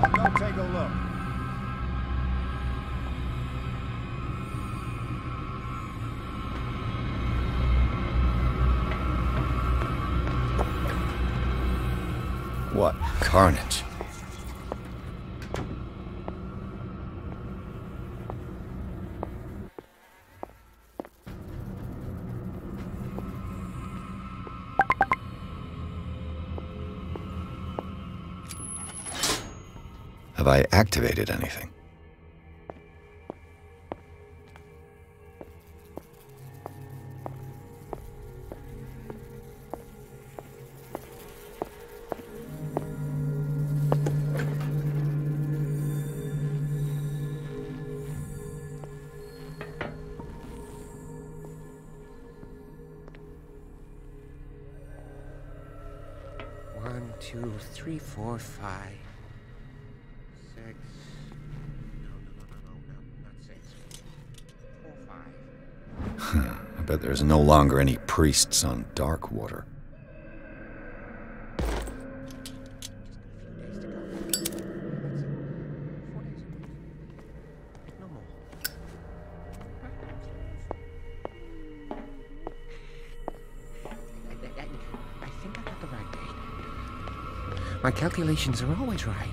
Go take a look. What carnage. have I activated anything? One, two, three, four, five, six. No, not six. 4, 5. I bet there's no longer any priests on Darkwater. I think I got the right date. My calculations are always right.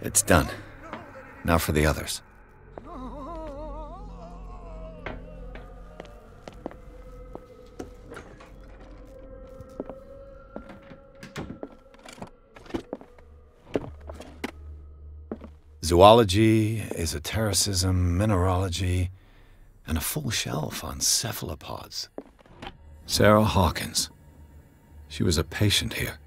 It's done. Now for the others. Zoology, esotericism, mineralogy, and a full shelf on cephalopods. Sarah Hawkins. She was a patient here.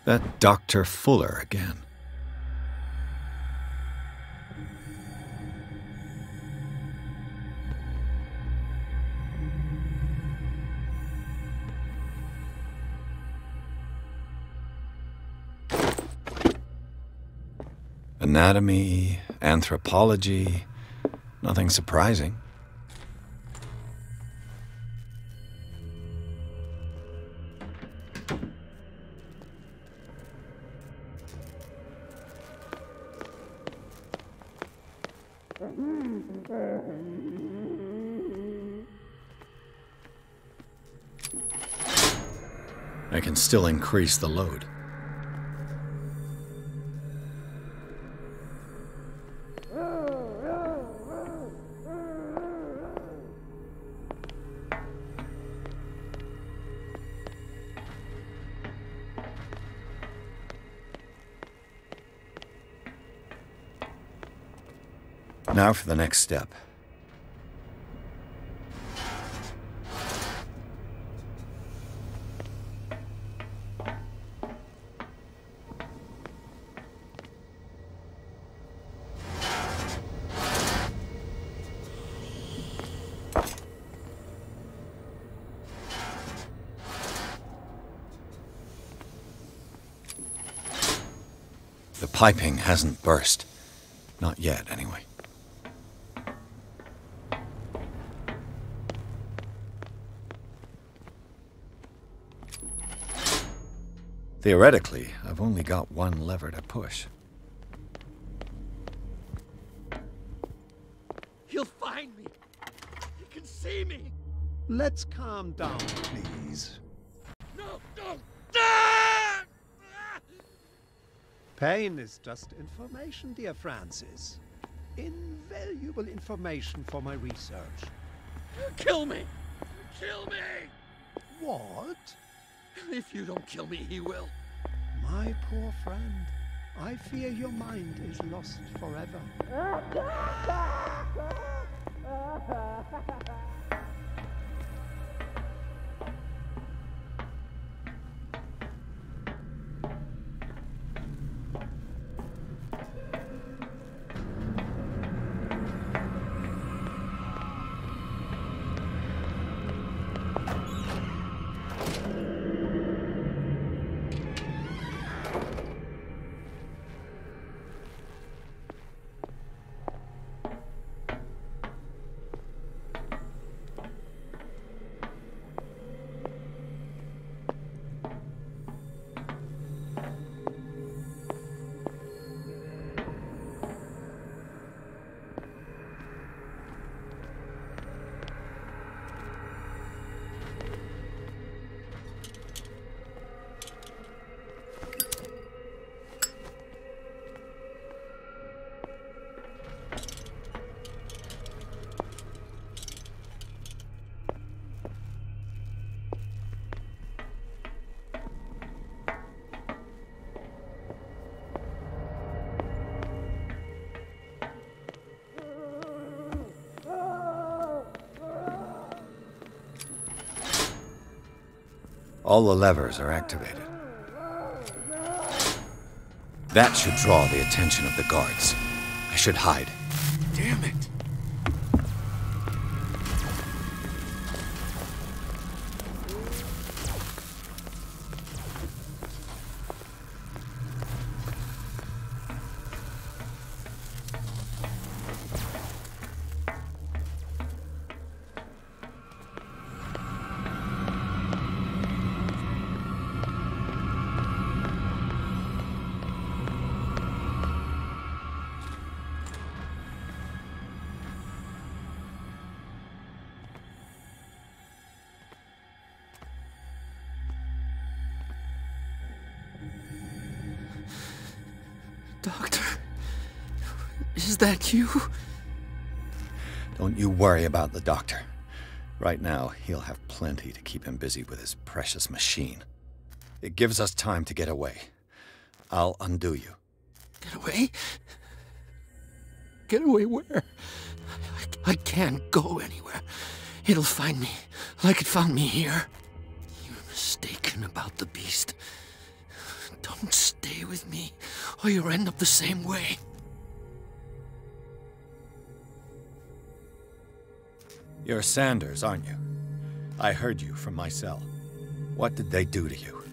That Dr. Fuller again. Anatomy, anthropology, nothing surprising. I can still increase the load. Now for the next step. The piping hasn't burst. Not yet, anyway. Theoretically, I've only got one lever to push. He'll find me. He can see me. Let's calm down, please. No, no. Pain is just information, dear Francis. Invaluable information for my research. Kill me. Kill me. What? If you don't kill me, he will. My poor friend, I fear your mind is lost forever. All the levers are activated. That should draw the attention of the guards. I should hide. Damn it! Doctor, is that you? Don't you worry about the doctor. Right now, he'll have plenty to keep him busy with his precious machine. It gives us time to get away. I'll undo you. Get away? Get away where? I can't go anywhere. It'll find me, like it found me here. You're mistaken about the beast. Don't stay with me, or you'll end up the same way. You're Sanders, aren't you? I heard you from my cell. What did they do to you?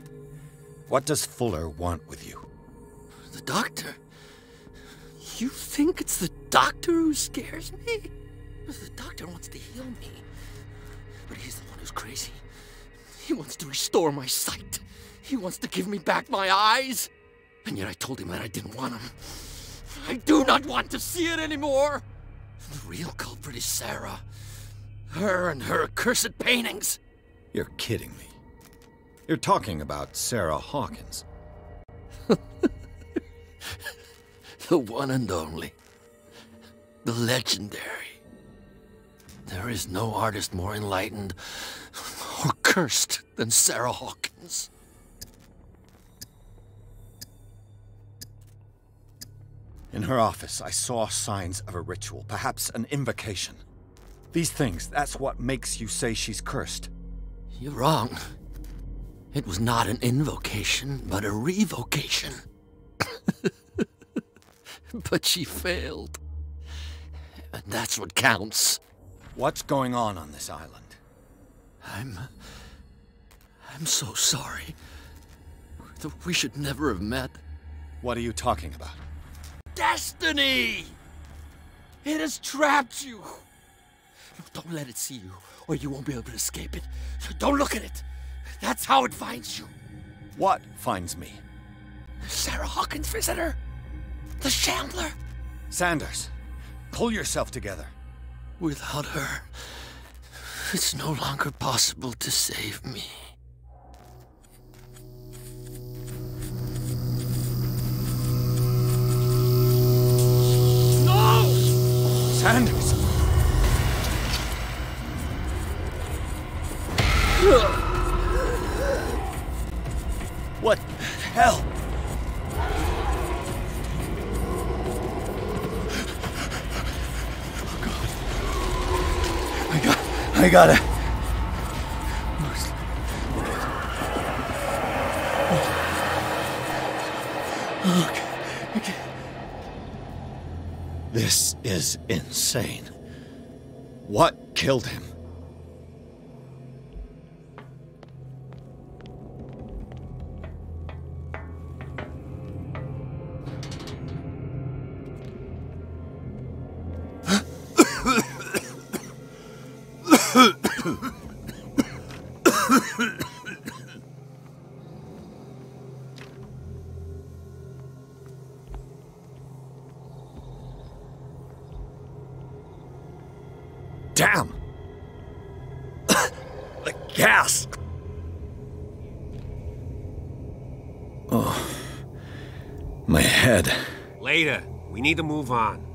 What does Fuller want with you? The doctor? You think it's the doctor who scares me? The doctor wants to heal me. But he's the one who's crazy. He wants to restore my sight. He wants to give me back my eyes. And yet I told him that I didn't want them. I do not want to see it anymore. The real culprit is Sarah. Her and her accursed paintings. You're kidding me. You're talking about Sarah Hawkins. The one and only. The legendary. There is no artist more enlightened or cursed than Sarah Hawkins. In her office, I saw signs of a ritual, perhaps an invocation. These things, that's what makes you say she's cursed. You're wrong. It was not an invocation, but a revocation. But she failed. And that's what counts. What's going on this island? I'm so sorry. We should never have met. What are you talking about? Destiny! It has trapped you. Don't let it see you, or you won't be able to escape it. Don't look at it. That's how it finds you. What finds me? Sarah Hawkins' visitor. The Shambler. Sanders, pull yourself together. Without her, it's no longer possible to save me. No! Sanders! What the hell? I gotta... Okay. This is insane. What killed him? Damn! The gas! Oh, my head. Later. We need to move on.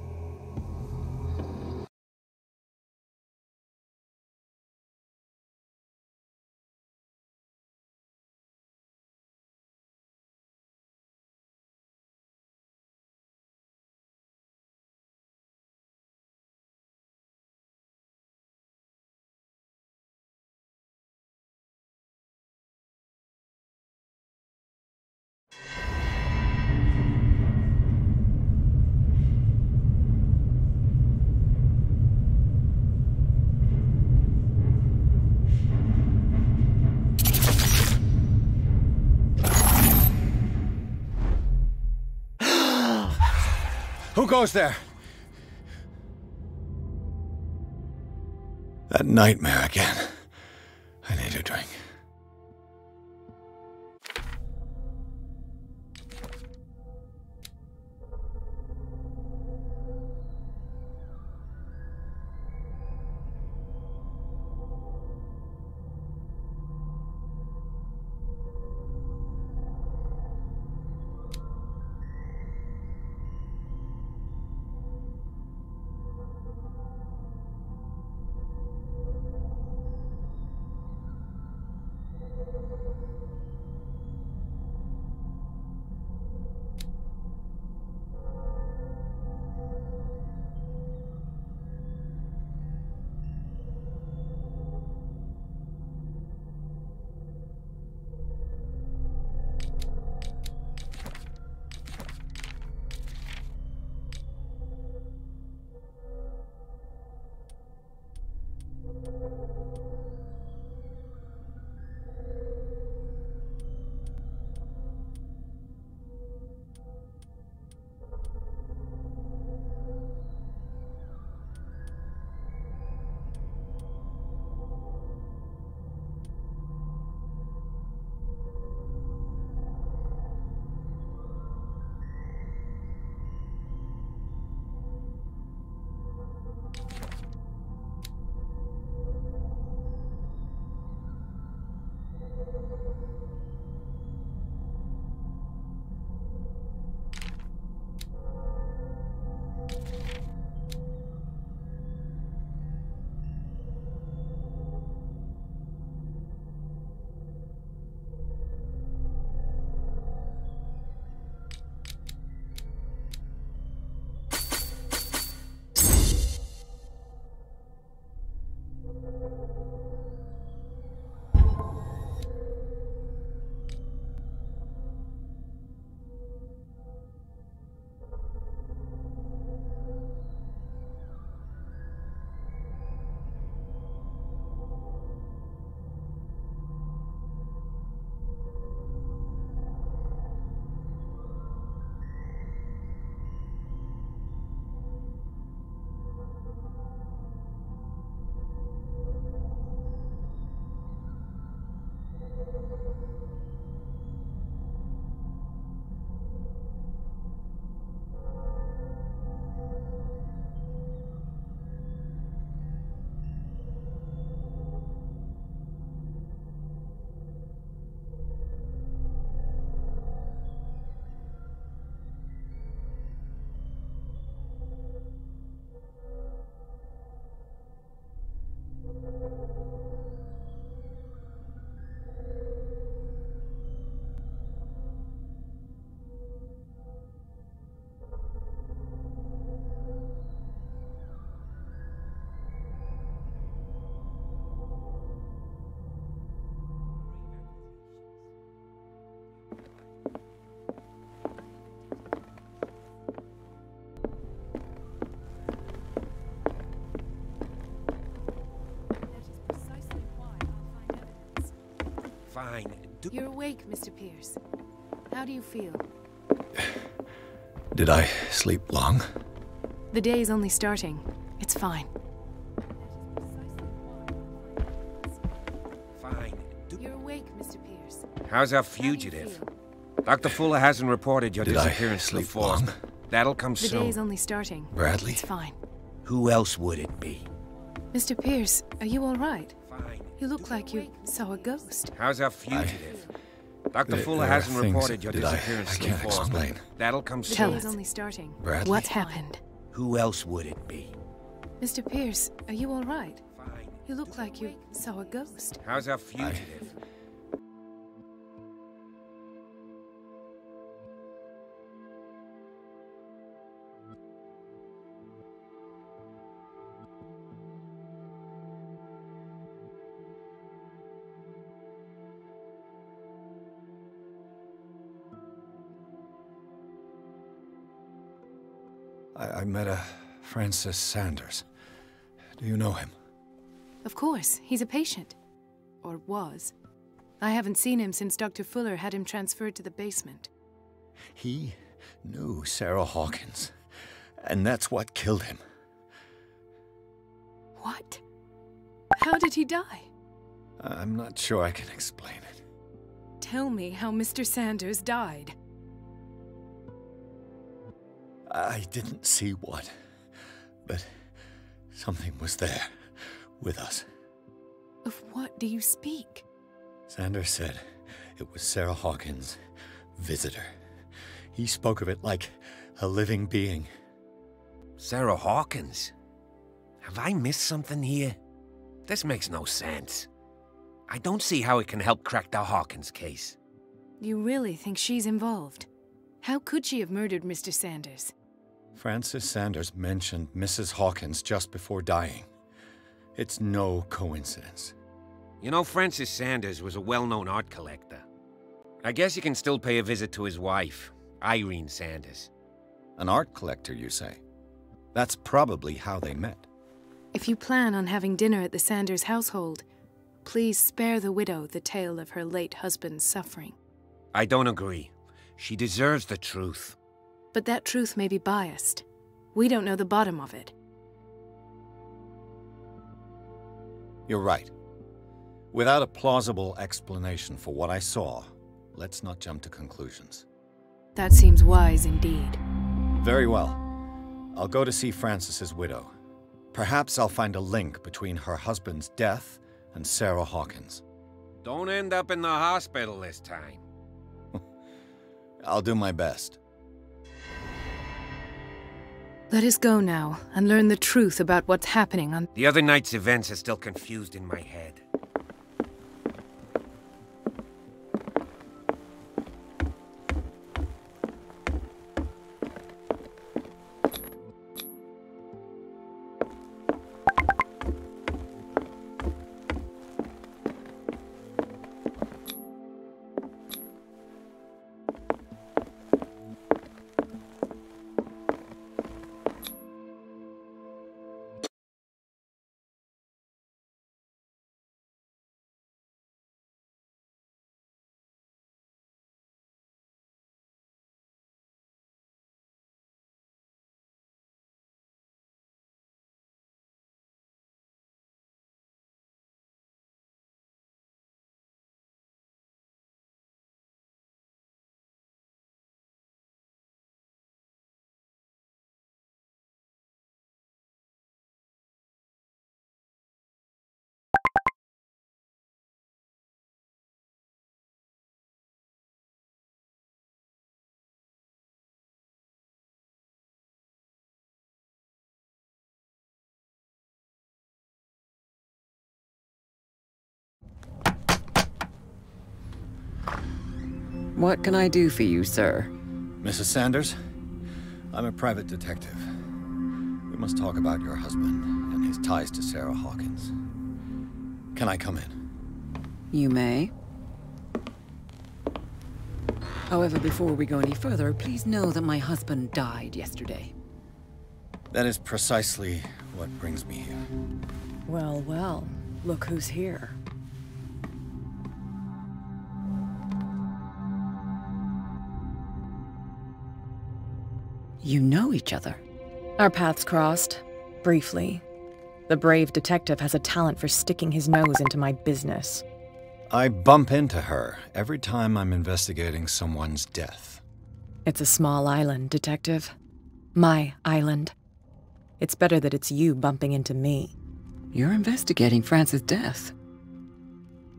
Who goes there? That nightmare again. I need a drink. Fine. You're awake, Mr. Pierce. How do you feel? Did I sleep long? The day is only starting. It's fine. Fine. You're awake, Mr. Pierce. How's our fugitive? Dr. Fuller hasn't reported your disappearance to the force. That'll come The soon. day is only starting. Bradley? It's fine. Who else would it be? Mr. Pierce, are you all right? You look like you saw a ghost. How's our fugitive? Dr. Fuller hasn't reported your disappearance to the force. Explain. That'll come soon. Tell us. The day is only starting. Bradley? What happened? Who else would it be? Mr. Pierce, are you all right? You look like you saw a ghost. How's our fugitive? I met a Francis Sanders. Do you know him? Of course, he's a patient. Or was. I haven't seen him since Dr. Fuller had him transferred to the basement. He knew Sarah Hawkins. And that's what killed him. What? How did he die? I'm not sure I can explain it. Tell me how Mr. Sanders died. I didn't see what, but something was there with us. Of what do you speak? Sanders said it was Sarah Hawkins' visitor. He spoke of it like a living being. Sarah Hawkins? Have I missed something here? This makes no sense. I don't see how it can help crack the Hawkins case. You really think she's involved? How could she have murdered Mr. Sanders? Francis Sanders mentioned Mrs. Hawkins just before dying. It's no coincidence. You know, Francis Sanders was a well-known art collector. I guess you can still pay a visit to his wife, Irene Sanders. An art collector, you say? That's probably how they met. If you plan on having dinner at the Sanders household, please spare the widow the tale of her late husband's suffering. I don't agree. She deserves the truth. But that truth may be biased. We don't know the bottom of it. You're right. Without a plausible explanation for what I saw, let's not jump to conclusions. That seems wise indeed. Very well. I'll go to see Francis's widow. Perhaps I'll find a link between her husband's death and Sarah Hawkins. Don't end up in the hospital this time. I'll do my best. Let us go now and learn the truth about what's happening on... The other night's events are still confused in my head. What can I do for you, sir? Mrs. Sanders, I'm a private detective. We must talk about your husband and his ties to Sarah Hawkins. Can I come in? You may. However, before we go any further, please know that my husband died yesterday. That is precisely what brings me here. Well, well, look who's here. You know each other. Our paths crossed, briefly. The brave detective has a talent for sticking his nose into my business. I bump into her every time I'm investigating someone's death. It's a small island, Detective. My island. It's better that it's you bumping into me. You're investigating Francis' death.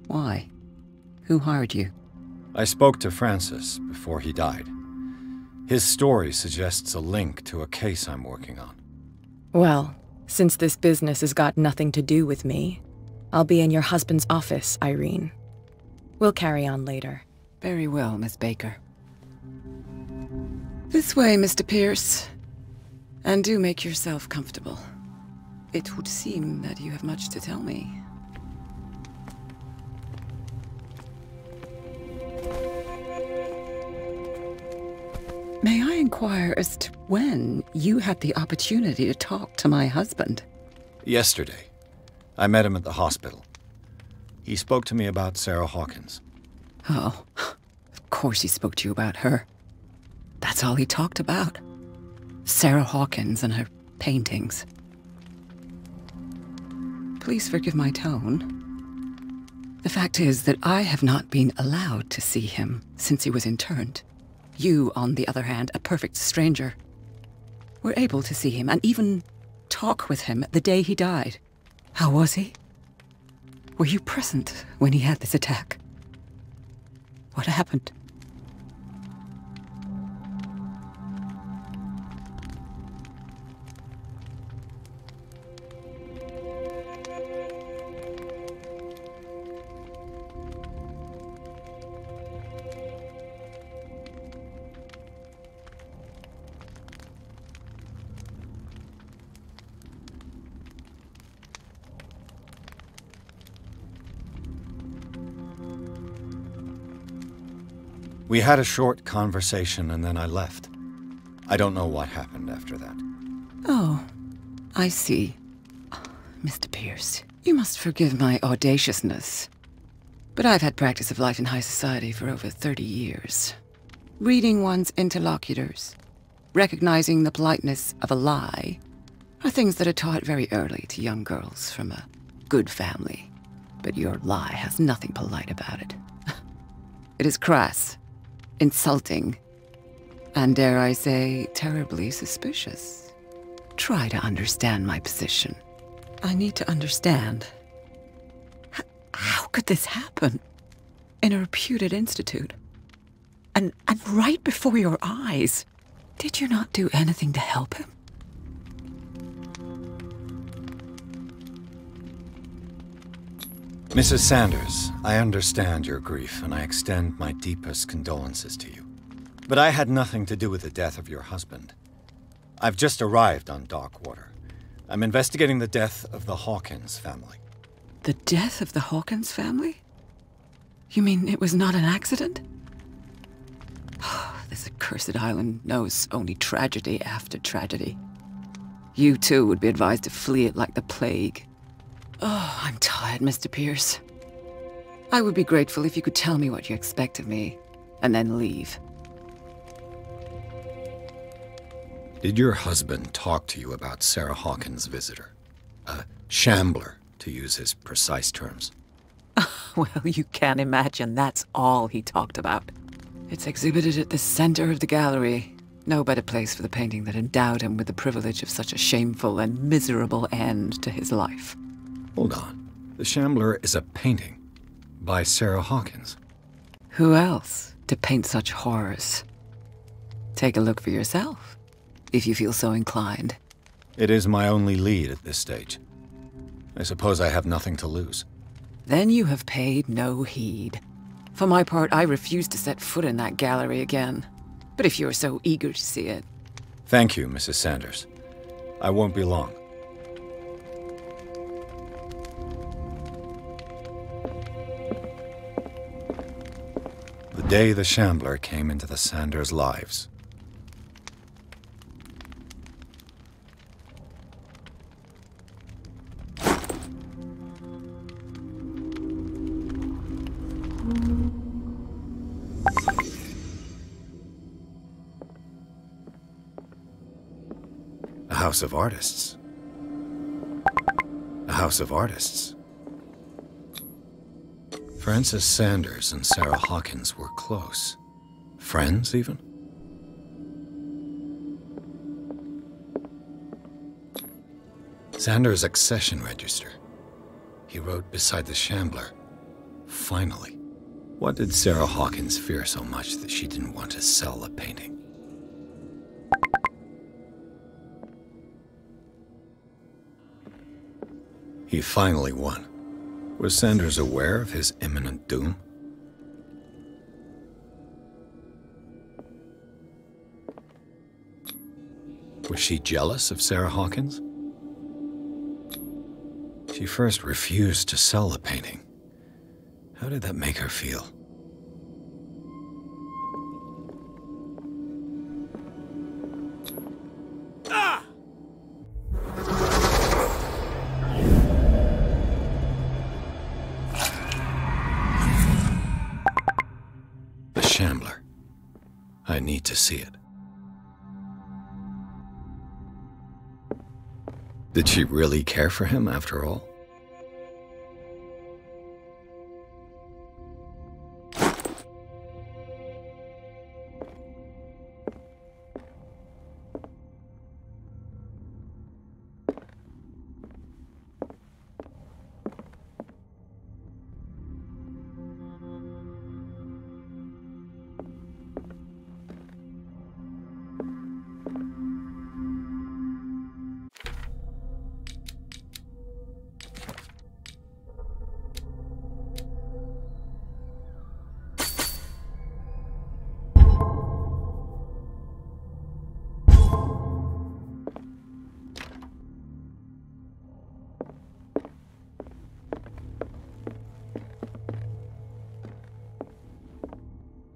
Why? Who hired you? I spoke to Francis before he died. His story suggests a link to a case I'm working on. Well, since this business has got nothing to do with me, I'll be in your husband's office, Irene. We'll carry on later. Very well, Miss Baker. This way, Mr. Pierce. And do make yourself comfortable. It would seem that you have much to tell me. May I inquire as to when you had the opportunity to talk to my husband? Yesterday. I met him at the hospital. He spoke to me about Sarah Hawkins. Oh, of course he spoke to you about her. That's all he talked about. Sarah Hawkins and her paintings. Please forgive my tone. The fact is that I have not been allowed to see him since he was interned. You, on the other hand, a perfect stranger, were able to see him and even talk with him the day he died. How was he? Were you present when he had this attack? What happened? We had a short conversation and then I left. I don't know what happened after that. Oh, I see. Mr. Pierce, you must forgive my audaciousness, but I've had practice of life in high society for over 30 years. Reading one's interlocutors, recognizing the politeness of a lie, are things that are taught very early to young girls from a good family. But your lie has nothing polite about it. It is crass, insulting, and dare I say, terribly suspicious. Try to understand my position. I need to understand. How could this happen? In a reputed institute? And right before your eyes? Did you not do anything to help him? Mrs. Sanders, I understand your grief, and I extend my deepest condolences to you. But I had nothing to do with the death of your husband. I've just arrived on Darkwater. I'm investigating the death of the Hawkins family. The death of the Hawkins family? You mean it was not an accident? This accursed island knows only tragedy after tragedy. You too would be advised to flee it like the plague. Oh, I'm tired, Mr. Pierce. I would be grateful if you could tell me what you expect of me, and then leave. Did your husband talk to you about Sarah Hawkins' visitor? A shambler, to use his precise terms. Well, you can't imagine that's all he talked about. It's exhibited at the center of the gallery. No better place for the painting that endowed him with the privilege of such a shameful and miserable end to his life. Hold on. The Shambler is a painting by Sarah Hawkins. Who else to paint such horrors? Take a look for yourself, if you feel so inclined. It is my only lead at this stage. I suppose I have nothing to lose. Then you have paid no heed. For my part, I refuse to set foot in that gallery again. But if you're so eager to see it... Thank you, Mrs. Sanders. I won't be long. The day the Shambler came into the Sanders' lives. A house of artists. A house of artists. Francis Sanders and Sarah Hawkins were close. Friends, even? Sanders' accession register. He wrote beside the Shambler, "Finally." What did Sarah Hawkins fear so much that she didn't want to sell the painting? He finally won. Was Sanders aware of his imminent doom? Was she jealous of Sarah Hawkins? She first refused to sell the painting. How did that make her feel? The Shambler. I need to see it. Did she really care for him after all?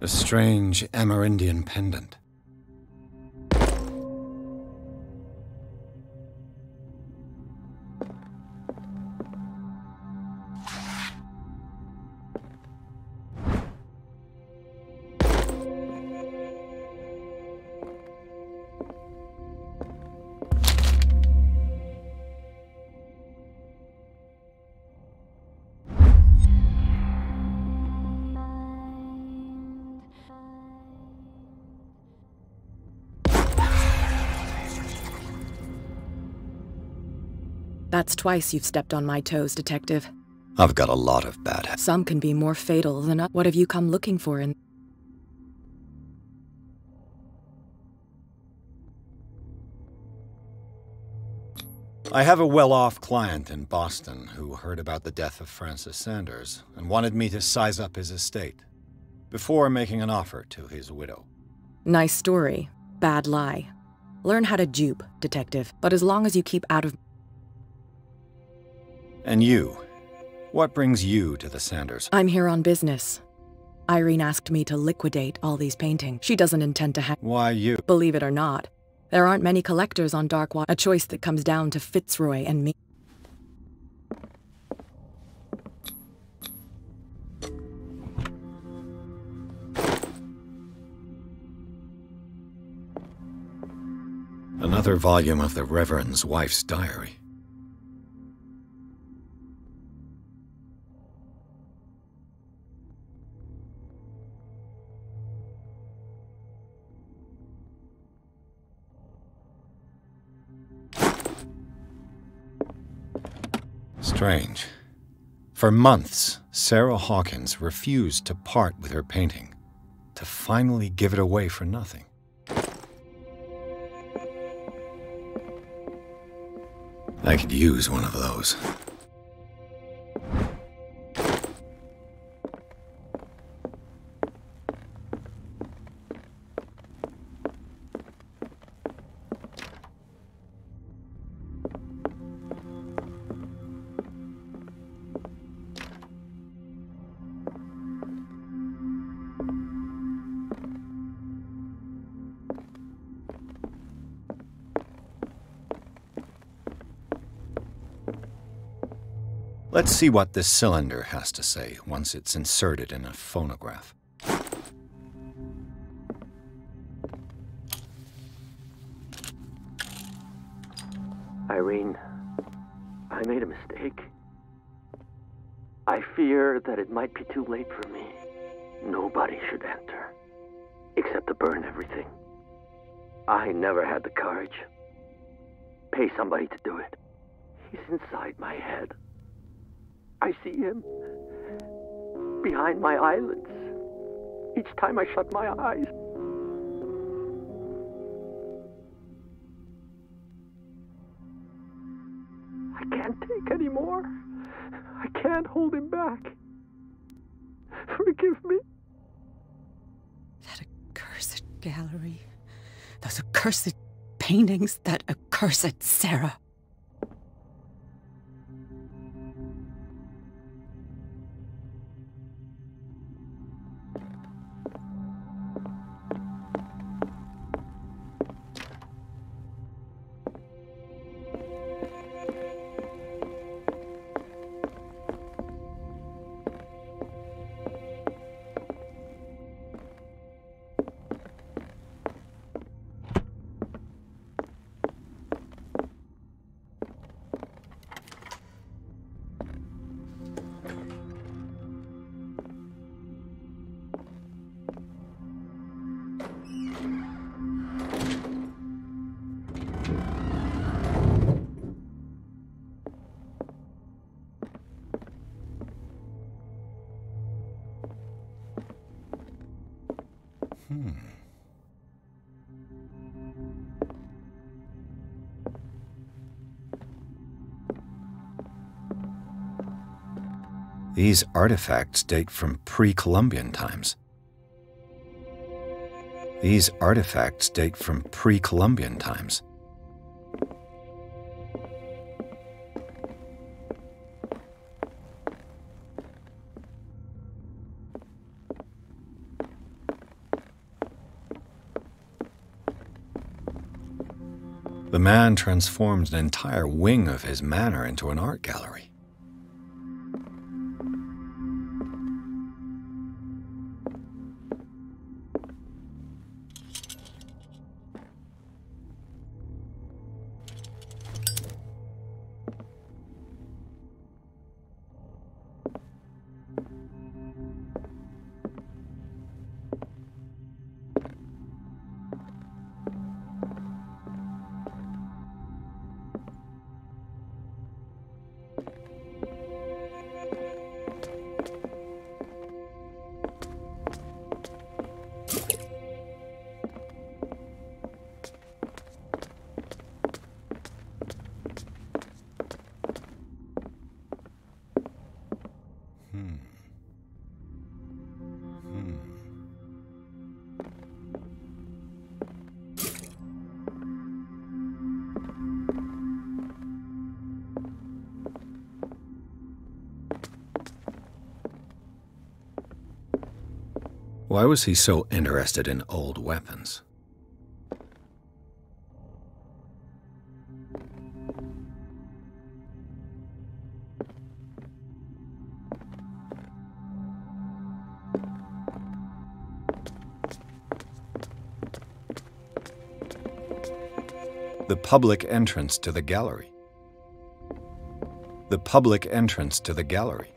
A strange Amerindian pendant. That's twice you've stepped on my toes, Detective. I've got a lot of bad habits. Some can be more fatal than others. What have you come looking for in... I have a well-off client in Boston who heard about the death of Francis Sanders and wanted me to size up his estate before making an offer to his widow. Nice story. Bad lie. Learn how to dupe, Detective, but as long as you keep out of... And you? What brings you to the Sanders? I'm here on business. Irene asked me to liquidate all these paintings. She doesn't intend to hang... Why you? Believe it or not, there aren't many collectors on Darkwater. A choice that comes down to Fitzroy and me. Another volume of the Reverend's wife's diary. Strange. For months, Sarah Hawkins refused to part with her painting, to finally give it away for nothing. I could use one of those. Let's see what this cylinder has to say once it's inserted in a phonograph. Irene, I made a mistake. I fear that it might be too late for me. Nobody should enter, except to burn everything. I never had the courage. Pay somebody to do it. He's inside my head. I see him behind my eyelids each time I shut my eyes. I can't take any more. I can't hold him back. Forgive me. That accursed gallery. Those accursed paintings. That accursed Sarah. These artifacts date from pre-Columbian times. These artifacts date from pre-Columbian times. The man transforms an entire wing of his manor into an art gallery. Why was he so interested in old weapons? The public entrance to the gallery. The public entrance to the gallery.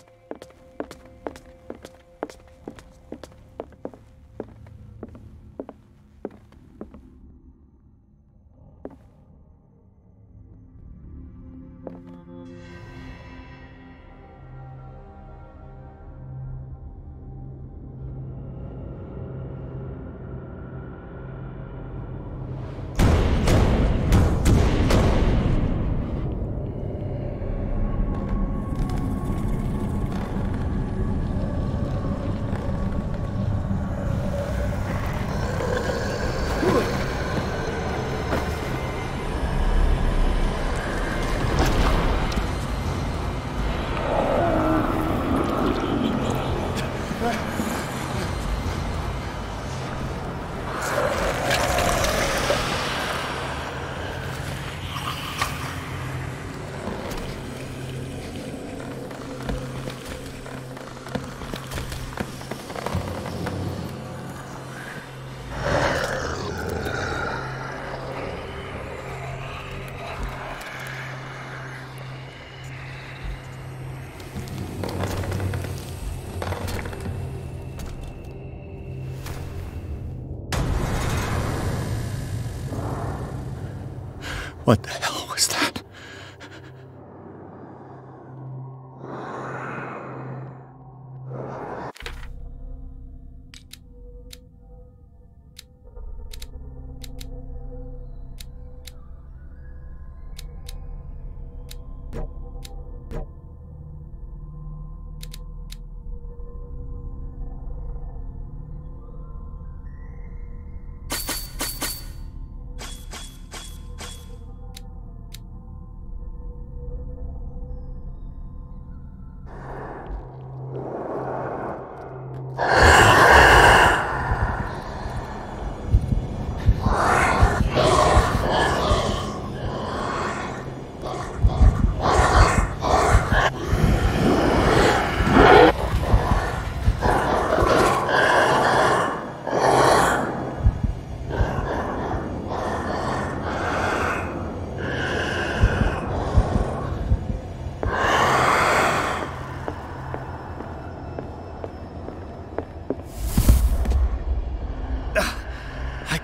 What the hell was that?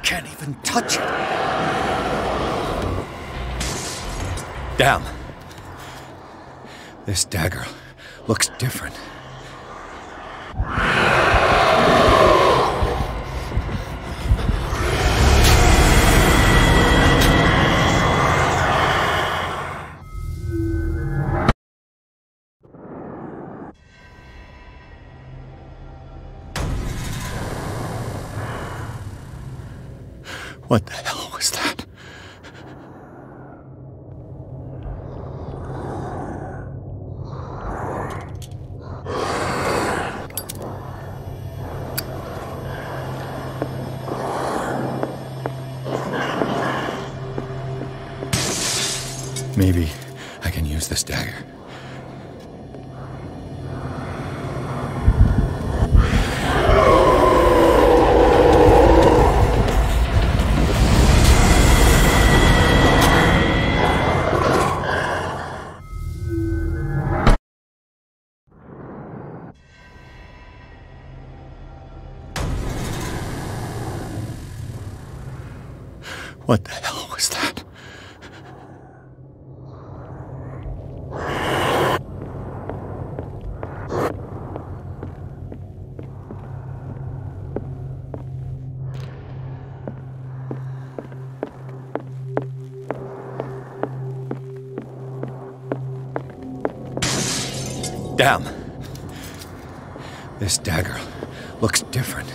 Can't even touch it. Damn. This dagger looks different. What the hell was that? Maybe I can use this dagger. What the hell was that? Damn. This dagger looks different.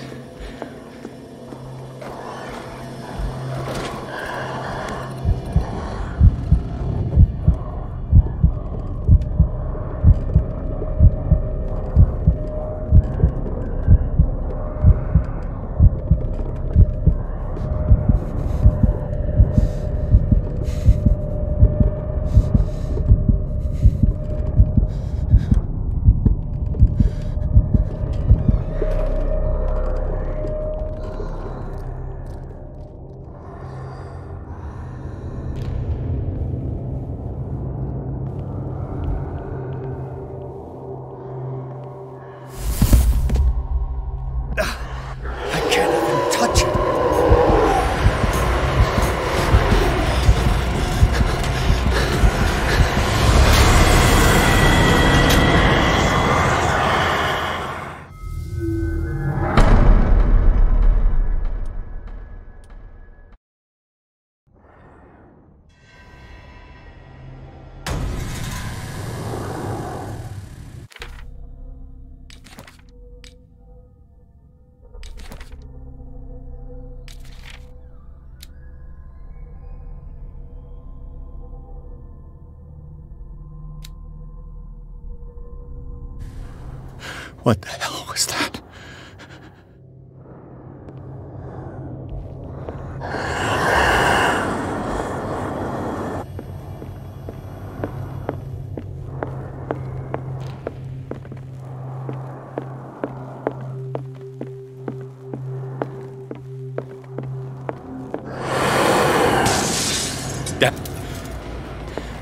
What the hell was that?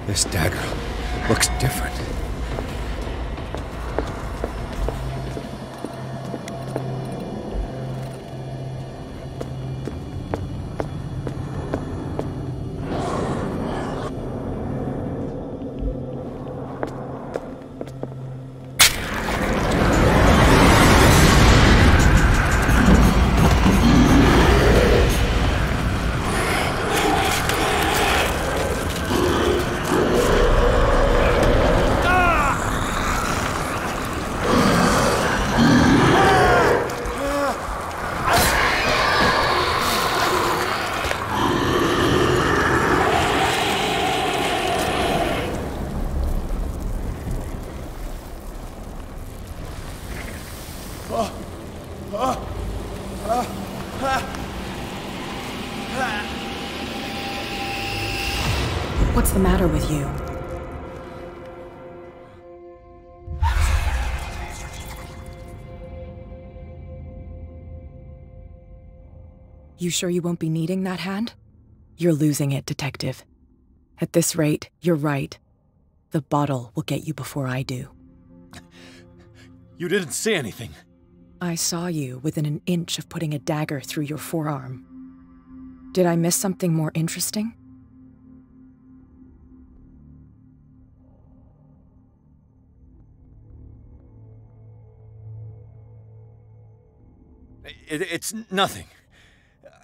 This dagger looks different. What's the matter with you? You sure you won't be needing that hand? You're losing it, Detective. At this rate, you're right. The bottle will get you before I do. You didn't say anything. I saw you within an inch of putting a dagger through your forearm. Did I miss something more interesting? It's nothing.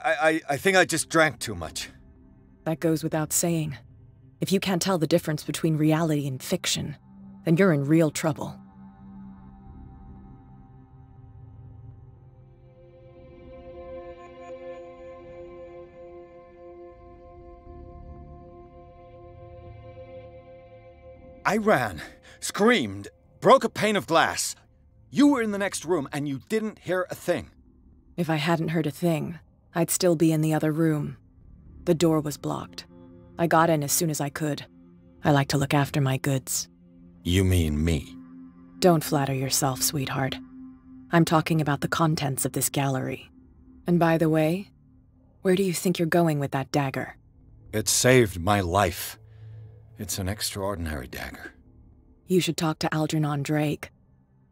I think I just drank too much. That goes without saying. If you can't tell the difference between reality and fiction, then you're in real trouble. I ran, screamed, broke a pane of glass. You were in the next room and you didn't hear a thing. If I hadn't heard a thing, I'd still be in the other room. The door was blocked. I got in as soon as I could. I like to look after my goods. You mean me? Don't flatter yourself, sweetheart. I'm talking about the contents of this gallery. And by the way, where do you think you're going with that dagger? It saved my life. It's an extraordinary dagger. You should talk to Algernon Drake.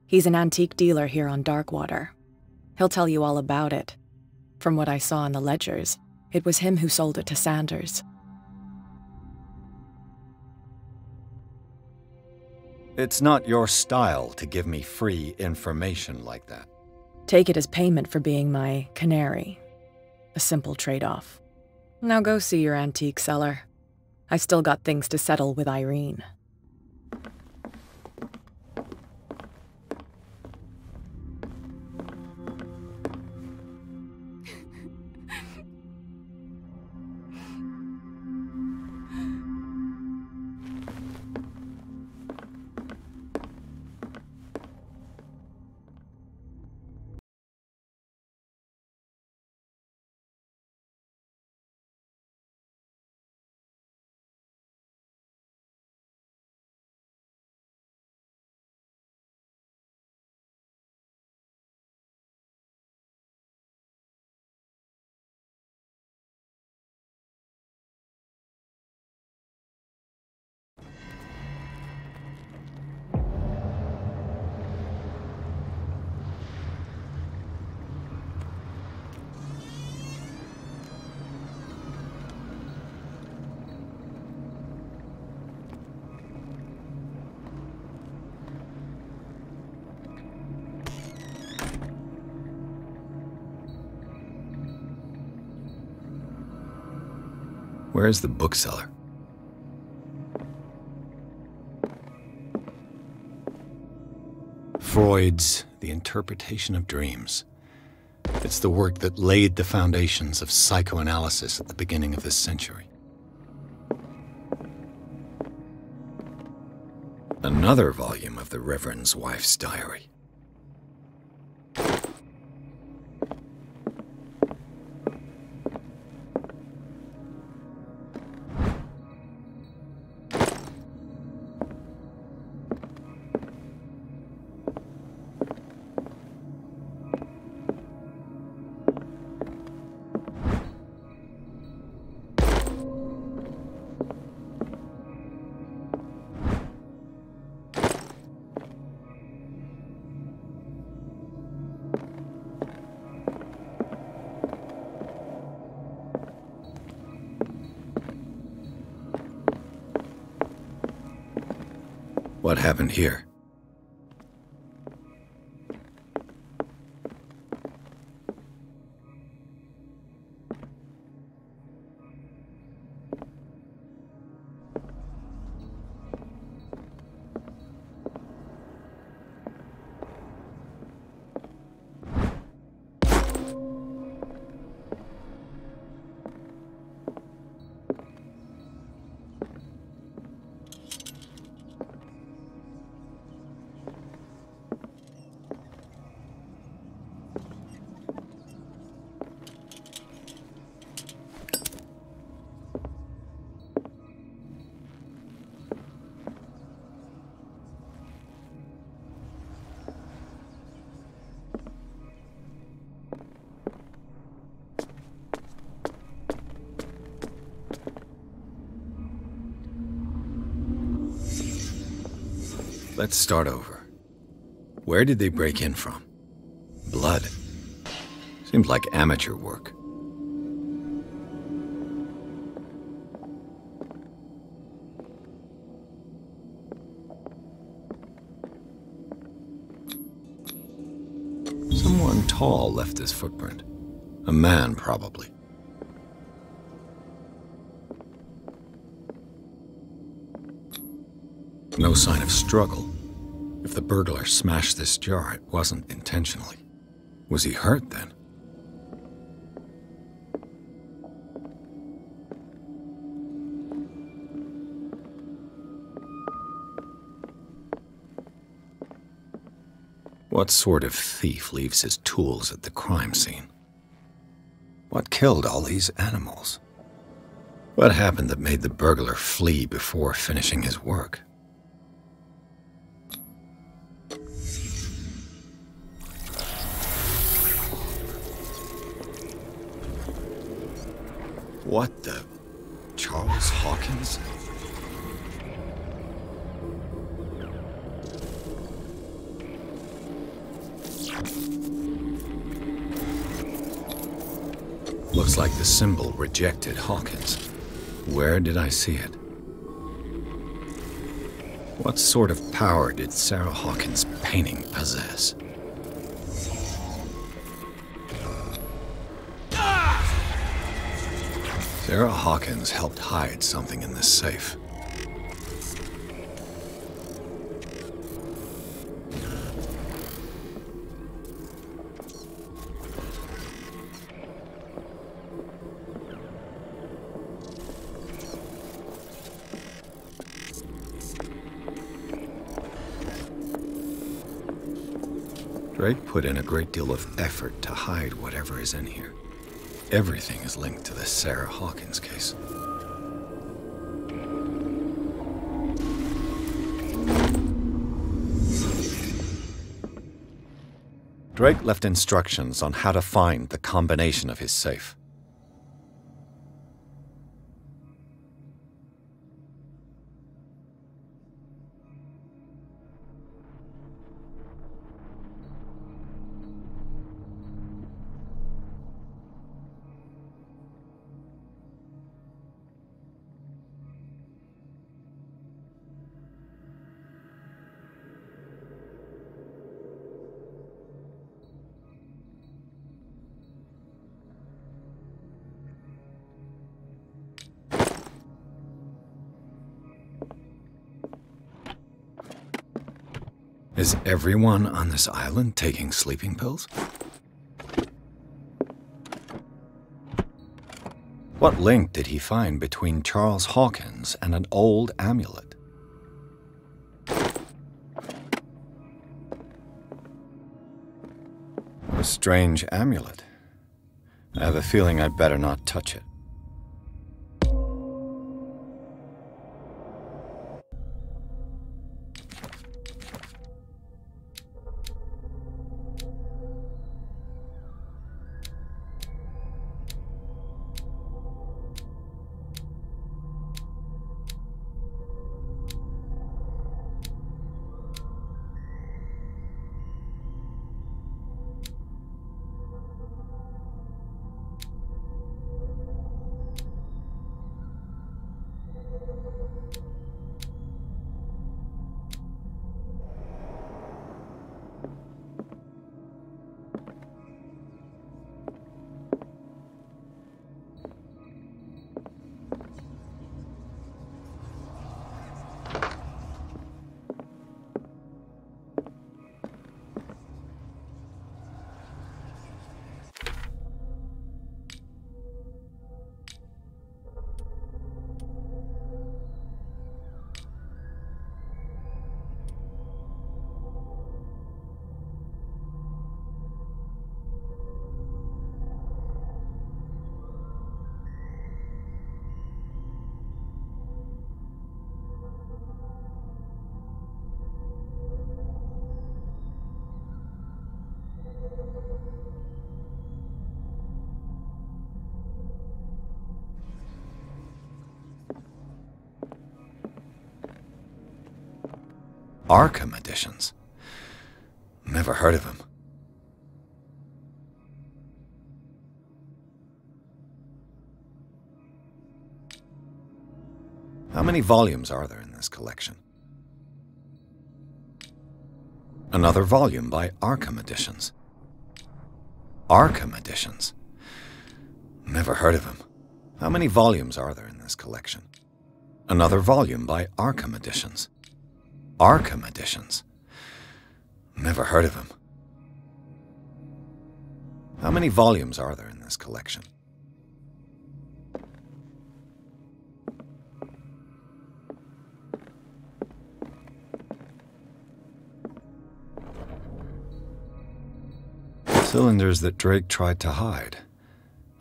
He's an antique dealer here on Darkwater. He'll tell you all about it. From what I saw in the ledgers, it was him who sold it to Sanders. It's not your style to give me free information like that. Take it as payment for being my canary. A simple trade-off. Now go see your antique seller. I still got things to settle with Irene. Where's the bookseller? Freud's The Interpretation of Dreams. It's the work that laid the foundations of psychoanalysis at the beginning of this century. Another volume of the Reverend's wife's diary. What happened here? Let's start over. Where did they break in from? Blood. Seemed like amateur work. Someone tall left this footprint. A man, probably. No sign of struggle. If the burglar smashed this jar, it wasn't intentionally. Was he hurt then? What sort of thief leaves his tools at the crime scene? What killed all these animals? What happened that made the burglar flee before finishing his work? What the... Charles Hawkins? Looks like the symbol rejected Hawkins. Where did I see it? What sort of power did Sarah Hawkins' painting possess? Sarah Hawkins helped hide something in this safe. Drake put in a great deal of effort to hide whatever is in here. Everything is linked to the Sarah Hawkins case. Drake left instructions on how to find the combination of his safe. Is everyone on this island taking sleeping pills? What link did he find between Charles Hawkins and an old amulet? A strange amulet. I have a feeling I'd better not touch it. Arkham editions? Never heard of him. How many volumes are there in this collection? Another volume by Arkham Editions. Arkham Editions? Never heard of him. How many volumes are there in this collection? Another volume by Arkham Editions. Arkham Editions? Never heard of him. How many volumes are there in this collection? Cylinders that Drake tried to hide.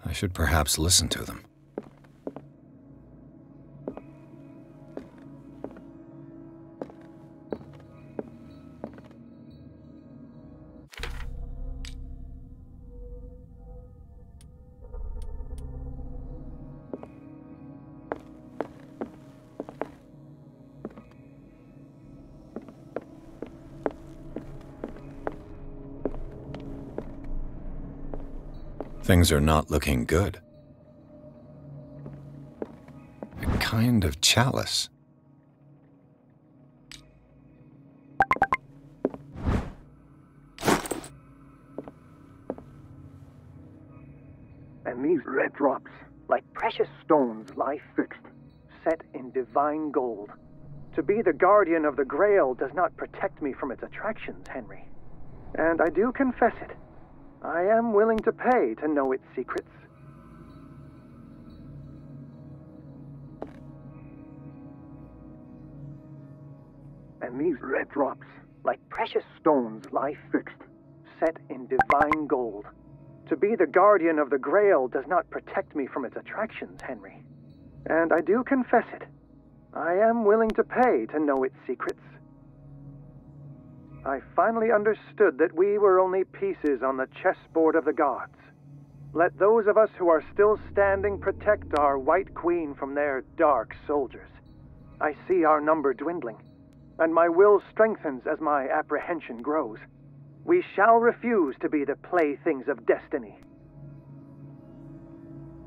I should perhaps listen to them. Things are not looking good. A kind of chalice. And these red drops, like precious stones, lie fixed, set in divine gold. To be the guardian of the Grail does not protect me from its attractions, Henry. And I do confess it. I am willing to pay to know its secrets. And these red drops, like precious stones, lie fixed, set in divine gold. To be the guardian of the Grail does not protect me from its attractions, Henry. And I do confess it. I am willing to pay to know its secrets. I finally understood that we were only pieces on the chessboard of the gods. Let those of us who are still standing protect our White Queen from their dark soldiers. I see our number dwindling, and my will strengthens as my apprehension grows. We shall refuse to be the playthings of destiny.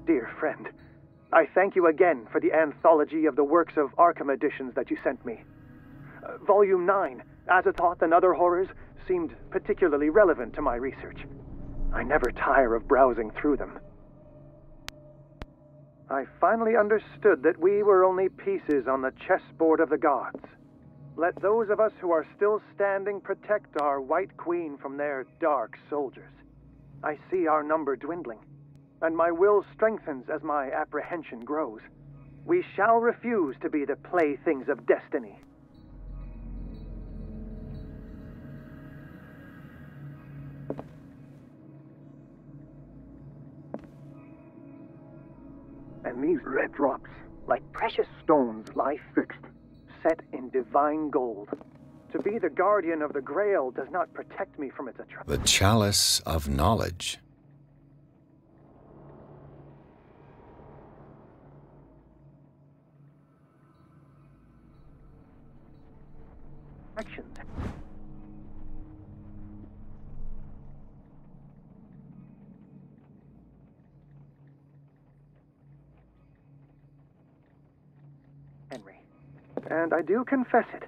Dear friend, I thank you again for the anthology of the works of Arkham editions that you sent me. Volume 9, Azathoth and Other Horrors, seemed particularly relevant to my research. I never tire of browsing through them. I finally understood that we were only pieces on the chessboard of the gods. Let those of us who are still standing protect our White Queen from their dark soldiers. I see our number dwindling, and my will strengthens as my apprehension grows. We shall refuse to be the playthings of destiny. And these red drops, like precious stones, lie fixed, set in divine gold. To be the guardian of the Grail does not protect me from its attraction. The Chalice of Knowledge. Henry. And I do confess it.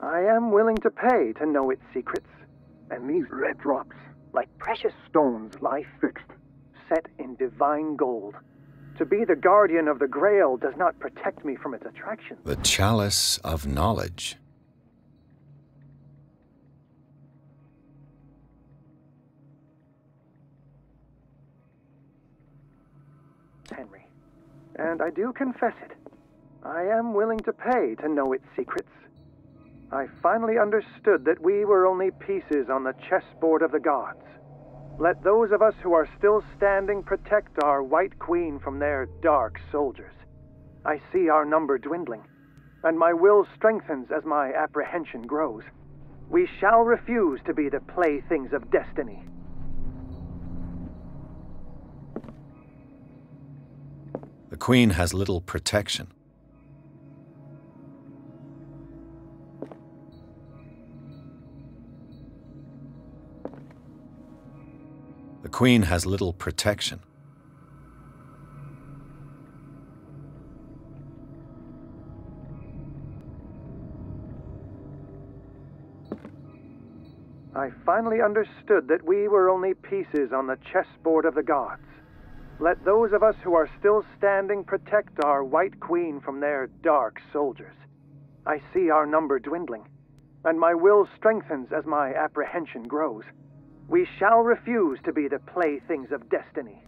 I am willing to pay to know its secrets. And these red drops, like precious stones, lie fixed, set in divine gold. To be the guardian of the Grail does not protect me from its attraction. The Chalice of Knowledge. Henry. And I do confess it. I am willing to pay to know its secrets. I finally understood that we were only pieces on the chessboard of the gods. Let those of us who are still standing protect our White Queen from their dark soldiers. I see our number dwindling, and my will strengthens as my apprehension grows. We shall refuse to be the playthings of destiny. The Queen has little protection. The Queen has little protection. I finally understood that we were only pieces on the chessboard of the gods. Let those of us who are still standing protect our White Queen from their dark soldiers. I see our number dwindling, and my will strengthens as my apprehension grows. We shall refuse to be the playthings of destiny.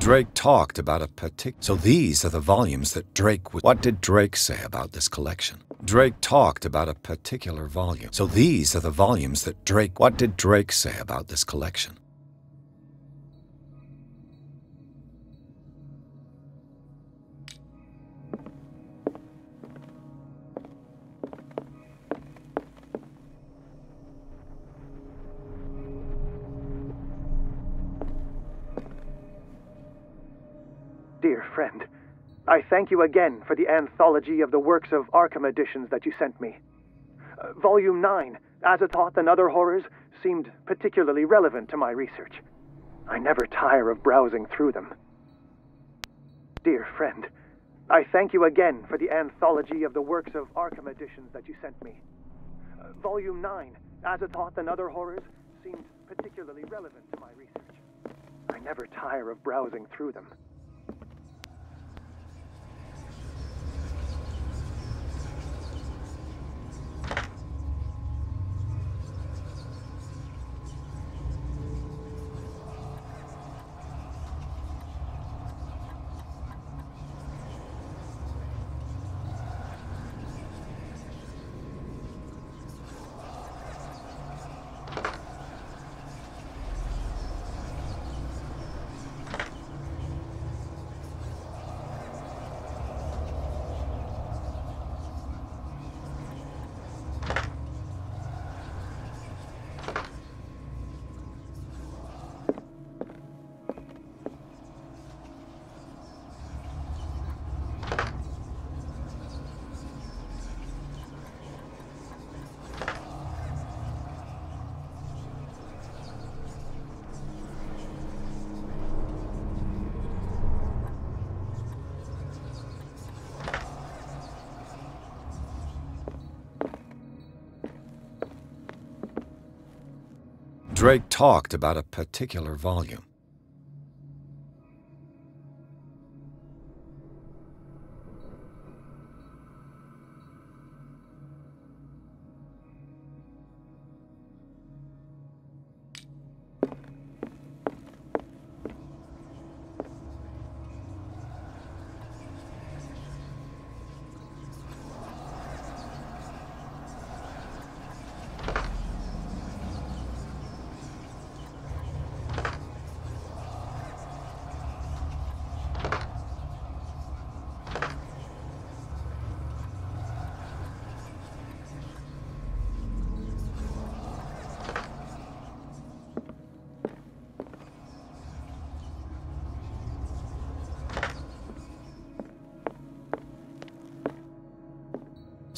Drake talked about a particular... So these are the volumes that Drake would... What did Drake say about this collection? Drake talked about a particular volume. So these are the volumes that Drake... What did Drake say about this collection? Dear friend, I thank you again for the anthology of the works of Arkham editions that you sent me. Volume 9, Azathoth and Other Horrors, seemed particularly relevant to my research. I never tire of browsing through them. Dear friend, I thank you again for the anthology of the works of Arkham editions that you sent me. Volume 9, Azathoth and Other Horrors, seemed particularly relevant to my research. I never tire of browsing through them. Drake talked about a particular volume.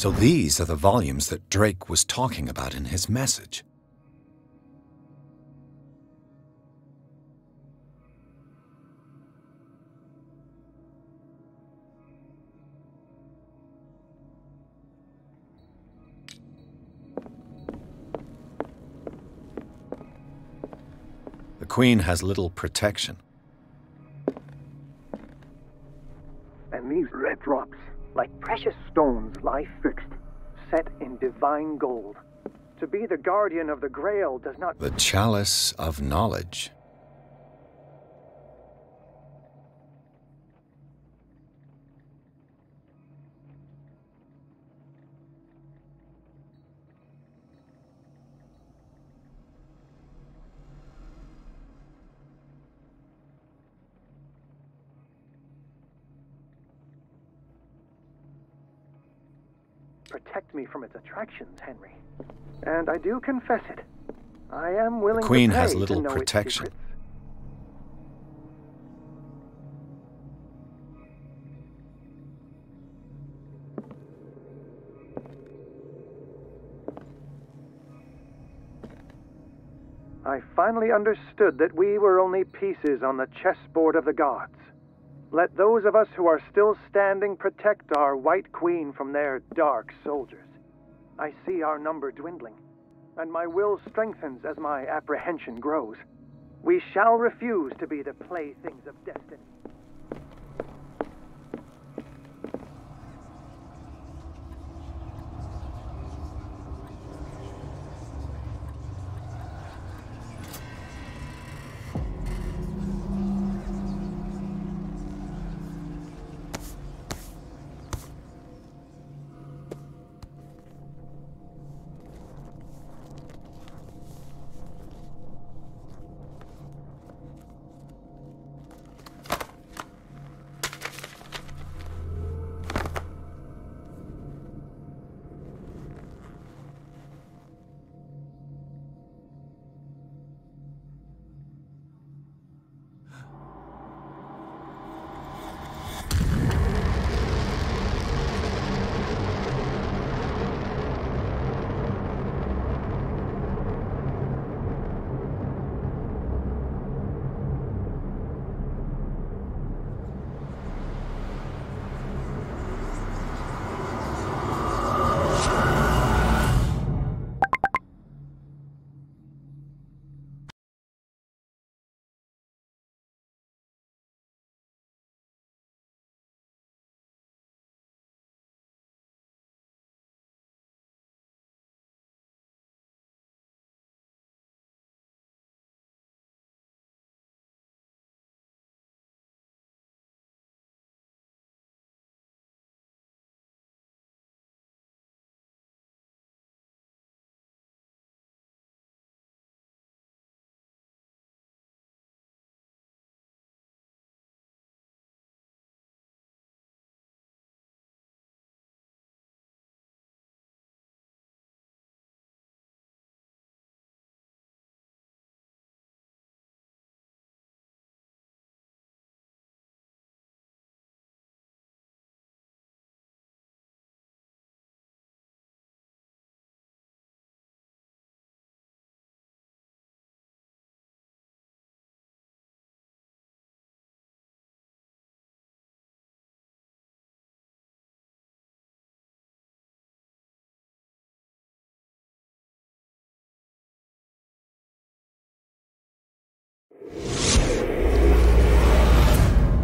So these are the volumes that Drake was talking about in his message. The Queen has little protection. And these red drops, like precious stones, lie fixed, set in divine gold. To be the guardian of the Grail does not... The Chalice of Knowledge. Protect me from its attractions, Henry. And I do confess it. I am willing The Queen to pay has little to know protection. its secrets. I finally understood that we were only pieces on the chessboard of the gods. Let those of us who are still standing protect our White Queen from their dark soldiers. I see our number dwindling, and my will strengthens as my apprehension grows. We shall refuse to be the playthings of destiny.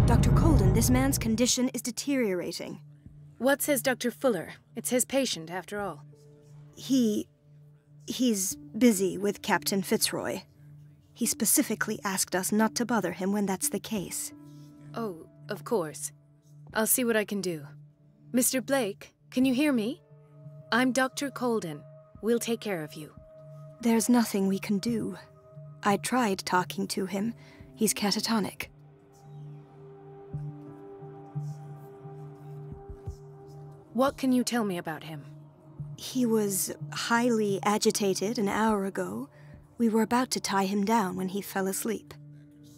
Dr. Colden, this man's condition is deteriorating. What says Dr. Fuller? It's his patient, after all. He's busy with Captain Fitzroy. He specifically asked us not to bother him when that's the case. Oh, of course. I'll see what I can do. Mr. Blake, can you hear me? I'm Dr. Colden. We'll take care of you. There's nothing we can do. I tried talking to him. He's catatonic. What can you tell me about him? He was highly agitated an hour ago. We were about to tie him down when he fell asleep.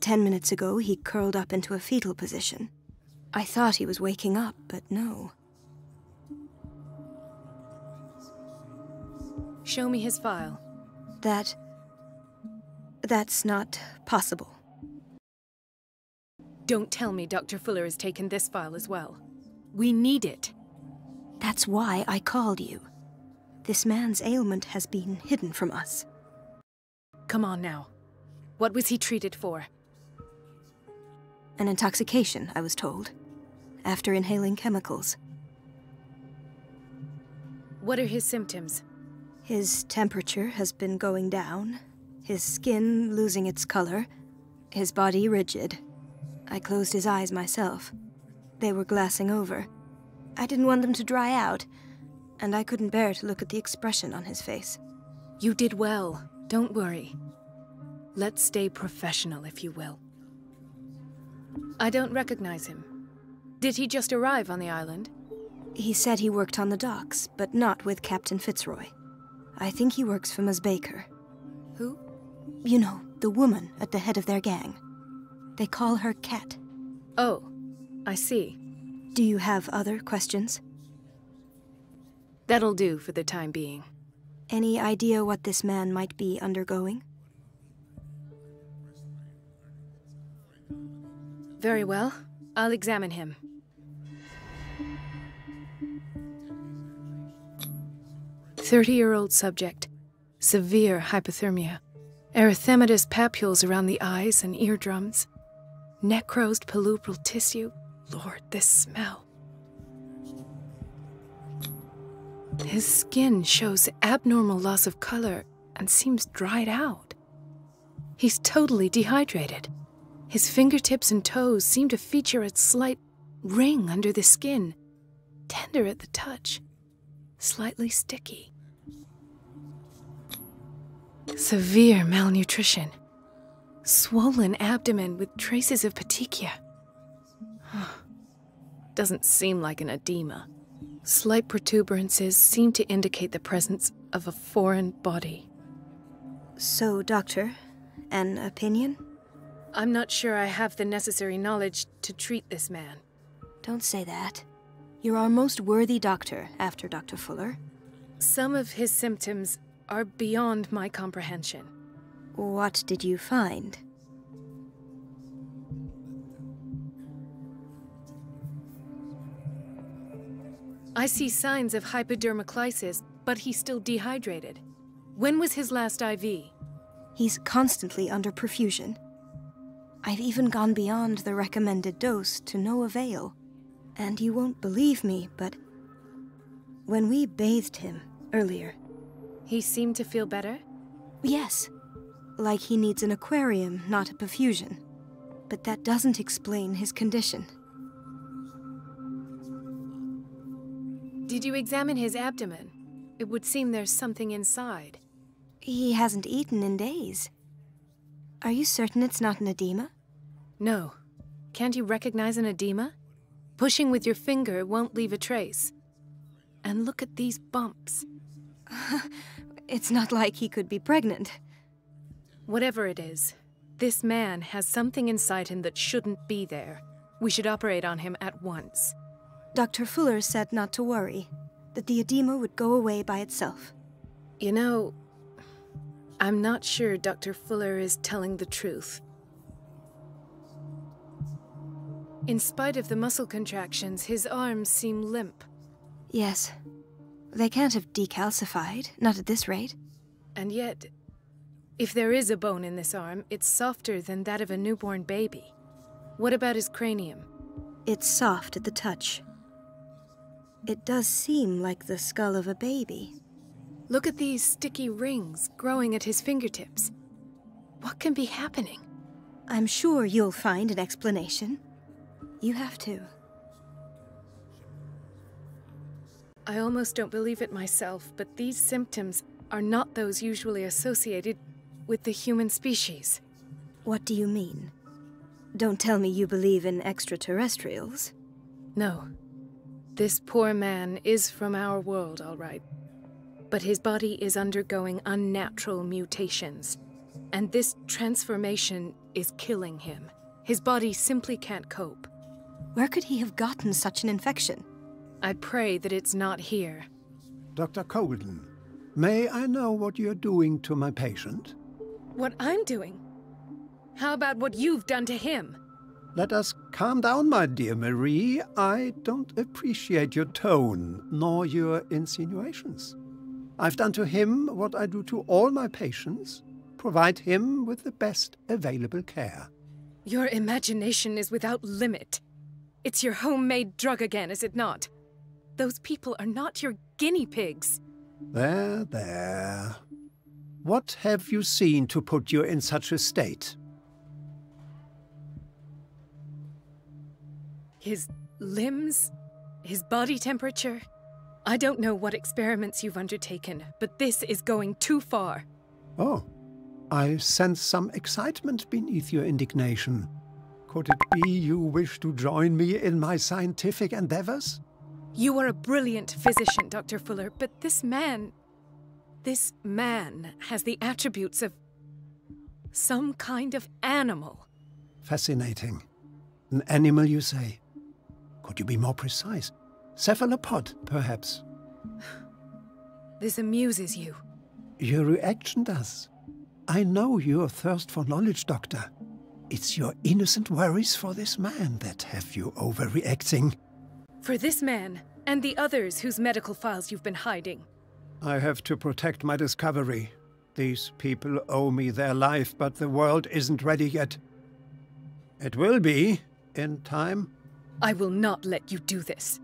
10 minutes ago, he curled up into a fetal position. I thought he was waking up, but no. Show me his file. That's not possible. Don't tell me Dr. Fuller has taken this file as well. We need it. That's why I called you. This man's ailment has been hidden from us. Come on now. What was he treated for? An intoxication, I was told, after inhaling chemicals. What are his symptoms? His temperature has been going down, his skin losing its color, his body rigid. I closed his eyes myself. They were glassing over. I didn't want them to dry out, and I couldn't bear to look at the expression on his face. You did well. Don't worry. Let's stay professional, if you will. I don't recognize him. Did he just arrive on the island? He said he worked on the docks, but not with Captain Fitzroy. I think he works for Ms. Baker. Who? You know, the woman at the head of their gang. They call her Cat. Oh, I see. Do you have other questions? That'll do for the time being. Any idea what this man might be undergoing? Very well. I'll examine him. "30-year-old subject. Severe hypothermia. Erythematous papules around the eyes and eardrums. Necrosed palpebral tissue. Lord, this smell. His skin shows abnormal loss of color and seems dried out. He's totally dehydrated. His fingertips and toes seem to feature a slight ring under the skin, tender at the touch, slightly sticky. Severe malnutrition. Swollen abdomen with traces of petechia. Doesn't seem like an edema. Slight protuberances seem to indicate the presence of a foreign body. So, Doctor, an opinion? I'm not sure I have the necessary knowledge to treat this man. Don't say that. You're our most worthy doctor after Dr. Fuller. Some of his symptoms are beyond my comprehension. What did you find? I see signs of hypodermoclysis, but he's still dehydrated. When was his last IV? He's constantly under perfusion. I've even gone beyond the recommended dose to no avail. And you won't believe me, but when we bathed him earlier... He seemed to feel better? Yes. Like he needs an aquarium, not a perfusion. But that doesn't explain his condition. Did you examine his abdomen? It would seem there's something inside. He hasn't eaten in days. Are you certain it's not an edema? No. Can't you recognize an edema? Pushing with your finger won't leave a trace. And look at these bumps. It's not like he could be pregnant. Whatever it is, this man has something inside him that shouldn't be there. We should operate on him at once. Dr. Fuller said not to worry, that the edema would go away by itself. You know, I'm not sure Dr. Fuller is telling the truth. In spite of the muscle contractions, his arms seem limp. Yes. They can't have decalcified, not at this rate. And yet, If there is a bone in this arm, it's softer than that of a newborn baby. What about his cranium? It's soft at the touch. It does seem like the skull of a baby. Look at these sticky rings growing at his fingertips. What can be happening? I'm sure you'll find an explanation. You have to. I almost don't believe it myself, but these symptoms are not those usually associated with the human species. What do you mean? Don't tell me you believe in extraterrestrials. No. This poor man is from our world, all right. But his body is undergoing unnatural mutations. And this transformation is killing him. His body simply can't cope. Where could he have gotten such an infection? I pray that it's not here. Dr. Colden, may I know what you're doing to my patient? What I'm doing? How about what you've done to him? Let us calm down, my dear Marie. I don't appreciate your tone, nor your insinuations. I've done to him what I do to all my patients. Provide him with the best available care. Your imagination is without limit. It's your homemade drug again, is it not? Those people are not your guinea pigs. There, there. What have you seen to put you in such a state? His limbs? His body temperature? I don't know what experiments you've undertaken, but this is going too far. Oh, I sense some excitement beneath your indignation. Could it be you wish to join me in my scientific endeavors? You are a brilliant physician, Dr. Fuller, but this man has the attributes of some kind of animal. Fascinating. An animal, you say? Could you be more precise? Cephalopod, perhaps? This amuses you. Your reaction does. I know your thirst for knowledge, Doctor. It's your innocent worries for this man that have you overreacting. For this man, and the others whose medical files you've been hiding. I have to protect my discovery. These people owe me their life, but the world isn't ready yet. It will be, in time. I will not let you do this.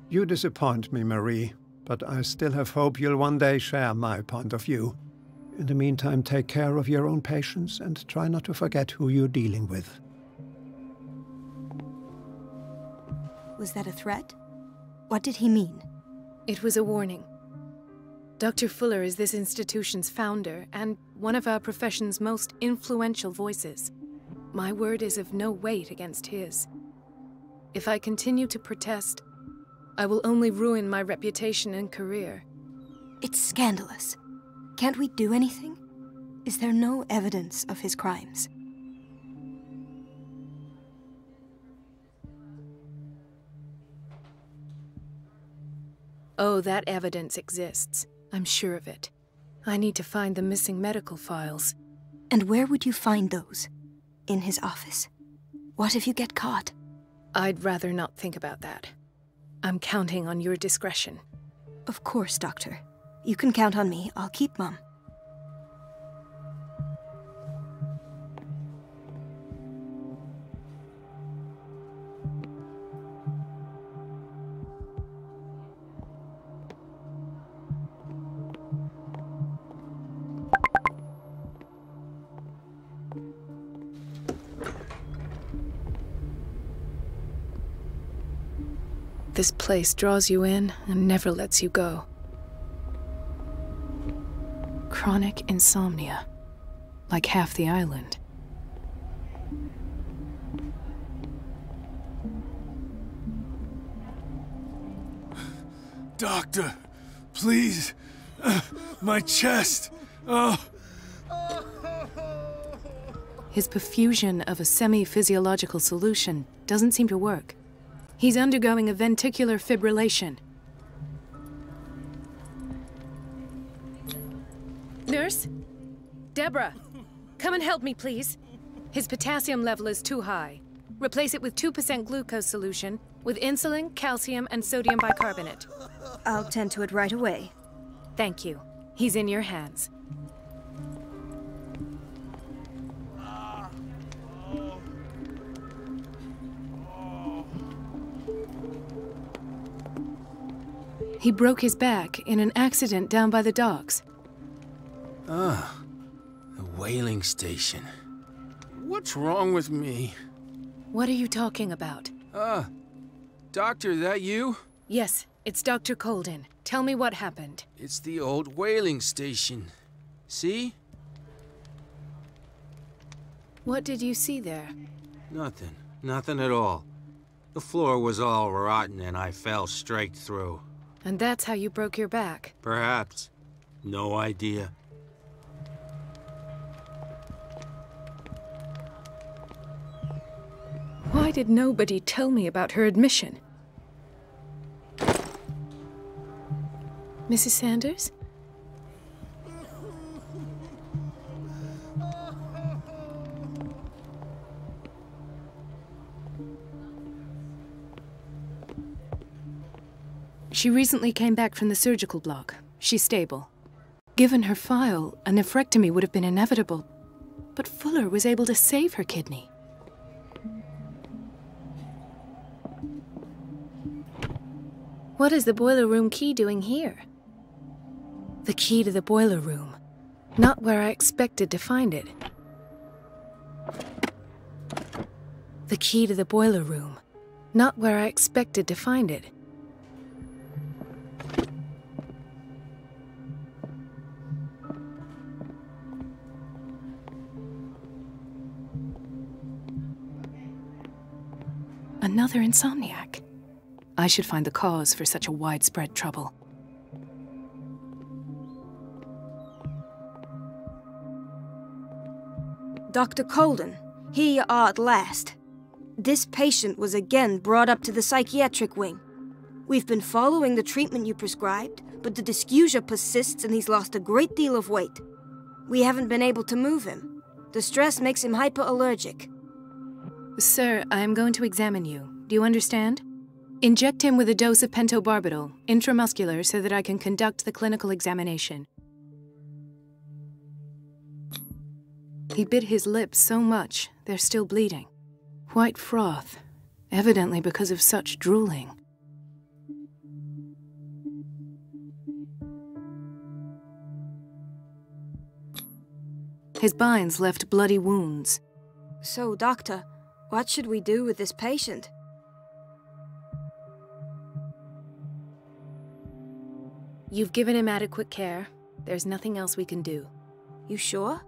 You disappoint me, Marie, but I still have hope you'll one day share my point of view. In the meantime, take care of your own patients and try not to forget who you're dealing with. Was that a threat? What did he mean? It was a warning. Dr. Fuller is this institution's founder and one of our profession's most influential voices. My word is of no weight against his. If I continue to protest, I will only ruin my reputation and career. It's scandalous. Can't we do anything? Is there no evidence of his crimes? Oh, that evidence exists. I'm sure of it. I need to find the missing medical files. And where would you find those? In his office? What if you get caught? I'd rather not think about that. I'm counting on your discretion. Of course, Doctor. You can count on me. I'll keep mum. This place draws you in and never lets you go. Chronic insomnia, like half the island. Doctor, please. My chest. Oh. His perfusion of a semi-physiological solution doesn't seem to work. He's undergoing a ventricular fibrillation. Nurse? Deborah, come and help me, please. His potassium level is too high. Replace it with 2% glucose solution with insulin, calcium, and sodium bicarbonate. I'll tend to it right away. Thank you. He's in your hands. He broke his back in an accident down by the docks. Ah, the whaling station. What's wrong with me? What are you talking about? Doctor, that you? Yes, it's Dr. Colden. Tell me what happened. It's the old whaling station. See? What did you see there? Nothing. Nothing at all. The floor was all rotten and I fell straight through. And that's how you broke your back? Perhaps. No idea. Why did nobody tell me about her admission? Mrs. Sanders? She recently came back from the surgical block. She's stable. Given her file, a nephrectomy would have been inevitable. But Fuller was able to save her kidney. What is the boiler room key doing here? The key to the boiler room. Not where I expected to find it. The key to the boiler room. Not where I expected to find it. Another insomniac. I should find the cause for such a widespread trouble. Dr. Colden, here you are at last. This patient was again brought up to the psychiatric wing. We've been following the treatment you prescribed, but the dysgeusia persists and he's lost a great deal of weight. We haven't been able to move him. The stress makes him hyperallergic. Sir, I am going to examine you. Do you understand? Inject him with a dose of pentobarbital, intramuscular, so that I can conduct the clinical examination. He bit his lips so much, they're still bleeding. White froth, evidently because of such drooling. His binds left bloody wounds. So, Doctor, what should we do with this patient? You've given him adequate care. There's nothing else we can do. You sure?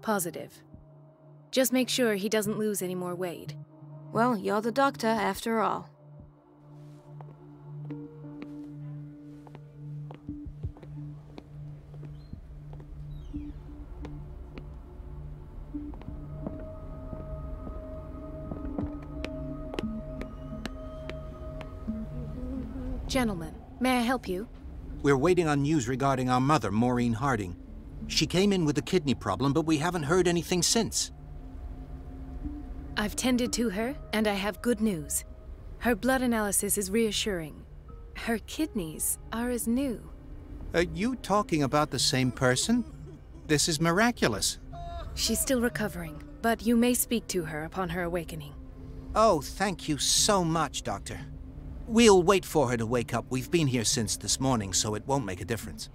Positive. Just make sure he doesn't lose any more weight. Well, you're the doctor, after all. Gentlemen, may I help you? We're waiting on news regarding our mother, Maureen Harding. She came in with a kidney problem, but we haven't heard anything since. I've tended to her, and I have good news. Her blood analysis is reassuring. Her kidneys are as new. Are you talking about the same person? This is miraculous. She's still recovering, but you may speak to her upon her awakening. Oh, thank you so much, Doctor. We'll wait for her to wake up. We've been here since this morning, so it won't make a difference.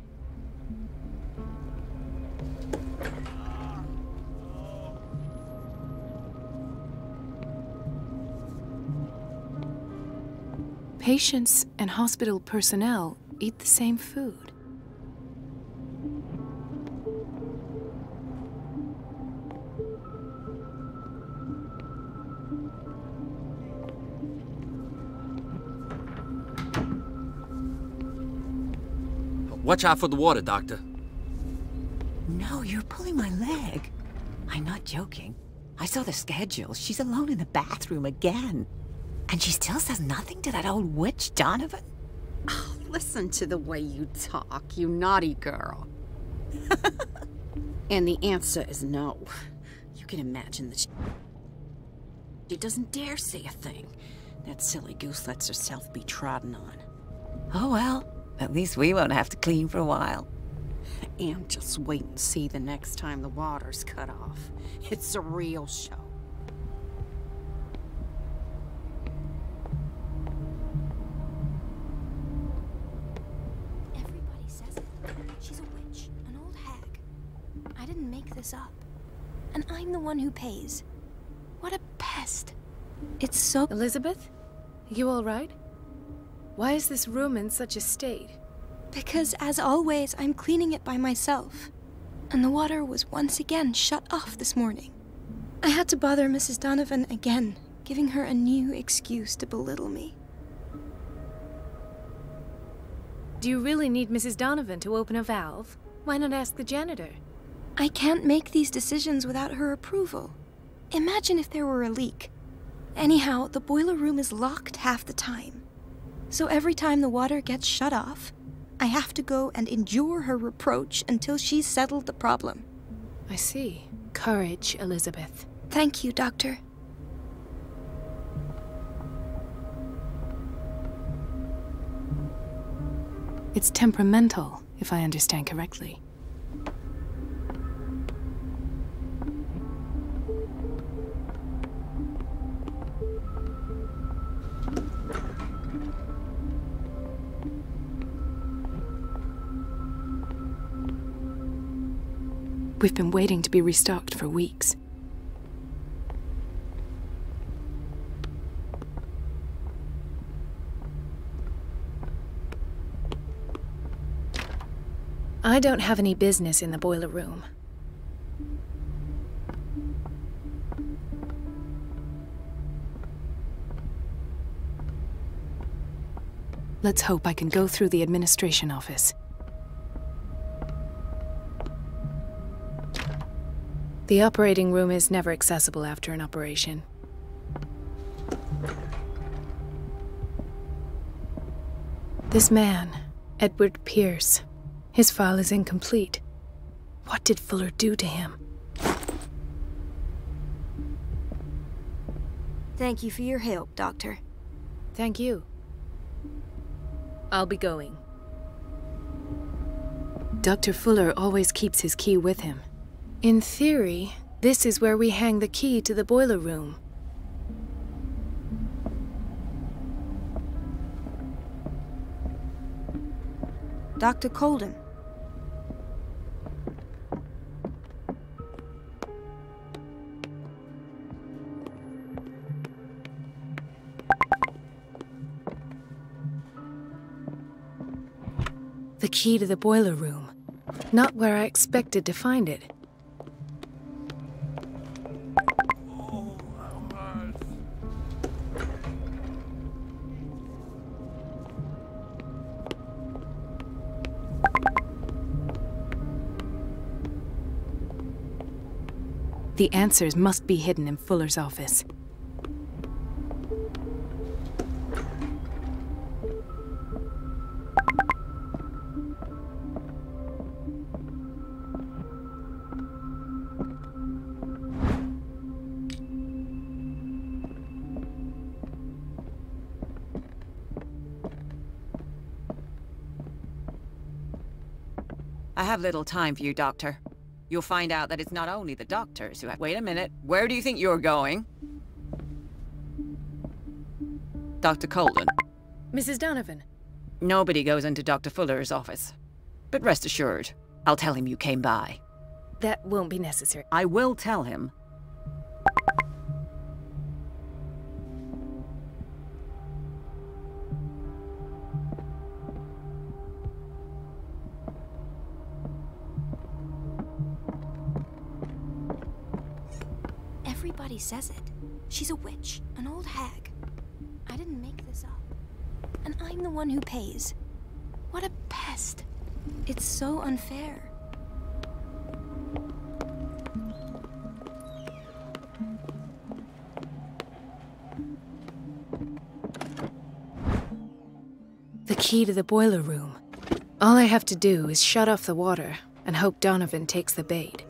Patients and hospital personnel eat the same food. Watch out for the water, Doctor. No, you're pulling my leg. I'm not joking. I saw the schedule. She's alone in the bathroom again. And she still says nothing to that old witch, Donovan? Oh, listen to the way you talk, you naughty girl. And the answer is no. You can imagine that she doesn't dare say a thing. That silly goose lets herself be trodden on. Oh well, at least we won't have to clean for a while. And just wait and see the next time the water's cut off. It's a real show. make this up. And I'm the one who pays. What a pest. It's so... Elizabeth? You all right? Why is this room in such a state? Because, as always, I'm cleaning it by myself. And the water was once again shut off this morning. I had to bother Mrs. Donovan again, giving her a new excuse to belittle me. Do you really need Mrs. Donovan to open a valve? Why not ask the janitor? I can't make these decisions without her approval. Imagine if there were a leak. Anyhow, the boiler room is locked half the time. So every time the water gets shut off, I have to go and endure her reproach until she's settled the problem. I see. Courage, Elizabeth. Thank you, Doctor. It's temperamental, if I understand correctly. We've been waiting to be restocked for weeks. I don't have any business in the boiler room. Let's hope I can go through the administration office. The operating room is never accessible after an operation. This man, Edward Pierce, his file is incomplete. What did Fuller do to him? Thank you for your help, Doctor. Thank you. I'll be going. Dr. Fuller always keeps his key with him. In theory, this is where we hang the key to the boiler room. Dr. Colden. The key to the boiler room. Not where I expected to find it. The answers must be hidden in Fuller's office. I have little time for you, Doctor. You'll find out that it's not only the doctors who have— Wait a minute. Where do you think you're going? Dr. Colden. Mrs. Donovan. Nobody goes into Dr. Fuller's office. But rest assured, I'll tell him you came by. That won't be necessary. I will tell him. Everybody says it. She's a witch, an old hag. I didn't make this up. And I'm the one who pays. What a pest. It's so unfair. The key to the boiler room. All I have to do is shut off the water and hope Donovan takes the bait.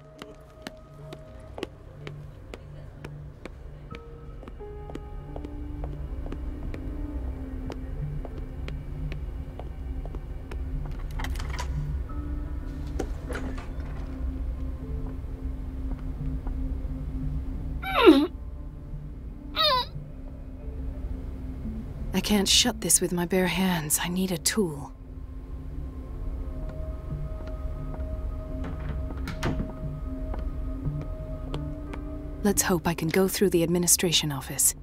I can't shut this with my bare hands. I need a tool. Let's hope I can go through the administration office.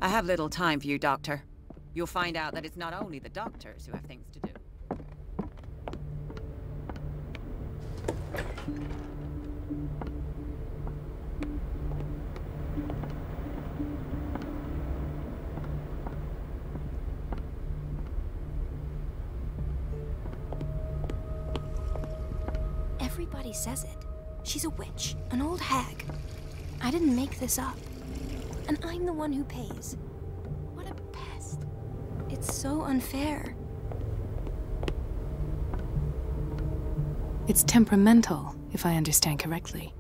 I have little time for you, Doctor. You'll find out that it's not only the doctors who have things to do. Everybody says it. She's a witch, an old hag. I didn't make this up. And I'm the one who pays. What a pest. It's so unfair. It's temperamental, if I understand correctly.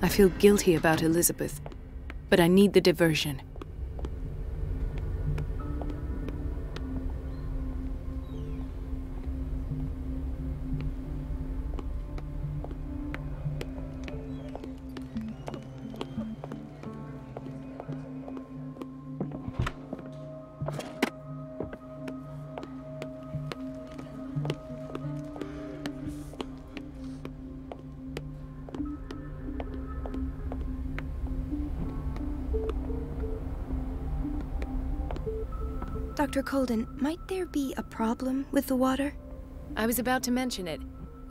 I feel guilty about Elizabeth, but I need the diversion. Dr. Colden, might there be a problem with the water? I was about to mention it.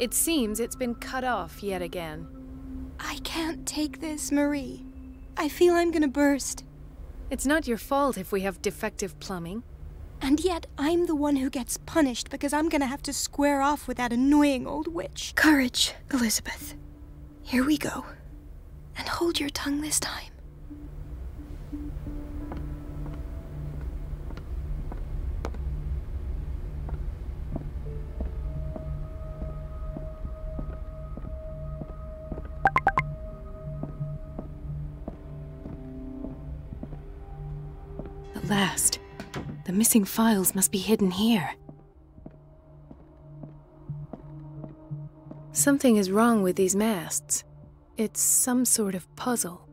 It seems it's been cut off yet again. I can't take this, Marie. I feel I'm gonna burst. It's not your fault if we have defective plumbing. And yet, I'm the one who gets punished because I'm gonna have to square off with that annoying old witch. Courage, Elizabeth. Here we go. And hold your tongue this time. At last. The missing files must be hidden here. Something is wrong with these masts. It's some sort of puzzle.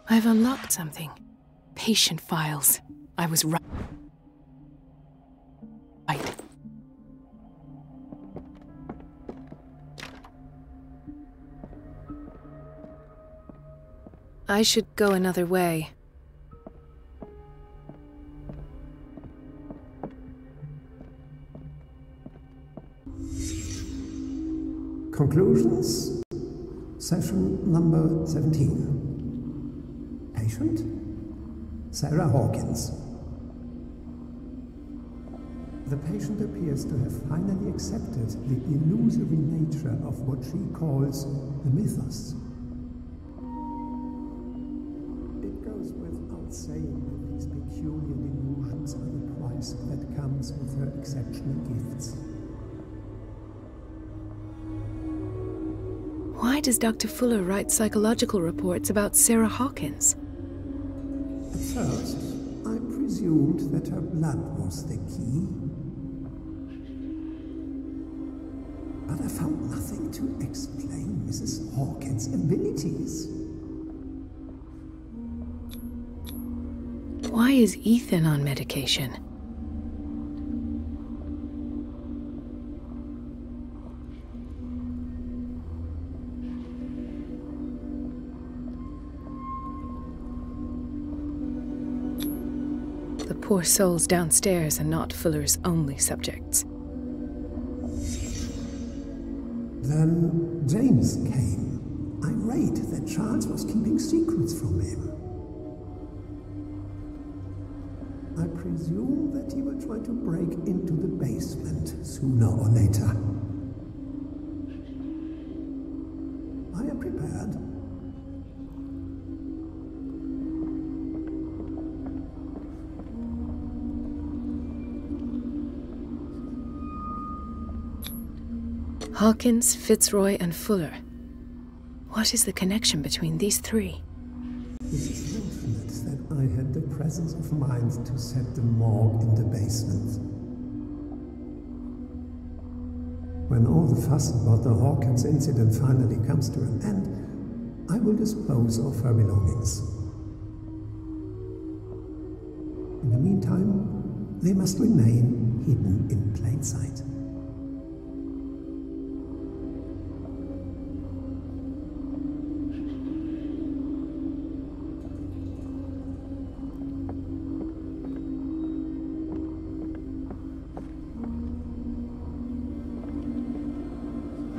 I've unlocked something. Patient files. I was right. I should go another way. Conclusions. Session number 17. Patient? Sarah Hawkins. The patient appears to have finally accepted the illusory nature of what she calls the mythos. It goes without saying that these peculiar delusions are the price that comes with her exceptional gifts. Why does Dr. Fuller write psychological reports about Sarah Hawkins? At first, I presumed that her blood was the key. But I found nothing to explain Mrs. Hawkins' abilities. Why is Ethan on medication? The poor souls downstairs are not Fuller's only subjects. Then James came, irate that Charles was keeping secrets from him. I presume that he will try to break into the basement sooner or later. I am prepared. Hawkins, Fitzroy, and Fuller. What is the connection between these three? It is fortunate that I had the presence of mind to set the morgue in the basement. When all the fuss about the Hawkins incident finally comes to an end, I will dispose of her belongings. In the meantime, they must remain hidden in plain sight.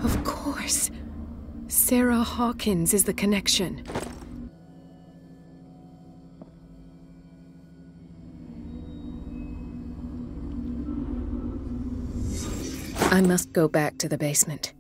Of course. Sarah Hawkins is the connection. I must go back to the basement.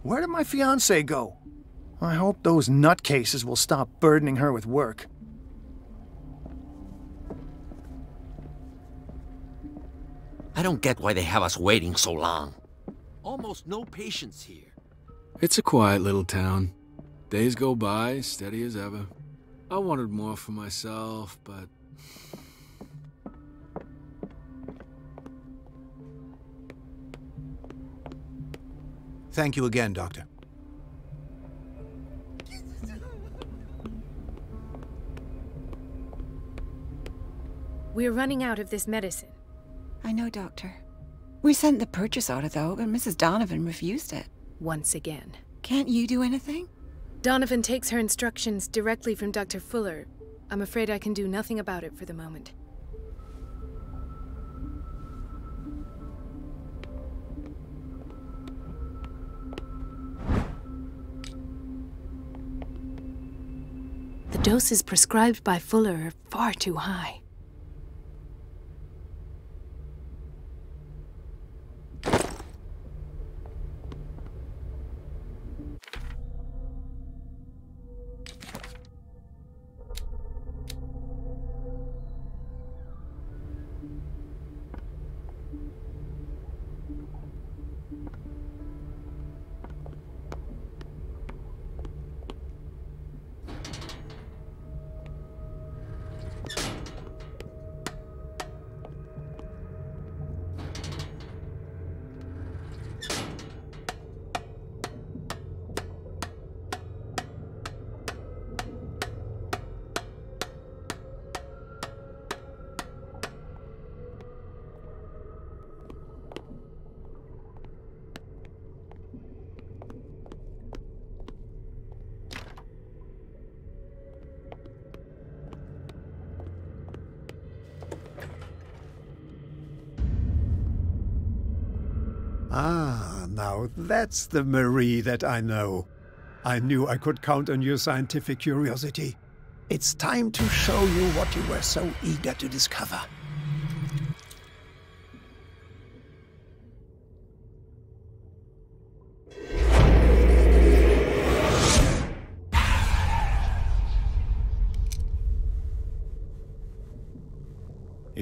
Where did my fiancée go? I hope those nutcases will stop burdening her with work. I don't get why they have us waiting so long. Almost no patience here. It's a quiet little town. Days go by, steady as ever. I wanted more for myself, but... Thank you again, Doctor. We're running out of this medicine. I know, Doctor. We sent the purchase order, though, but Mrs. Donovan refused it. Once again. Can't you do anything? Donovan takes her instructions directly from Dr. Fuller. I'm afraid I can do nothing about it for the moment. The doses prescribed by Fuller are far too high. Ah, now that's the Marie that I know. I knew I could count on your scientific curiosity. It's time to show you what you were so eager to discover.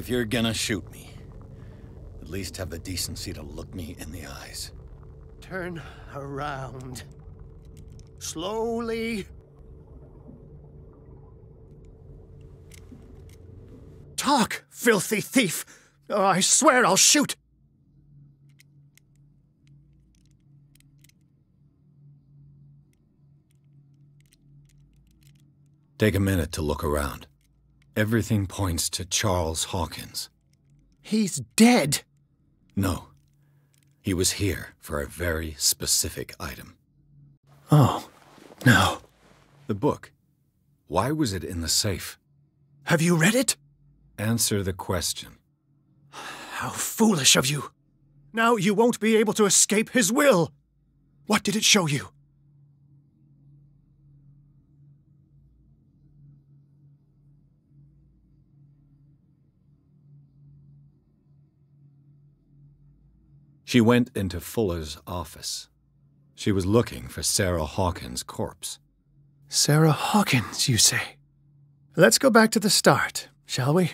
If you're gonna shoot me, at least have the decency to look me in the eyes. Turn around. Slowly. Talk, filthy thief! Or I swear I'll shoot! Take a minute to look around. Everything points to Charles Hawkins. He's dead! No. He was here for a very specific item. Oh, no. The book. Why was it in the safe? Have you read it? Answer the question. How foolish of you! Now you won't be able to escape his will! What did it show you? She went into Fuller's office. She was looking for Sarah Hawkins' corpse. Sarah Hawkins, you say? Let's go back to the start, shall we?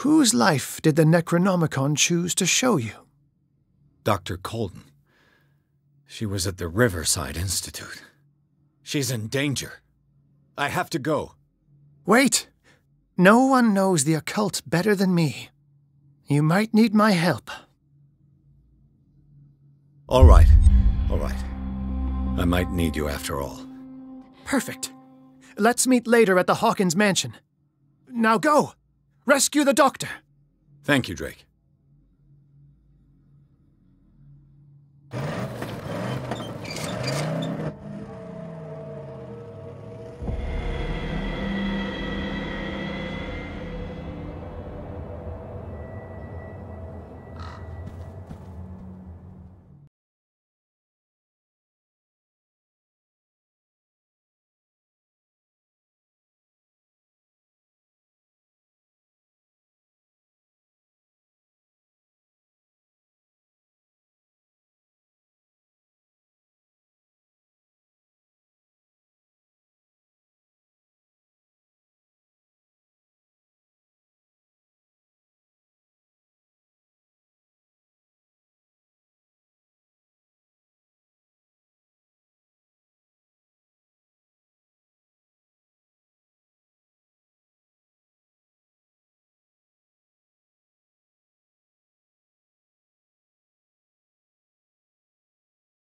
Whose life did the Necronomicon choose to show you? Dr. Colden. She was at the Riverside Institute. She's in danger. I have to go. Wait! No one knows the occult better than me. You might need my help. All right. All right. I might need you after all. Perfect. Let's meet later at the Hawkins mansion. Now go! Rescue the doctor! Thank you, Drake.